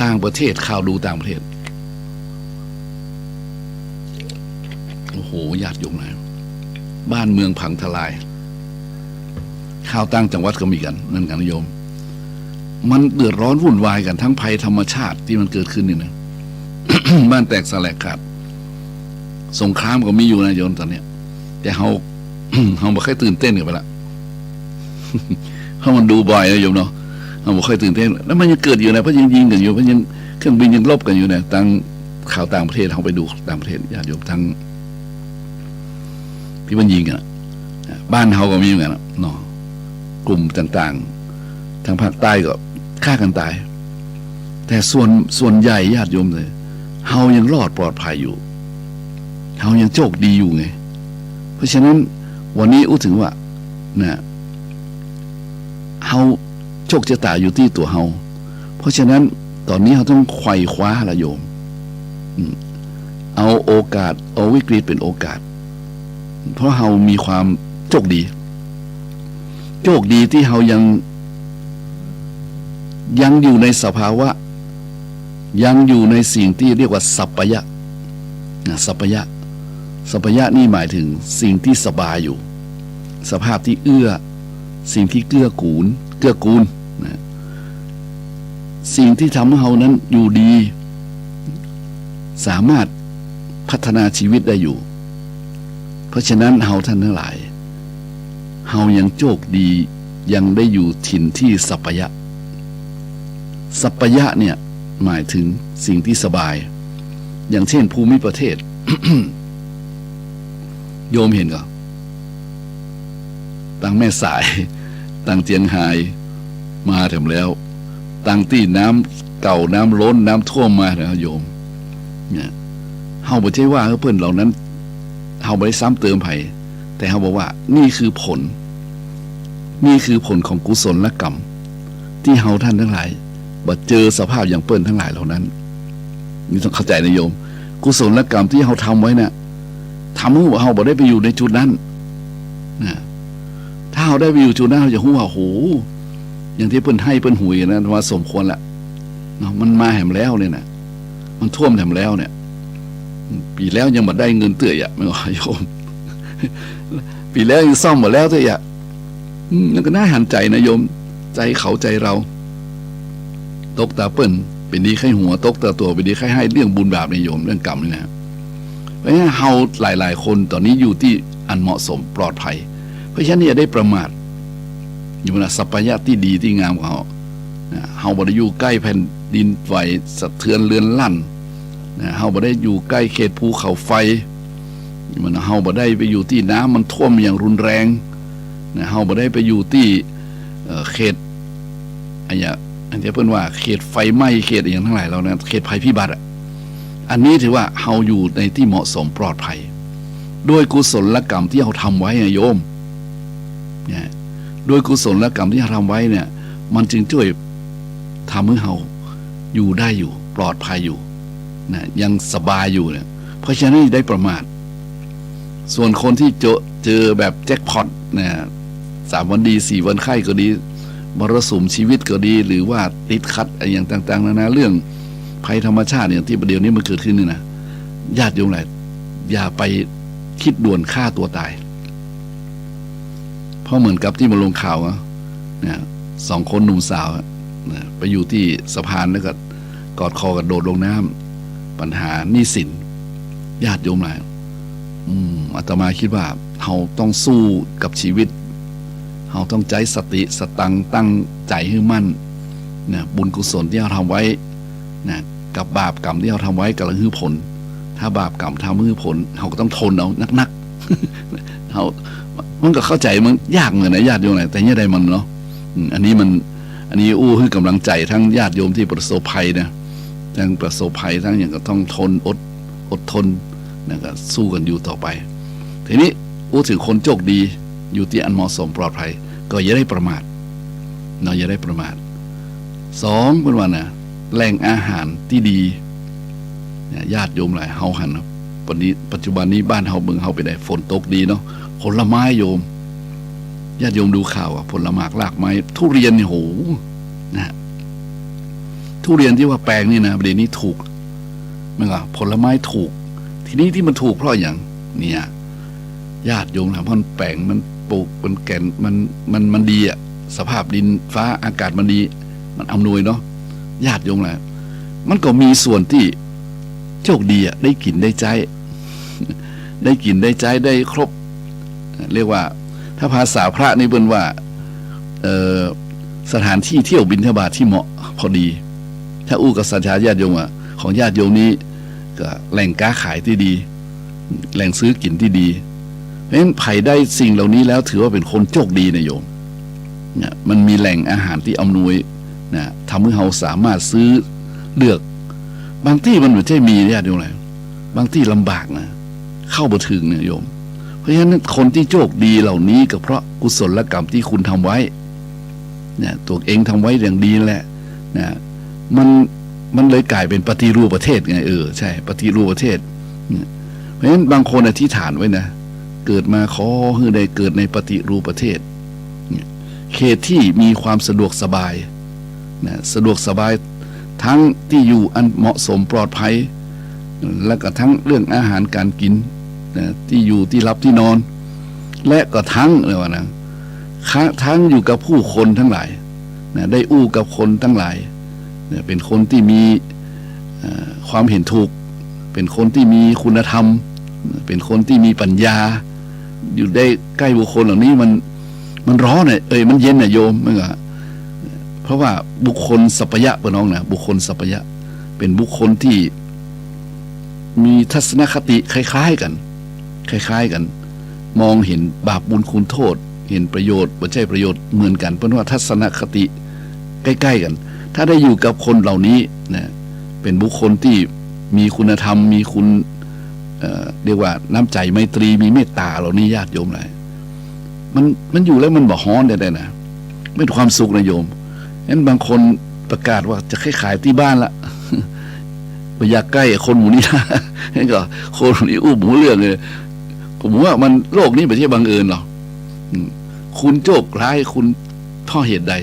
ต่างประเทศข่าวดูต่างประเทศโอ้โหญาติโยมนะบ้านเมืองพังทลายข่าวต่างจังหวัดก็มีกันนั่นกันโยมมันเดือดร้อนวุ่นวายกันทั้งภัยธรรมชาติที่มันเกิดขึ้นนี่นะ บ้านแตกสลายขาดสงครามก็มีอยู่นะโยมตอนเนี้ยแต่เฮา เฮาบ่ค่อยตื่นเต้นกันไปละ เพราะมันดูบ่อยนะโยมเนาะเราบ่ค่อยตื่นเต้นแล้วมันยังเกิดอยู่นะเพราะยังยิงกันอยู่เพราะยังเครื่องบินยังลบกันอยู่นะต่างข่าวต่างประเทศเขาไปดูต่างประเทศญาติโยมทั้งที่มันยิงกันบ้านเขาก็มีเหมือนกันเนาะกลุ่มต่างๆทางภาคใต้ก็ฆ่ากันตายแต่ส่วนใหญ่ญาติโยมเลยเฮายังรอดปลอดภัยอยู่เฮายังโชคดีอยู่ไงเพราะฉะนั้นวันนี้อู้ถึงว่านะเฮาโชคชะตาอยู่ที่ตัวเฮาเพราะฉะนั้นตอนนี้เราต้องไขว่คว้าละโยมเอาโอกาสเอาวิกฤตเป็นโอกาสเพราะเฮามีความโชคดีที่เฮายังอยู่ในสภาวะยังอยู่ในสิ่งที่เรียกว่าสัพพยะสัพพยะนี่หมายถึงสิ่งที่สบายอยู่สภาพที่เอื้อสิ่งที่เกื้อกูลนะสิ่งที่ทำให้เฮานั้นอยู่ดีสามารถพัฒนาชีวิตได้อยู่เพราะฉะนั้นเฮาท่านทั้งหลายเฮายังโชคดียังได้อยู่ถิ่นที่สัพพยะเนี่ยหมายถึงสิ่งที่สบายอย่างเช่นภูมิประเทศ โยมเห็นก็ตั้งแม่สายตั้งเจียงไฮ้มาถึงแล้วตั้งที่น้ำเก่าน้ำล้นน้ำท่วมมาแล้วโยมเนี่ยเฮาบ่ใช่ว่าเพิ่นเหล่านั้นเฮาบ่ได้ซ้ำเติมไผแต่เฮาบอกว่านี่คือผลของกุศลกรรมที่เฮาท่านทั้งหลายบ่เจอสภาพอย่างเปิ้นทั้งหลายเหล่านั้นนี่ต้องเข้าใจนะโยมกุศลกรรมที่เฮาทำไว้น่ะทำให้เฮาบ่ได้ไปอยู่ในจุดนั้นนะถ้าเฮาได้ไปอยู่จุดนั้นเราจะรู้ว่าโหอย่างที่เปิ้นให้เปิ้นหุยนะว่าสมควรละเนาะมันมาแหมแล้วเนี่ยนะมันท่วมแหมแล้วเนี่ยปีแล้วยังบ่ได้เงินเตื้อยอ่ะไม่ว่าโยมปีแล้วยังซ่อมหมดแล้วเตื้อยอ่ะนั่นก็น่าหันใจนะโยมใจเขาใจเราตกตาเปิ้นเป็นดีไข้หัวตกตาตัวเป็นดีไข้ให้เรื่องบุญบาปในโยมเรื่องกรรมนี่นะเพราะฉะนั้นเฮาหลายๆคนตอนนี้อยู่ที่อันเหมาะสมปลอดภัยเพราะฉะนั้นอย่าได้ประมาทอยู่นะสัพพยะที่ดีที่งามของเฮาบ่ได้อยู่ใกล้แผ่นดินไหวสะเทือนเรือนลั่นเฮาบ่ได้อยู่ใกล้เขตภูเขาไฟมันเฮาบ่ได้ไปอยู่ที่น้ำมันท่วมอย่างรุนแรงเฮาบ่ได้ไปอยู่ที่เขตอันนี้เพิ่นว่าเขตไฟไหม้เขตอย่างทั้งหลายเรานะเขตภัยพิบัติอันนี้ถือว่าเฮาอยู่ในที่เหมาะสมปลอดภัยด้วยกุศลกรรมที่เราทำไว้โยมเนี่ยด้วยกุศลกรรมที่เราทำไว้เนี่ยมันจึงช่วยทำให้เราอยู่ได้อยู่ปลอดภัยอยู่นะยังสบายอยู่เนี่ยเพราะฉะนั้นได้ประมาทส่วนคนที่เจอแบบแจ็คพอตเนี่ย3 วันดี4 วันไข้ก็ดีมรสุมชีวิตก็ดีหรือว่าติดขัดอะไรอย่างต่างๆนานาเรื่องภัยธรรมชาติอย่างที่ประเดี๋ยวนี้มันเกิดขึ้นนี่นะญาติโยมหลายอย่าไปคิดด่วนฆ่าตัวตายเพราะเหมือนกับที่มาลงข่าวเนี่ย2 คนหนุ่มสาวไปอยู่ที่สะพานแล้วก็กอดคอกันโดดลงน้ำปัญหาหนี้สินญาติโยมหลายอาตมาคิดว่าเราต้องสู้กับชีวิตเราต้องใจสติสตังตั้งใจให้มั่นนะบุญกุศลที่เราทำไว้นะกับบาปกรรมที่เราทำไว้กำลังให้ผลถ้าบาปกรรมทำให้ผลเราก็ต้องทนเอานักๆเรามันก็เข้าใจมันยากเหมือนนะญาติโยมแต่เนี่ยได้มันเนาะอันนี้อู้ให้กำลังใจทั้งญาติโยมที่ประสบภัยนะทั้งประสบภัยทั้งอย่างก็ต้องทนอด อดทนนะก็สู้กันอยู่ต่อไปทีนี้พูดถึงคนโชคดีอยู่ที่อันเหมาะสมปลอดภัยก็อย่าได้ประมาทเนาะอย่าได้ประมาทสองเป็นว่านะแหล่งอาหารที่ดีญาติโยมหลายเฮาหันปัจจุบันนี้บ้านเฮาเมืองเฮาไปได้ฝนตกดีเนาะผลไม้โยมญาติโยมดูข่าวผลไม้รากไม้ทุเรียนนี่โหนะทุเรียนที่ว่าแปลงนี่นะประเด็นนี้ถูกมันก็ผลไม้ถูกทีนี้ที่มันถูกเพราะอย่างเนี่ยญาติโยมนะมันแปลงมันปลูกมันแก่นมันดีอ่ะสภาพดินฟ้าอากาศมันดีมันอำนวยเนาะญาติโยมนะมันก็มีส่วนที่โชคดีอ่ะได้กินได้ใจได้กินได้ใจได้ครบเรียกว่าถ้าภาษาพระนี่เป็นว่าสถานที่เที่ยวบิณฑบาตที่เหมาะพอดีถ้าอู้กับสัญชาญาติโยมอ่ะของญาติโยมนี้ก็แหล่งค้าขายที่ดีแหล่งซื้อกินที่ดีเพราะฉะนั้นไผ่ได้สิ่งเหล่านี้แล้วถือว่าเป็นคนโชคดีนะโยมเนี่ยมันมีแหล่งอาหารที่อำนวยนะทำให้เราสามารถซื้อเลือกบางที่มันไม่ใช่มีญาติโยมอะไรบางที่ลำบากนะเข้าบ่ถึงเนี่ยโยมเพราะฉะนั้นคนที่โชคดีเหล่านี้ก็เพราะกุศลกรรมที่คุณทำไว้เนี่ยตัวเองทำไว้อย่างดีแหละนะมันเลยกลายเป็นปฏิรูปประเทศไงใช่ปฏิรูปประเทศเพราะฉะนั้นบางคนอธิษฐานไว้นะเกิดมาขอให้ได้เกิดในปฏิรูปประเทศเขตที่มีความสะดวกสบายนะสะดวกสบายทั้งที่อยู่อันเหมาะสมปลอดภัยและก็ทั้งเรื่องอาหารการกินนะที่อยู่ที่รับที่นอนและก็ทั้งเลยว่านะทั้งอยู่กับผู้คนทั้งหลายนะได้อู้กับคนทั้งหลายนะเป็นคนที่มีความเห็นถูกเป็นคนที่มีคุณธรรมเป็นคนที่มีปัญญาอยู่ได้ใกล้บุคคลเหล่านี้มันร้อนมันเย็นโยมมันก็เพราะว่าบุคคลสัพยะปะน้องนะบุคคลสัพยะเป็นบุคคลที่มีทัศนคติคล้ายๆกันมองเห็นบาปบุญคุณโทษเห็นประโยชน์ไม่ใช่ประโยชน์เหมือนกันเพราะว่าทัศนคติใกล้ๆกันถ้าได้อยู่กับคนเหล่านี้นะเป็นบุคคลที่มีคุณธรรมมีคุณเรียกว่าน้ำใจไมตรีมีเมตตาเหล่านี้ญาติโยมหลายมันอยู่แล้วมันบ่ฮ้อนได้นะเป็นความสุขนะโยมงั้นบางคนประกาศว่าจะขายที่บ้านละไปอยากใกล้คนหมู่นี้นะงั้นก็คนหมู่นี้อู้หมูเรื่องเลยผมว่ามันโลกนี้ไม่ใช่บังเอิญหรอกคุณโชคร้ายคุณท่อเหตุใด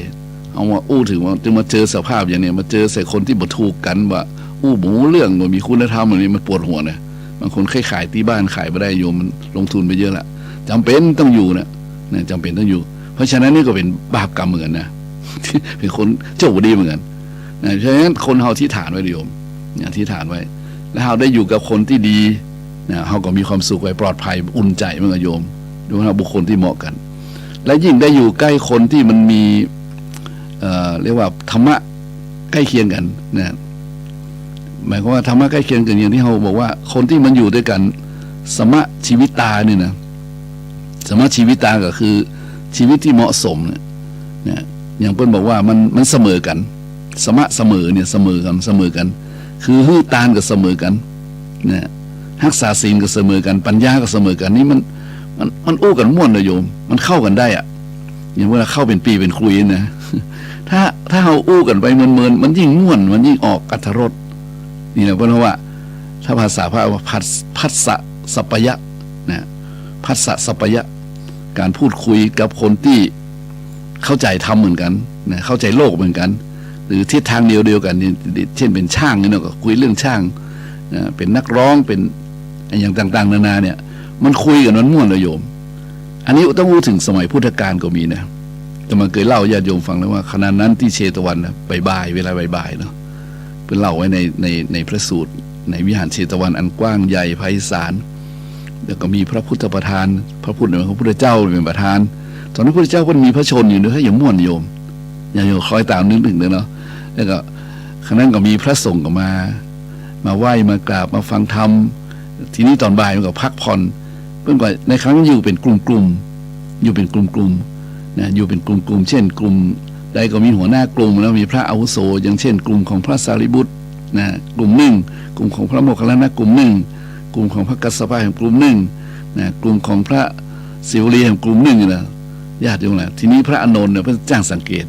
เอามาอู้ถึงว่าจะมาเจอสภาพอย่างเนี้ยมาเจอใส่คนที่บ่ถูกกันว่าอู้หมูเรื่องว่ามีคุณธรรมแบบนี้มันปวดหัวนะบางคนขายที่บ้านขายไม่ได้โยมมันลงทุนไปเยอะละจำเป็นต้องอยู่นะจำเป็นต้องอยู่เพราะฉะนั้นนี่ก็เป็นบาปกรรมเหมือนกันนะเป็นคนโชคดีเหมือนกันนะเพราะฉะนั้นคนเฮาที่ฐานไว้โยมเนี่ยที่ฐานไว้แล้วเฮาได้อยู่กับคนที่ดีนะเฮาก็มีความสุขไว้ปลอดภัยอุ่นใจเหมือนกับโยมดูนะบุคคลที่เหมาะกันและยิ่งได้อยู่ใกล้คนที่มันมีเรียกว่าธรรมะใกล้เคียงกันนะหมายความว่าธรรมะใกล้เคียงกันอย่างที่เราบอกว่าคนที่มันอยู่ด้วยกันสมะชีวิตตาเนี่ยนะสมะชีวิตตาก็คือชีวิตที่เหมาะสมเนี่ยอย่างเปิ้ลบอกว่ามันเสมอกันสมะเสมอเนี่ยเสมอกันคือฮื้อตานก็เสมอกันเนี่ยรักษาศีลก็เสมอกันปัญญาก็เสมอกันนี่มันอู้กันม่วนเลยโยมมันเข้ากันได้อะอย่างเวลาเข้าเป็นปีเป็นคุยนะถ้าเราอู้กันไปเมินมันยิ่งม่วนมันยิ่งออกอรรถรสนี่นะเพราะว่าถ้าภาษาพระว่าพัสสะสัพพยะนะพัสสะสัพพยะการพูดคุยกับคนที่เข้าใจธรรมเหมือนกันนะเข้าใจโลกเหมือนกันหรือทิศทางเดียวกันเช่นเป็นช่างนี่เนาะก็คุยเรื่องช่างเป็นนักร้องเป็นอย่างต่างๆนานาเนี่ยมันคุยกันมันม่วนเลยโยมอันนี้ต้องพูดถึงสมัยพุทธกาลก็มีนะแต่มันเคยเล่าญาติโยมฟังแล้วว่าขณะนั้นที่เชตวันนะบ่ายเวลาบ่ายเนาะเป็นเล่าไว้ในพระสูตรในวิหารเชตวันอันกว้างใหญ่ไพศาลแล้วก็มีพระพุทธประธานพระพุทธเจ้าเป็นประธานตอนนั้นพระพุทธเจ้าก็มีพระชนอยู่ด้วยอย่างม่วนโยมอย่างโยมคอยตามนึกถึงเนาะแล้วก็ขณะนั้นก็มีพระสงฆ์ก็มาไหว้มากราบมาฟังธรรมทีนี้ตอนบ่ายมันก็พักผ่อนเพิ่งก่อนในครั้งอยู่เป็นกลุ่มอยู่เป็นกลุ่มนะอยู่เป็นกลุ่มเช่นกลุ่มใดก็มีหัวหน้ากลุ่มแล้วมีพระอาวุโสอย่างเช่นกลุ่มของพระสารีบุตร นะกลุ่มหนึ่งกลุ่มของพระโมคคัลลานะกลุ่มหนึ่งกลุ่มของพระกัสสปะแห่งกลุ่มหนึ่งนะกลุ่มของพระศิวลีแห่งกลุ่มหนึ่งนะญาติโยมแหละทีนี้พระอานนท์เนี่ยเพิ่นจ้างสังเกต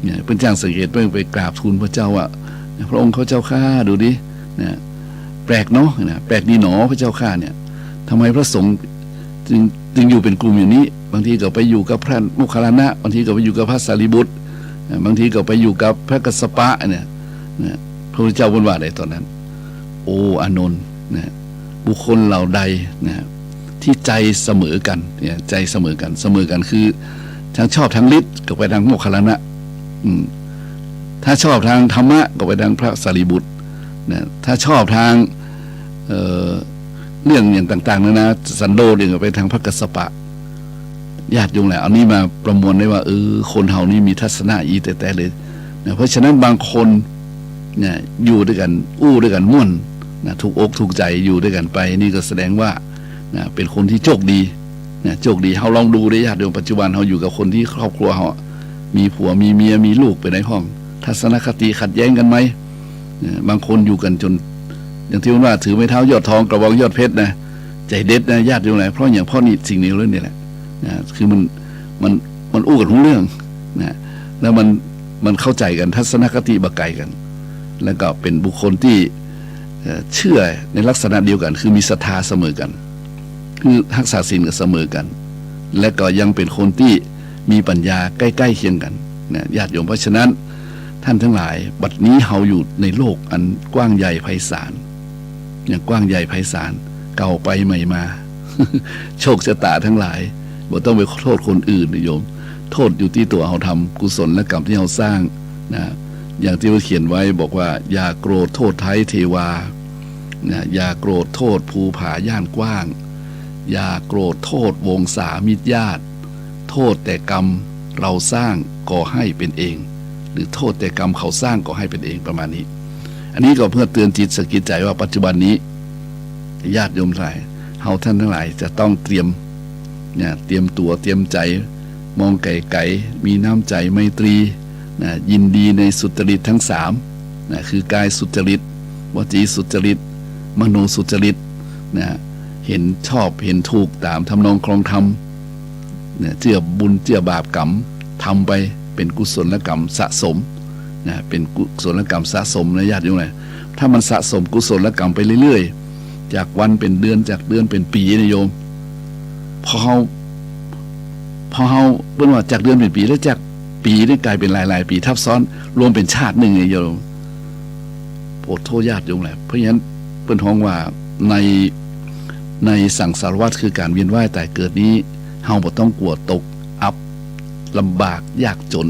เนี่ยเพิ่นจ้างสังเกตเพิ่นไปกราบทูลพระเจ้าว่าพระองค์เขาเจ้าข้าดูดินะแปลกเนาะนะแปลกดีหนอพระเจ้าข้าเนี่ยทำไมพระสงฆ์จึงอยู่เป็นกลุ่มอย่างนี้บางทีก็ไปอยู่กับพระโมคคัลลานะบางทีก็ไปอยู่กับพระสารีบุตรบางทีก็ไปอยู่กับพระกัสสปะเนี่ยนะพระพุทธเจ้าว่าอะไรตอนนั้น โอ้อานนท์นะบุคคลเหล่าใดนะที่ใจเสมอกันเนี่ยใจเสมอกันคือทั้งชอบทั้งฤทธิ์ก็ไปทางโมคคัลลานะถ้าชอบทางธรรมะก็ไปทางพระสารีบุตรนะถ้าชอบทางเรื่องอย่างต่างๆนะสันโดษก็ไปทางพระกัสสปะญาติโยมแหละเอานี้มาประมวลได้ว่าคนเฮานี่มีทัศนะอีแต่เลยนะเพราะฉะนั้นบางคนเนี่ยอยู่ด้วยกันอู้ด้วยกันม่วนนะถูกอกถูกใจอยู่ด้วยกันไปนี่ก็แสดงว่านะเป็นคนที่โชคดีนะโชคดีเฮาลองดูได้ญาติโยมปัจจุบันเฮาอยู่กับคนที่ครอบครัวเฮามีผัวมีเมียมีลูกไปในห้องทัศนคติขัดแย้งกันไหมบางคนอยู่กันจนอย่างที่ว่าถือไม้เท้ายอดทองกระบองยอดเพชรนะใจเด็ดนะญาติโยมไหนเพราะอย่างพ่อนี่สิ่งนี้เรื่องนี้แหละนะคือมันอู้กันทุกเรื่องนะแล้วมันเข้าใจกันทัศนคติบักไก่กันแล้วก็เป็นบุคคลที่เชื่อในลักษณะเดียวกันคือมีศรัทธาเสมอกันคือรักษาศีลกันเสมอกันและก็ยังเป็นคนที่มีปัญญาใกล้ๆเคียงกันนะญาติโยมเพราะฉะนั้นท่านทั้งหลายบัดนี้เฮาอยู่ในโลกอันกว้างใหญ่ไพศาลอย่างกว้างใหญ่ไพศาลเก่าไปใหม่มา โชคชะตาทั้งหลายบ่ต้องไปโทษคนอื่นนะโยมโทษอยู่ที่ตัวเฮาทำกุศลและกรรมที่เฮาสร้างนะอย่างที่เขาเขียนไว้บอกว่าอย่าโกรธโทษไทยเทวานะอย่าโกรธโทษภูผาย่านกว้างอย่าโกรธโทษวงศามิตรญาติโทษแต่กรรมเราสร้างก่อให้เป็นเองหรือโทษแต่กรรมเขาสร้างก่อให้เป็นเองประมาณนี้อันนี้ก็เพื่อเตือนจิตสกิดใจว่าปัจจุบันนี้ญาติโยมทั้งหลายเฮาท่านทั้งหลายจะต้องเตรียมเนี่ยเตรียมตัวเตรียมใจมองไกลๆมีน้ำใจไมตรีนะยินดีในสุจริตทั้งสามนะคือกายสุจริตวจีสุจริตมโนสุจริตนะเห็นชอบเห็นถูกตามทำนองครองธรรมเนี่ยเจือบุญเจือบาปกรรมทำไปเป็นกุศลกรรมสะสมนะเป็นกุศลกรรมสะสมนะญาติโยมเลยถ้ามันสะสมกุศลกรรมไปเรื่อยๆจากวันเป็นเดือนจากเดือนเป็นปีนะโยมพอเฮาเพิ่นว่าจากเดือนเป็นปีแล้วจากปีได้กลายเป็นหลายๆปีทับซ้อนรวมเป็นชาติหนึ่งโยมโปรดโทษญาติโยมแหละเพราะฉะนั้นเพิ่นฮ้องว่าในสังสารวัฏคือการเวียนว่ายตายเกิดนี้เฮาบ่ต้องกลัวตกอับลำบากยากจน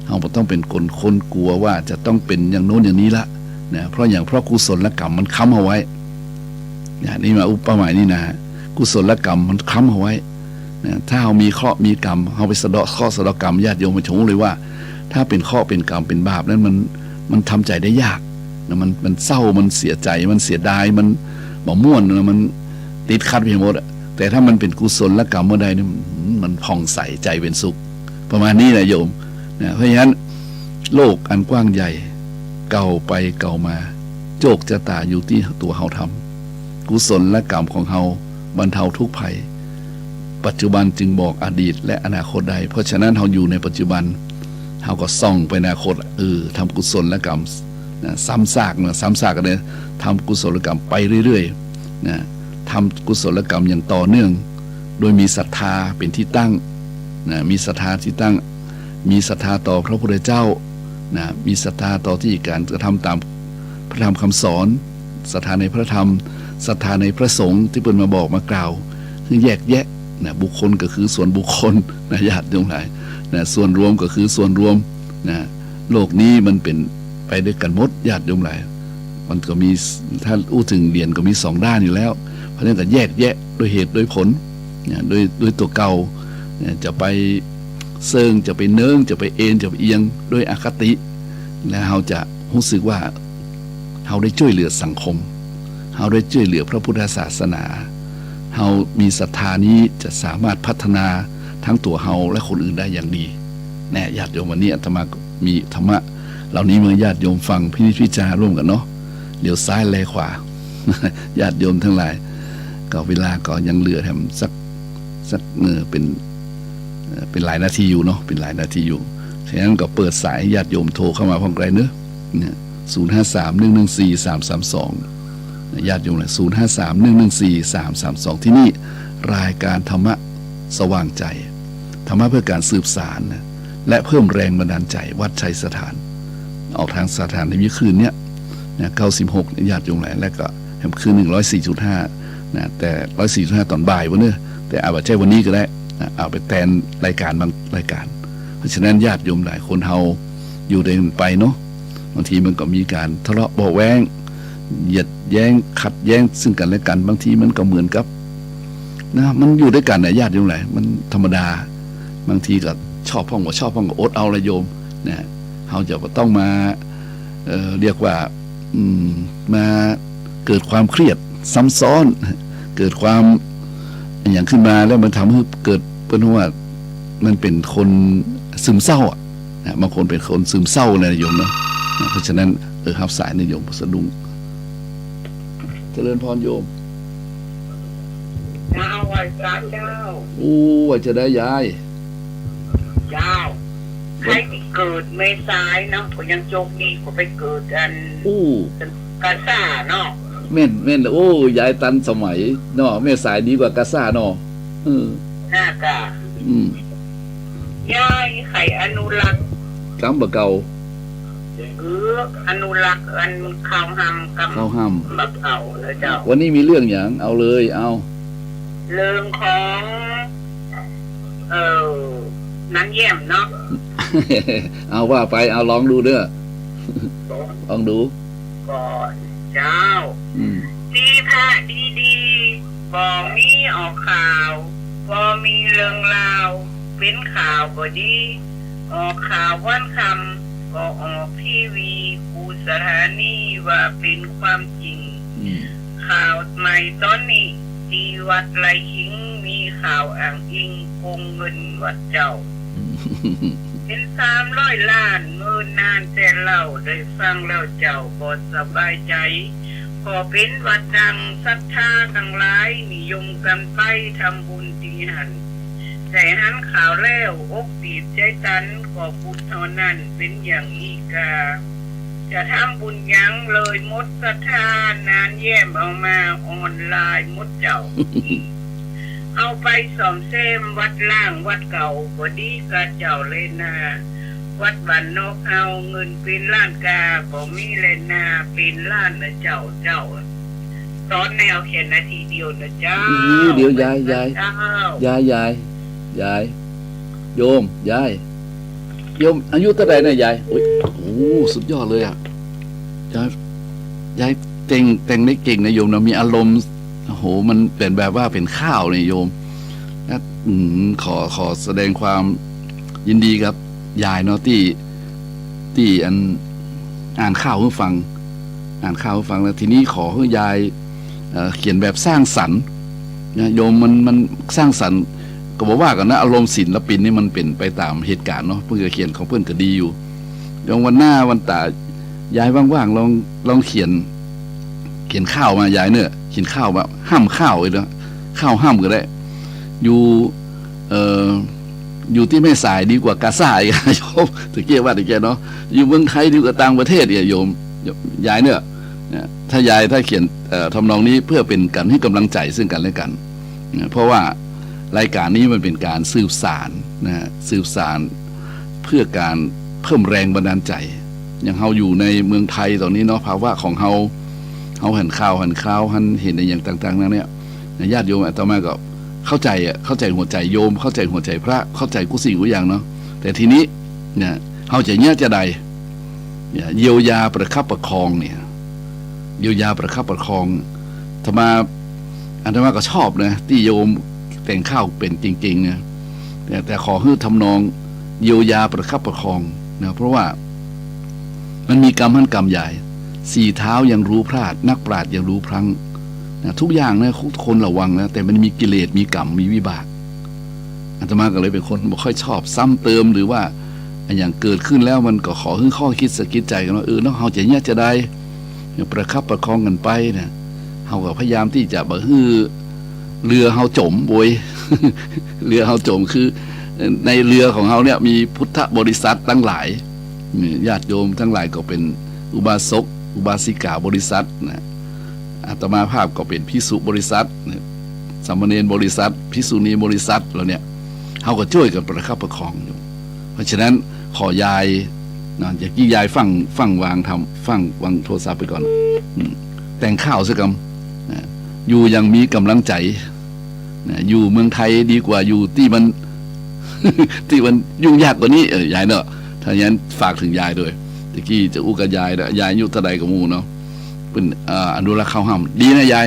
เฮาบ่ต้องเป็นคนกลัวว่าจะต้องเป็นอย่างโน้นอย่างนี้ละนะเพราะกุศลกรรมมันค้ำเอาไว้นี่มาอุปมานี่นะกุศลกรรมมันค้ำเอาไว้นะถ้าเฮามีเคราะห์มีกรรมเฮาไปสะเดาะเคราะห์สะเดาะกรรมญาติโยมมันชงเลยว่าถ้าเป็นเคราะห์เป็นกรรมเป็นบาปนั้นมันทำใจได้ยากนะมันเศร้ามันเสียใจมันเสียดายมันบ่ม่วนนะมันติดขัดไปหมดแต่ถ้ามันเป็นกุศลกรรมเมื่อใดนี่มันผ่องใสใจเป็นสุขประมาณนี้แหละโยมนะเพราะฉะนั้นโลกอันกว้างใหญ่เก่าไปเก่ามาโจกชะตาอยู่ที่ตัวเฮาทำกุศลและกรรมของเฮาบรรเทาทุกข์ภัยปัจจุบันจึงบอกอดีตและอนาคตได้เพราะฉะนั้นเฮาอยู่ในปัจจุบันเฮาก็ส่องไปอนาคตทำกุศลและกรรมนะซ้ำซากกันเลยทำกุศลกรรมไปเรื่อยๆนะทำกุศลกรรมอย่างต่อเนื่องโดยมีศรัทธาเป็นที่ตั้งนะมีศรัทธาที่ตั้งมีศรัทธาต่อพระพุทธเจ้านะมีศรัทธาต่อที่การกระทำตามพระธรรมคำสอนศรัทธาในพระธรรมศรัทธาในพระสงฆ์ที่เพิ่นมาบอกมากล่าวคือแยกแยะนะบุคคลก็คือส่วนบุคคลนะญาติโยมหลายนะส่วนรวมก็คือส่วนรวมนะโลกนี้มันเป็นไปด้วยกันหมดญาติโยมหลายมันก็มีถ้าอู้ถึงเหรียญก็มีสองด้านอยู่แล้วเพราะฉะนั้นก็แยกแยะโดยเหตุโดยผลนะโดยตัวเก่าจะไปเซิงจะไปเนิ้งจะไปเอ็นจะไปเอียงด้วยอคติและเราจะรู้สึกว่าเราได้ช่วยเหลือสังคมเราได้ช่วยเหลือพระพุทธศาสนาเรามีศรัทธานี้จะสามารถพัฒนาทั้งตัวเราและคนอื่นได้อย่างดีแน่ญาติโยมวันนี้อาตมามีธรรมะ เหล่านี้เมื่อญาติโยมฟังพินิจพิจารณาร่วมกันเนาะเดี๋ยวซ้ายแลขวา ญาติโยมทั้งหลายก็เวลาก็ยังเหลือแถมสักเป็นหลายนาทีอยู่เนาะเป็นหลายนาทีอยู่ฉะนั้นก็เปิดสายญาติโยมโทรเข้ามาพร้อมไกลเนอะเนี่ย053-114-332ญาติโยมเลย053-114-332ที่นี่รายการธรรมะสว่างใจธรรมะเพื่อการสืบสารนะและเพิ่มแรงบันดาลใจวัดชัยสถานออกทางสถานในวิคืนเนี้ยนะ96ญาติโยมหลายและก็แถมคืน104.5นะแต่104.5ตอนบ่ายวะเนอะแต่อาจจะใช่วันนี้ก็ได้นะเอาไปแทนรายการบางรายการเพราะฉะนั้นญาติโยมหลายคนเฮาอยู่เดินไปเนาะบางทีมันก็มีการทะเลาะเบาะแว้งเหยียดแย้งขัดแย้งซึ่งกันและกันบางทีมันก็เหมือนกับนะมันอยู่ด้วยกันนะญาติโยมหลายมันธรรมดาบางทีก็ชอบพ้องกับชอบพ้องกับอดเอาละโยมนะเฮาจะต้องมาเรียกว่ามาเกิดความเครียดซ้ำซ้อนเกิดความอย่างขึ้นมาแล้วมันทำให้เกิดเป็นว่ามันเป็นคนซึมเศร้าอ่ะบางคนเป็นคนซึมเศร้าเลยนะโยมเนาะเพราะฉะนั้นรับสายในโยมสะดุ้งเจริญพรโยมเอาไว้จ้าเจ้าว่าจะได้ยายเจ้าใครที่เกิดไม่ซ้ายเนาะก็ยังโชคดีก็ไปเกิดกันกาซ่าเนาะแม่นยายตันสมัยเนาะแม่สายดีกว่ากาซ่าเนาะน่ากะยายไข่อนุรักษ์กำบะเก่าอนุรักษ์อันข้าวห้ำกับข้าวห้ำบะเก่าเลยเจ้าวันนี้มีเรื่องอย่างเอาเลยเอาเรื่องของนั้นเยี่ยมเนาะเอาว่าไปเอาลองดูเด้อลองดูก่อนเจ้าดีพระดีบ่มีออกข่าวบ่มีเรื่องราวเป็นข่าวบ่ดีออกข่าววันคำก็ออกทีวีกูสถานีว่าเป็นความจริงข่าวใหม่ตอนนี้ที่วัดไรหิงมีข่าวอ้างอิงโกงเงินวัดเจ้าเป็น300 ล้านเมื่อนานแต่เล่าได้ฟังแล้วเจ้าบ่สบายใจพอเป็นวัดดังศรัทธาทั้งหลายนิยมกันไปทำบุญที่หันแต่หันข่าวแล้วอกตีบใจตันก็พุทธเท่านั้นเป็นอย่างอีกาจะทำบุญยังเลยมดศรัทธานานแย้มเอามาออนไลน์มดเจ้า เอาไปซ่อมแซมวัดล่างวัดเก่าก็ดีกะเจ้าเลยนาวัดบ้านนอกเอาเงินเป็นล้านกาบ่มีเลยนาเป็นล้านนะเจ้าตอนแนวเขียนนาทีเดียวนะเจ้าเดี๋ยวยายโยมอายุเท่าไหร่นะยายโอ้สุดยอดเลยอ่ะยายแต่งได้เก่งนะโยมนะมีอารมณ์โอ้โหมันเป็นแบบว่าเป็นข้าวเลยโยมนะขอแสดงความยินดีครับยายเนาะที่อ่านข่าวให้ฟังแล้วทีนี้ขอให้ยายเขียนแบบสร้างสรรค์นะโยมมันสร้างสรรค์ก็บอกว่ากันนะอารมณ์ศิลปินนี่มันเป็นไปตามเหตุการณ์เนาะเพื่อเขียนของเพื่อนก็ดีอยู่ยองวันหน้าวันตายายว่างๆลองเขียนข้าวมายายเนี่ยเขียนข้าวแบบห้ามข้าวเลยนะข้าวห้ามก็ได้อยู่ที่แม่สายดีกว่ากาซ่าอีกโยมตะเกียเนาะอยู่เมืองไทยดีกว่าต่างประเทศเนี่ยโยมยายเนี่ยถ้าเขียนทำนองนี้เพื่อเป็นการให้กำลังใจซึ่งกันและกันเพราะว่ารายการนี้มันเป็นการสืบสารนะสืบสารเพื่อการเพิ่มแรงบันดาลใจอย่างเฮาอยู่ในเมืองไทยตอนนี้เนาะภาวะของเฮาหันข่าวเห็นในอย่างต่างๆนั้นเนี่ยญาติโยมอาตมาก็เข้าใจหัวใจโยมเข้าใจหัวใจพระเข้าใจกุศลกุอย่างเนาะแต่ทีนี้เนี่ยเฮาจะจะใดเยียวยาประคับประคองเนี่ยเยียวยาประคับประคองอาตมาก็ชอบนะที่โยมแต่งข้าวเป็นจริงๆเนี่ยแต่ขอให้ทำนองเยียวยาประคับประคองนะเพราะว่ามันมีกรรมหั่นกรรมใหญ่4 เท้ายังรู้พลาดนักปราชญ์ยังรู้พลั้งนะทุกอย่างนะทุกคนระวังนะแต่มันมีกิเลสมีกรรมมีวิบากอาตมาก็เลยเป็นคนไม่ค่อยชอบซ้ำเติมหรือว่า อันอย่างเกิดขึ้นแล้วมันก็ขอให้ข้อคิดสะกิดใจกันว่าเนาะเฮาจะเนี่ยจะได้ประคับประคองกันไปเนี่ยเฮาก็พยายามที่จะบ่ฮื้อเรือเฮาจมบวย เรือเฮาจมคือในเรือของเฮาเนี่ยมีพุทธบริษัทตั้งหลายญาติโยมทั้งหลายก็เป็นอุบาสกอุบาสิกาบริษัทนะอาตมาภาพก็เป็นภิกษุบริษัทสามเณรบริษัทภิกษุณีบริษัทแล้วเนี่ยเฮาก็ช่วยกันประคับประคองอยู่เพราะฉะนั้นขอยายนะอยากกี้ยายฟังวางทำฟังวางโทรศัพท์ไปก่อนแต่งข้าวสักคำนะอยู่ยังมีกำลังใจนะอยู่เมืองไทยดีกว่าอยู่ที่มัน ที่มันยุ่งยากกว่านี้ยายเนาะถ้าอย่างนั้นฝากถึงยายด้วยตะกี้จะอู้กับยายนะยายอายุเท่าใดกับหมู่เนาะเป็นอนุรักษ์ข้าวห้ำดีนะยาย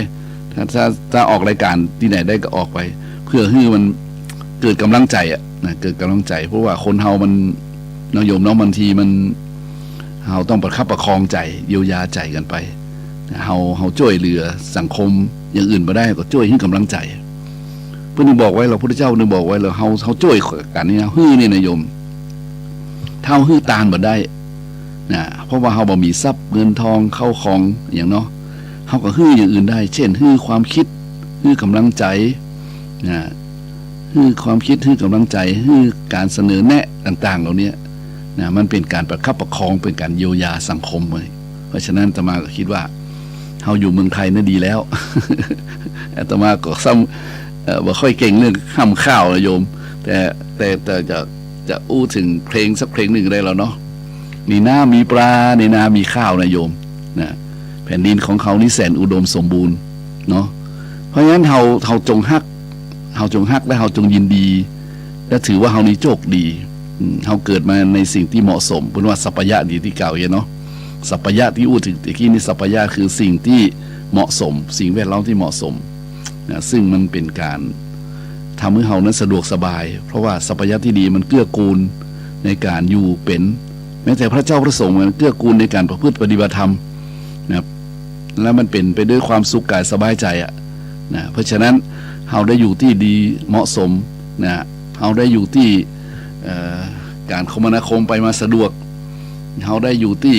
ถ้าออกรายการที่ไหนได้ก็ออกไป เพื่อให้มันเกิดกำลังใจนะเกิดกำลังใจเพราะว่าคนเฮามันน้องโยมน้องบางทีมันเฮาต้องประคับประคองใจเยียวยาใจกันไปเฮาช่วยเหลือสังคมอย่างอื่นมาได้ก็ช่วยให้กำลังใจเพื่อนบอกไว้เราพระพุทธเจ้านึกบอกไว้เราเฮาช่วยกันนี่นะฮื้อนี่นะโยมเท่าฮื้อตานบ่ได้นะเพราะว่าเฮาบ่มีทรัพย์เงินทองเข้าของอย่างเนาะเฮาก็ฮื้ออย่างอื่นได้เช่นฮื้อความคิดฮื้อกำลังใจนะฮื้อความคิดฮื้อกำลังใจฮื้อการเสนอแนะต่างๆเหล่านี้นะมันเป็นการประคับประคองเป็นการเยียวยาสังคมเลยเพราะฉะนั้นอาตมาก็คิดว่าเฮาอยู่เมืองไทยน่ะดีแล้ว อาตมาก็ซ้ำบ่ค่อยเก่งเรื่องข้ามข้าวนะโยมแต่จะอู้ถึงเพลงสักเพลงหนึ่งได้แล้วเนาะนี่นามีปลาในนามีข้าวนะโยมนะแผ่นดินของเขานี่แสนอุดมสมบูรณ์เนาะเพราะงั้นเฮาจงฮักและเฮาจงยินดีและถือว่าเฮานี่โชคดีเฮาเกิดมาในสิ่งที่เหมาะสมเป็นว่าสัพพยะดีที่เก่าเนาะสัพพยะที่อู้ถึงตะกี้นี่สัพพยะคือสิ่งที่เหมาะสมสิ่งแวดล้อมที่เหมาะสมนะซึ่งมันเป็นการทำให้เฮานั้นสะดวกสบายเพราะว่าสัพพยะที่ดีมันเกื้อกูลในการอยู่เป็นแม้แต่พระเจ้าพระสงฆ์มันเกื้อกูลในการประพฤติปฏิบัติธรรมนะแล้วมันเป็นไปด้วยความสุขกายสบายใจนะเพราะฉะนั้นเฮาได้อยู่ที่ดีเหมาะสมนะเฮาได้อยู่ที่การคมนาคมไปมาสะดวกเฮาได้อยู่ที่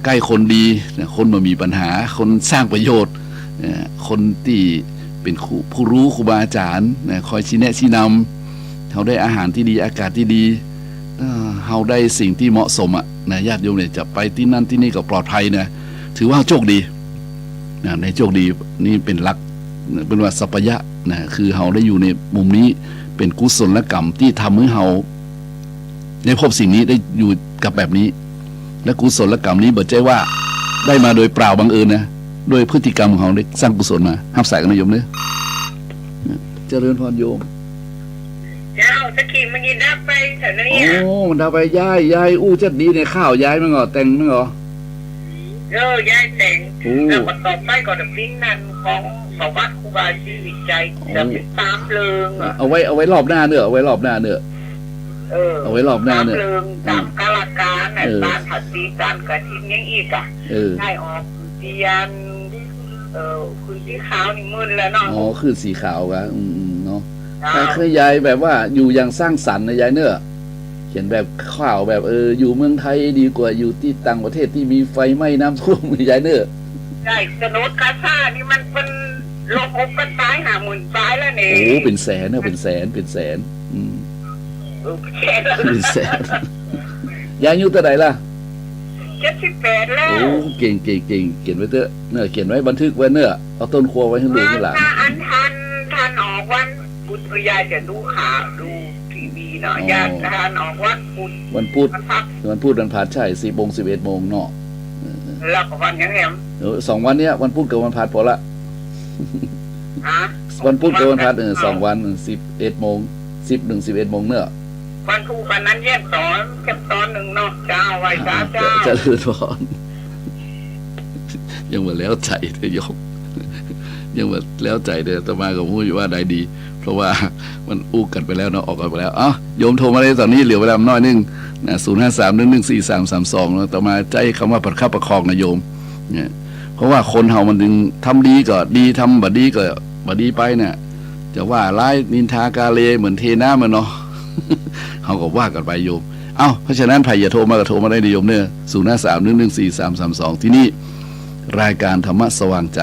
ใกล้คนดีคนบ่มีปัญหาคนสร้างประโยชน์คนที่เป็นผู้รู้ครูบาอาจารย์คอยชี้แนะชี้นำเฮาได้อาหารที่ดีอากาศที่ดีเฮาได้สิ่งที่เหมาะสมนะญาติโยมเนี่ยจะไปที่นั่นที่นี่ก็ปลอดภัยนะถือว่าโชคดีในโชคดีนี่เป็นหลักเป็นว่าสัพพยะนะคือเฮาได้อยู่ในมุมนี้เป็นกุศลกรรมที่ทำให้เฮาได้พบสิ่งนี้ได้อยู่กับแบบนี้และกุศลกรรมนี้บ่ใช่ว่าได้มาโดยเปล่าบังเอิญนะโดยพฤติกรรมของเขาได้สร้างกุศลมาห้ามใส่กันนะโยมเนี่ยเจริญพรโยมเจ้าตะกี้มันยินดับไปเถอะนะเนี่ยโอ้มันดับไปยายอู้จัดดีในข้าวยายมั้งเหรอแต่งมั้งเหรอยายแต่งแล้วก็ต่อไปก็จะพิ้งนั่นของสวัสดิ์ครูบาชีวิตใจจะเป็นตามเลิงเอาไว้รอบหน้าเนอะเอาไว้รอบหน้าเนอะเอาไว้รอบหน้าเนอะตามกาลการน่ะตามผัดดีตามกระทิงยังอีกได้ออกเตียนคือสีขาวนี่มึนแล้วเนาะอ๋อคือสีขาวกันเนาะแต่คือยายแบบว่าอยู่อย่างสร้างสรรค์นะยายเนอะเขียนแบบข่าวแบบอยู่เมืองไทยดีกว่าอยู่ที่ต่างประเทศที่มีไฟไหม้น้ำท่วมยายเนอะใช่สนุกคาซ่านี่มันเป็นลงอกกันตาย50,000ตายแล้วเนี่ยโอ้เป็นแสนนะเป็นแสนเป็นแสนยายอายุเท่าไหร่ล่ะ78แล้วโอ้เก่งเขียนไว้เถอะเนอะเขียนไว้บันทึกไว้เนอะเอาต้นครัวไว้ให้ลูกให้หลานท่านออกวันพุธยายจะดูข่าวดูทีวีเนาะยายท่านออกวันพุธวันพัดใช่10 โมง 11 โมงเนาะแล้วก็วันยังไง2 วันเนี้ยวันพุธกับวันพัดพอละวันพุธกับวันพัด2 วัน11 โมง10 11 โมงเนอะวันพุธวันนั้นแยกตอนหนึ่งเนาะเจ้าไว้เจ้าจะเลื่อนพรยังมาแล้วใจเธอยกยังมาแล้วใจเธอต่อมากับพูดอยู่ว่าได้ดีเพราะว่ามันอู้กันไปแล้วเนาะออกกันไปแล้วโยมโทรมาเลยตอนนี้เหลือเวลาน้อยนึงนะ053114332แล้วต่อมาใจคำว่าประคับประคองนะโยมเนี่ยเพราะว่าคนเฮามันถึงทำดีก็ดีทำบดีก็บดีไปเนี่ยจะว่าร้ายนินทากาเลเหมือนเทน้ำมันเนาะ เขาก็ว่ากันไปโยมเพราะฉะนั้นใครอย่าโทรมาก็โทรมาได้โยมเนี่ย053114332ที่นี่รายการธรรมะสว่างใจ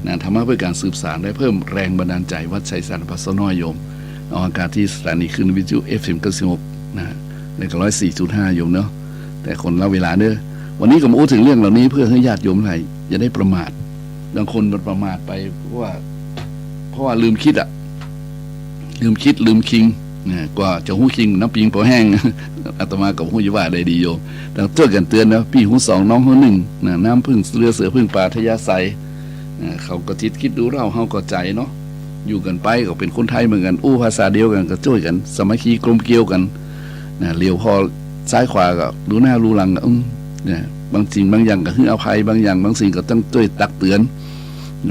นะธรรมะเพื่อการสืบสารได้เพิ่มแรงบันดาลใจวัดชัยสารพัสน้อยโยมออกอากาศที่สถานีคลื่นวิทยุ FM 96นะในก็104.5โยมเนาะแต่คนละเวลาเด้อวันนี้ก็มาอู้ถึงเรื่องเหล่านี้เพื่อให้ญาติโยมไทยอย่าได้ประมาทบางคนมันประมาทไปเพราะว่าลืมคิดลืมคิงกว่าจะหู้คิงน้ำปิงพอแห้งอาตมากับหู้ยว่าได้ดีโยมแต่เตือนกันเตือนนะพี่หูสองน้องหูหนึ่งน้ำพึ่งเรือเสือพึ่งปลาทยาไซเขาก็คิดดูเราเฮาก็ใจเนาะอยู่กันไปก็เป็นคนไทยเหมือนกันภาษาเดียวกันก็ช่วยกันสมัคคีกลมเกลียวกันเลี้ยวพอซ้ายขวาก็ดูหน้ารู้หลังเนี่ยบางสิ่งบางอย่างก็ให้อภัยบางอย่างบางสิ่งก็ต้องช่วยตักเตือน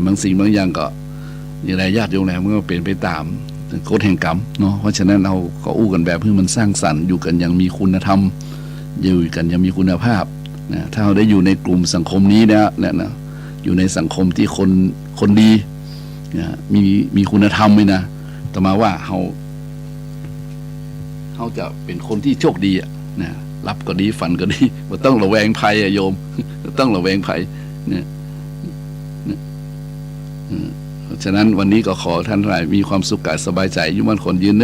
บางสิ่งบางอย่างก็อย่างไรญาติโยมแหลมมันก็เปลี่ยนไปตามกฎแห่งกรรมเนาะเพราะฉะนั้นเราก็อู้กันแบบเพื่อมันสร้างสรรค์อยู่กันอย่างมีคุณธรรมอยู่กันอย่างมีคุณภาพนะถ้าเราได้อยู่ในกลุ่มสังคมนี้นะอยู่ในสังคมที่คนดีนะมีคุณธรรมเลยนะแต่มาว่าเขาจะเป็นคนที่โชคดีนะรับก็ดีฝันก็ดีไม่ต้องระแวงภัยโยมต้องระแวงภัยเนี่ยฉะนั้นวันนี้ก็ขอท่านทั้งหลายมีความสุขกายสบายใจยุ่งมันคนยืนเนื้อ